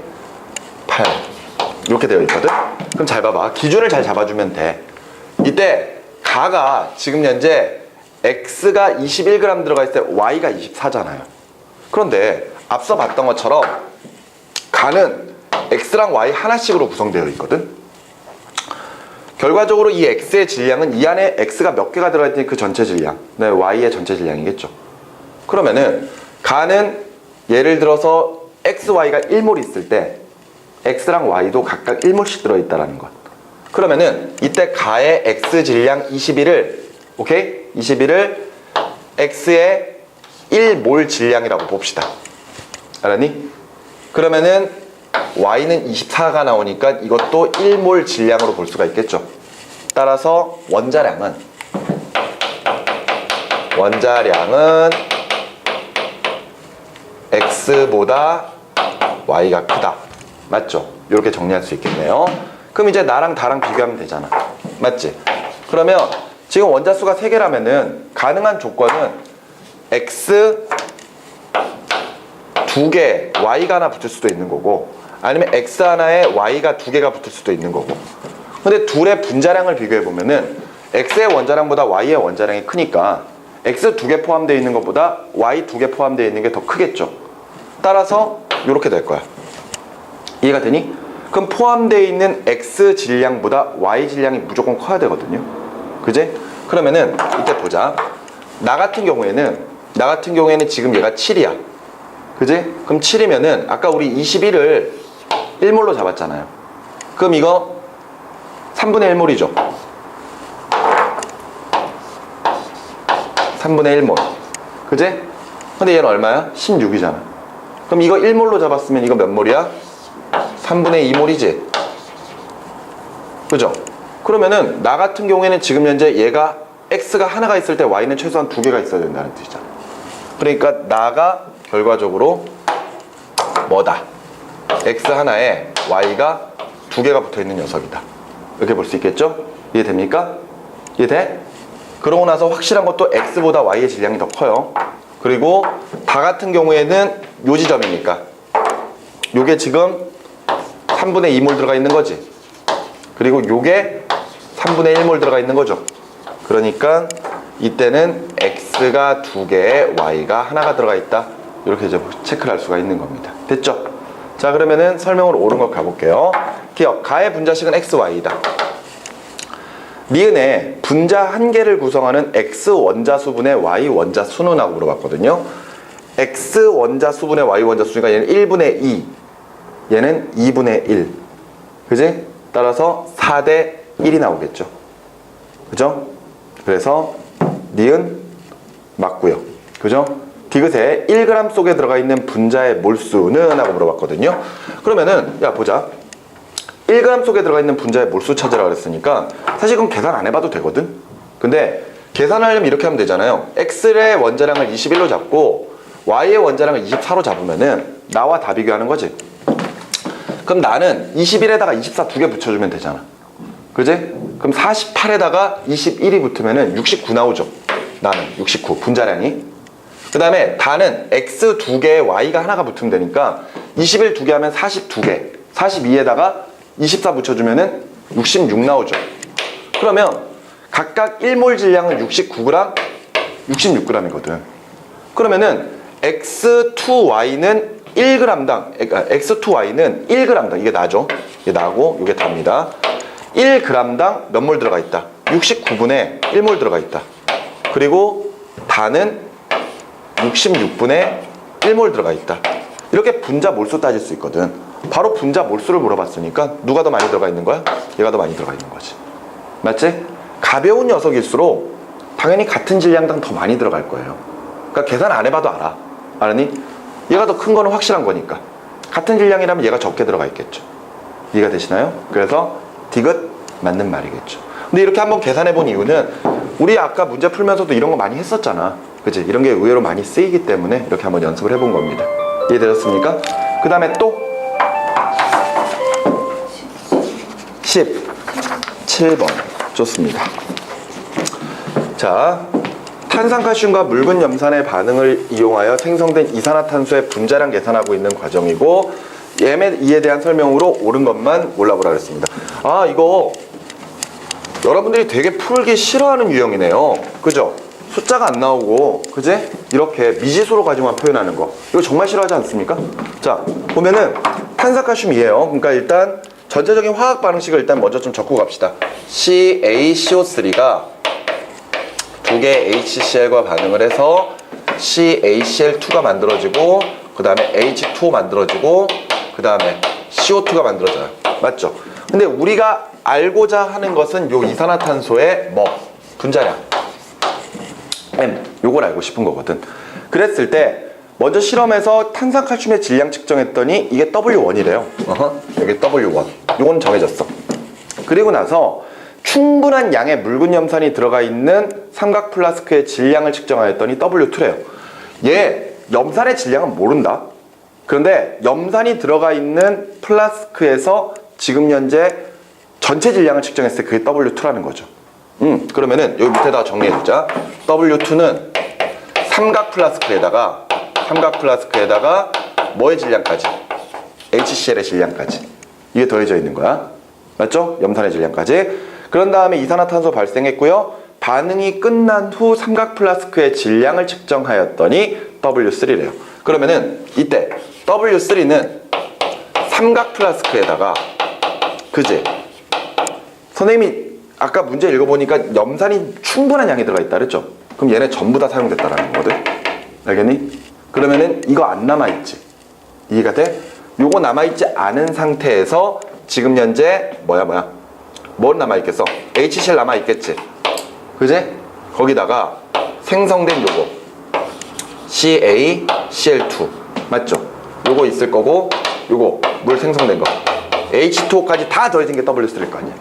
8 이렇게 되어 있거든? 그럼 잘 봐봐. 기준을 잘 잡아주면 돼. 이때 가가 지금 현재 X가 21g 들어가 있을 때 Y가 24잖아요. 그런데 앞서 봤던 것처럼 가는 X랑 Y 하나씩으로 구성되어 있거든. 결과적으로 이 X의 질량은 이 안에 X가 몇 개가 들어가 있더니 그 전체 질량, 네, Y의 전체 질량이겠죠. 그러면은 가는 예를 들어서 X, Y가 1몰 있을 때 X랑 Y도 각각 1몰씩 들어있다라는 것. 그러면은 이때 가의 X 질량 21을 오케이? 21을 X의 1몰 질량이라고 봅시다. 알았니? 그러면은 Y는 24가 나오니까 이것도 1몰 질량으로 볼 수가 있겠죠. 따라서 원자량은 X보다 Y가 크다. 맞죠? 이렇게 정리할 수 있겠네요. 그럼 이제 나랑 다랑 비교하면 되잖아. 맞지? 그러면 지금 원자수가 3개라면은 가능한 조건은 X 2개, Y가 하나 붙을 수도 있는 거고, 아니면 X 하나에 Y가 2개가 붙을 수도 있는 거고. 근데 둘의 분자량을 비교해보면은 X의 원자량보다 Y의 원자량이 크니까 X 2개 포함되어 있는 것보다 Y 2개 포함되어 있는 게 더 크겠죠. 따라서 이렇게 될 거야. 이해가 되니? 그럼 포함되어 있는 X 질량보다 Y 질량이 무조건 커야 되거든요. 그지? 그러면은 이때 보자. 나 같은 경우에는 지금 얘가 7이야. 그지? 그럼 7이면은 아까 우리 21을 1몰로 잡았잖아요. 그럼 이거 3분의 1몰이죠. 3분의 1몰. 그지? 근데 얘는 얼마야? 16이잖아. 그럼 이거 1몰로 잡았으면 이거 몇 몰이야? 3분의 2몰이지. 그죠? 그러면은 나 같은 경우에는 지금 현재 얘가 X가 하나가 있을 때 Y는 최소한 2개가 있어야 된다는 뜻이잖아. 그러니까 나가 결과적으로 뭐다? X 하나에 Y가 두 개가 붙어있는 녀석이다. 이렇게 볼 수 있겠죠? 이해됩니까? 이해돼? 그러고 나서 확실한 것도 X보다 Y의 질량이 더 커요. 그리고 다 같은 경우에는 요 지점이니까 요게 지금 3분의 2몰 들어가 있는 거지. 그리고 요게 3분의 1몰 들어가 있는 거죠. 그러니까 이때는 X가 두 개에 Y가 하나가 들어가 있다. 이렇게 이제 체크를 할 수가 있는 겁니다. 됐죠? 자, 그러면은 설명으로 옳은 것 가볼게요. 기억, 가의 분자식은 X, Y다. 니은의 분자 한 개를 구성하는 X 원자수분의 Y 원자수는 하고 물어봤거든요. X 원자수분의 Y 원자수니까 얘는 1분의 2, 얘는 2분의 1. 그지? 따라서 4대 1이 나오겠죠. 그죠? 그래서 니은 맞고요. 그죠? 디귿에 1g 속에 들어가 있는 분자의 몰수는 하고 물어봤거든요. 그러면은 야 보자. 1g 속에 들어가 있는 분자의 몰수 찾으라고 그랬으니까 사실 그건 계산 안 해봐도 되거든. 근데 계산하려면 이렇게 하면 되잖아요. X의 원자량을 21로 잡고 Y의 원자량을 24로 잡으면은 나와 다 비교하는 거지. 그럼 나는 21에다가 24 두 개 붙여주면 되잖아. 그지? 그럼 48에다가 21이 붙으면은 69 나오죠. 나는 69 분자량이. 그 다음에 다는 X 두 개에 Y가 하나가 붙으면 되니까 21 두 개 하면 42개, 42에다가 24 붙여주면은 66 나오죠. 그러면 각각 1몰 질량은 69g, 66g이거든. 그러면은 X2Y는 1g당, X2Y는 1g당, 이게 나죠. 이게 나고, 이게 답니다. 1g당 몇 몰 들어가 있다? 69분의 1몰 들어가 있다. 그리고 다는 66분의 1몰 들어가 있다. 이렇게 분자 몰수 따질 수 있거든. 바로 분자 몰수를 물어봤으니까 누가 더 많이 들어가 있는 거야? 얘가 더 많이 들어가 있는 거지. 맞지? 가벼운 녀석일수록 당연히 같은 질량당 더 많이 들어갈 거예요. 그러니까 계산 안 해봐도 알아. 알았니? 얘가 더 큰 거는 확실한 거니까. 같은 질량이라면 얘가 적게 들어가 있겠죠. 이해가 되시나요? 그래서 디귿 맞는 말이겠죠. 근데 이렇게 한번 계산해 본 이유는 우리 아까 문제 풀면서도 이런 거 많이 했었잖아. 그치? 이런 게 의외로 많이 쓰이기 때문에 이렇게 한번 연습을 해본 겁니다. 이해되셨습니까? 그 다음에 또 17번 좋습니다. 자, 탄산칼슘과 묽은 염산의 반응을 이용하여 생성된 이산화탄소의 분자량 계산하고 있는 과정이고 이에 대한 설명으로 옳은 것만 골라보라 그랬습니다. 아, 이거 여러분들이 되게 풀기 싫어하는 유형이네요. 그죠? 숫자가 안 나오고, 그제? 이렇게 미지수로 가지고만 표현하는 거. 이거 정말 싫어하지 않습니까? 자, 보면은 탄산칼슘이에요. 그러니까 일단 전체적인 화학 반응식을 일단 먼저 좀 적고 갑시다. CaCO3가 두 개의 HCl과 반응을 해서 CaCl2가 만들어지고 그 다음에 H2O 만들어지고 그 다음에 CO2가 만들어져요. 맞죠? 근데 우리가 알고자 하는 것은 요 이산화탄소의 뭐? 분자량 M, 요걸 알고 싶은 거거든. 그랬을 때 먼저 실험에서 탄산칼슘의 질량 측정했더니 이게 W1이래요. 여기 W1. 요건 정해졌어. 그리고 나서 충분한 양의 묽은 염산이 들어가 있는 삼각 플라스크의 질량을 측정하였더니 W2래요. 얘 염산의 질량은 모른다. 그런데 염산이 들어가 있는 플라스크에서 지금 현재 전체 질량을 측정했을 때 그게 W2라는 거죠. 그러면은 여기 밑에다가 정리해주자. W2는 삼각 플라스크에다가 뭐의 질량까지? HCl의 질량까지. 이게 더해져 있는 거야. 맞죠? 염산의 질량까지. 그런 다음에 이산화탄소 발생했고요. 반응이 끝난 후 삼각 플라스크의 질량을 측정하였더니 W3래요. 그러면은 이때 W3는 삼각 플라스크에다가 그지? 선생님이 아까 문제 읽어보니까 염산이 충분한 양이 들어가 있다 그랬죠? 그럼 얘네 전부 다 사용됐다라는 거거든? 알겠니? 그러면은 이거 안 남아있지? 이해가 돼? 요거 남아있지 않은 상태에서 지금 현재 뭘 남아있겠어? HCl 남아있겠지? 그지? 거기다가 생성된 요거 CaCl2 맞죠? 요거 있을 거고 요거 물 생성된 거 H2O까지 다 더해진 게 W3일 거 아니야.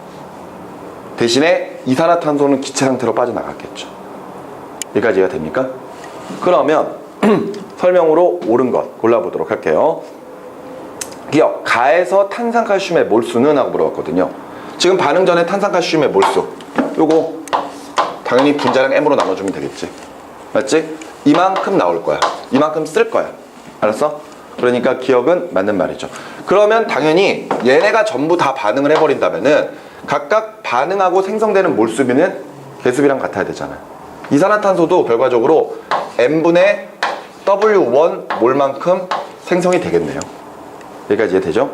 대신에 이산화탄소는 기체 상태로 빠져나갔겠죠. 여기까지 이해가 됩니까? 그러면 설명으로 옳은 것 골라보도록 할게요. 기억, 가에서 탄산칼슘의 몰수는? 하고 물어봤거든요. 지금 반응 전에 탄산칼슘의 몰수, 요거 당연히 분자량 M으로 나눠주면 되겠지. 맞지? 이만큼 나올 거야. 이만큼 쓸 거야. 알았어? 그러니까 기억은 맞는 말이죠. 그러면 당연히 얘네가 전부 다 반응을 해버린다면은 각각 반응하고 생성되는 몰수비는 개수비랑 같아야 되잖아요. 이산화탄소도 결과적으로 M분의 W1 몰만큼 생성이 되겠네요. 여기까지 이해되죠?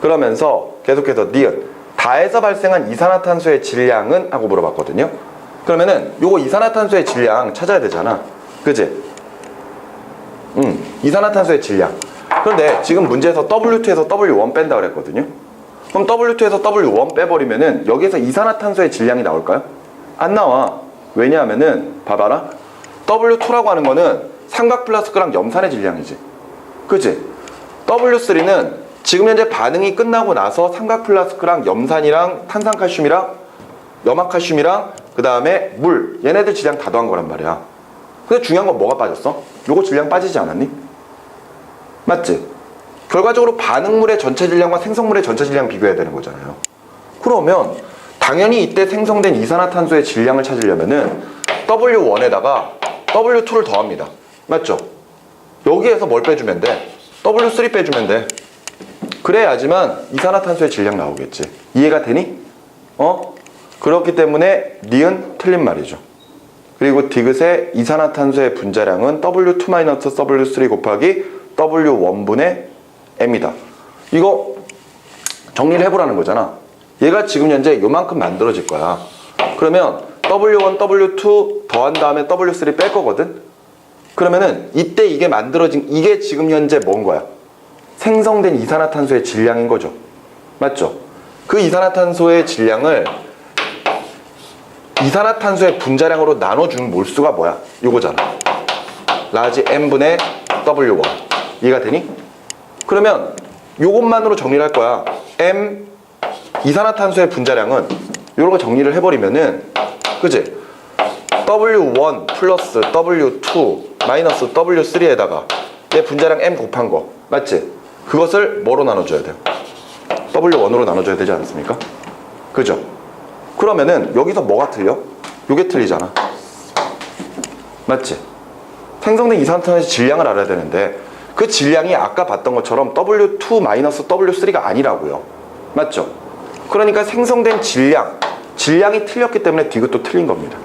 그러면서 계속해서 니은, 다에서 발생한 이산화탄소의 질량은? 하고 물어봤거든요. 그러면은 요거 이산화탄소의 질량 찾아야 되잖아. 그지? 이산화탄소의 질량. 그런데 지금 문제에서 W2에서 W1 뺀다 그랬거든요. 그럼 W2에서 W1 빼버리면은 여기에서 이산화탄소의 질량이 나올까요? 안 나와. 왜냐하면은 봐봐라. W2라고 하는 거는 삼각플라스크랑 염산의 질량이지. 그치? W3는 지금 현재 반응이 끝나고 나서 삼각플라스크랑 염산이랑 탄산칼슘이랑 염화칼슘이랑 그 다음에 물, 얘네들 질량 다 더한 거란 말이야. 근데 중요한 건 뭐가 빠졌어? 요거 질량 빠지지 않았니? 맞지? 결과적으로 반응물의 전체 질량과 생성물의 전체 질량 비교해야 되는 거잖아요. 그러면 당연히 이때 생성된 이산화탄소의 질량을 찾으려면은 W1에다가 W2를 더합니다. 맞죠? 여기에서 뭘 빼주면 돼? W3 빼주면 돼. 그래야지만 이산화탄소의 질량 나오겠지. 이해가 되니? 그렇기 때문에 니은 틀린 말이죠. 그리고 디귿의 이산화탄소의 분자량은 W2-W3 곱하기 W1분의 M이다. 이거 정리를 해보라는 거잖아. 얘가 지금 현재 요만큼 만들어질 거야. 그러면 W1, W2 더한 다음에 W3 뺄 거거든? 그러면은 이때 이게 만들어진, 이게 지금 현재 뭔 거야? 생성된 이산화탄소의 질량인 거죠. 맞죠? 그 이산화탄소의 질량을 이산화탄소의 분자량으로 나눠주는 몰수가 뭐야? 요거잖아. 라지 M분의 W1. 이해가 되니? 그러면 요것만으로 정리를 할 거야. M 이산화탄소의 분자량은 요런 거 정리를 해버리면은, 그치? W1 플러스 W2 마이너스 W3에다가 얘 분자량 M 곱한 거 맞지? 그것을 뭐로 나눠줘야 돼요? W1으로 나눠줘야 되지 않습니까? 그죠? 그러면은 여기서 뭐가 틀려? 요게 틀리잖아. 맞지? 생성된 이산화탄소의 질량을 알아야 되는데 그 질량이 아까 봤던 것처럼 W2 마이너스 W3가 아니라고요. 맞죠? 그러니까 생성된 질량이 틀렸기 때문에 디귿도 틀린 겁니다.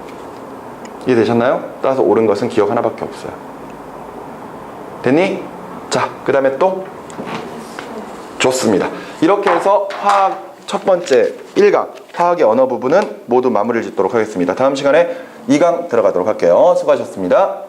이해되셨나요? 따라서 옳은 것은 기억 하나밖에 없어요. 됐니? 자, 그 다음에 또? 좋습니다. 이렇게 해서 화학 첫 번째 1강 화학의 언어 부분은 모두 마무리를 짓도록 하겠습니다. 다음 시간에 2강 들어가도록 할게요. 수고하셨습니다.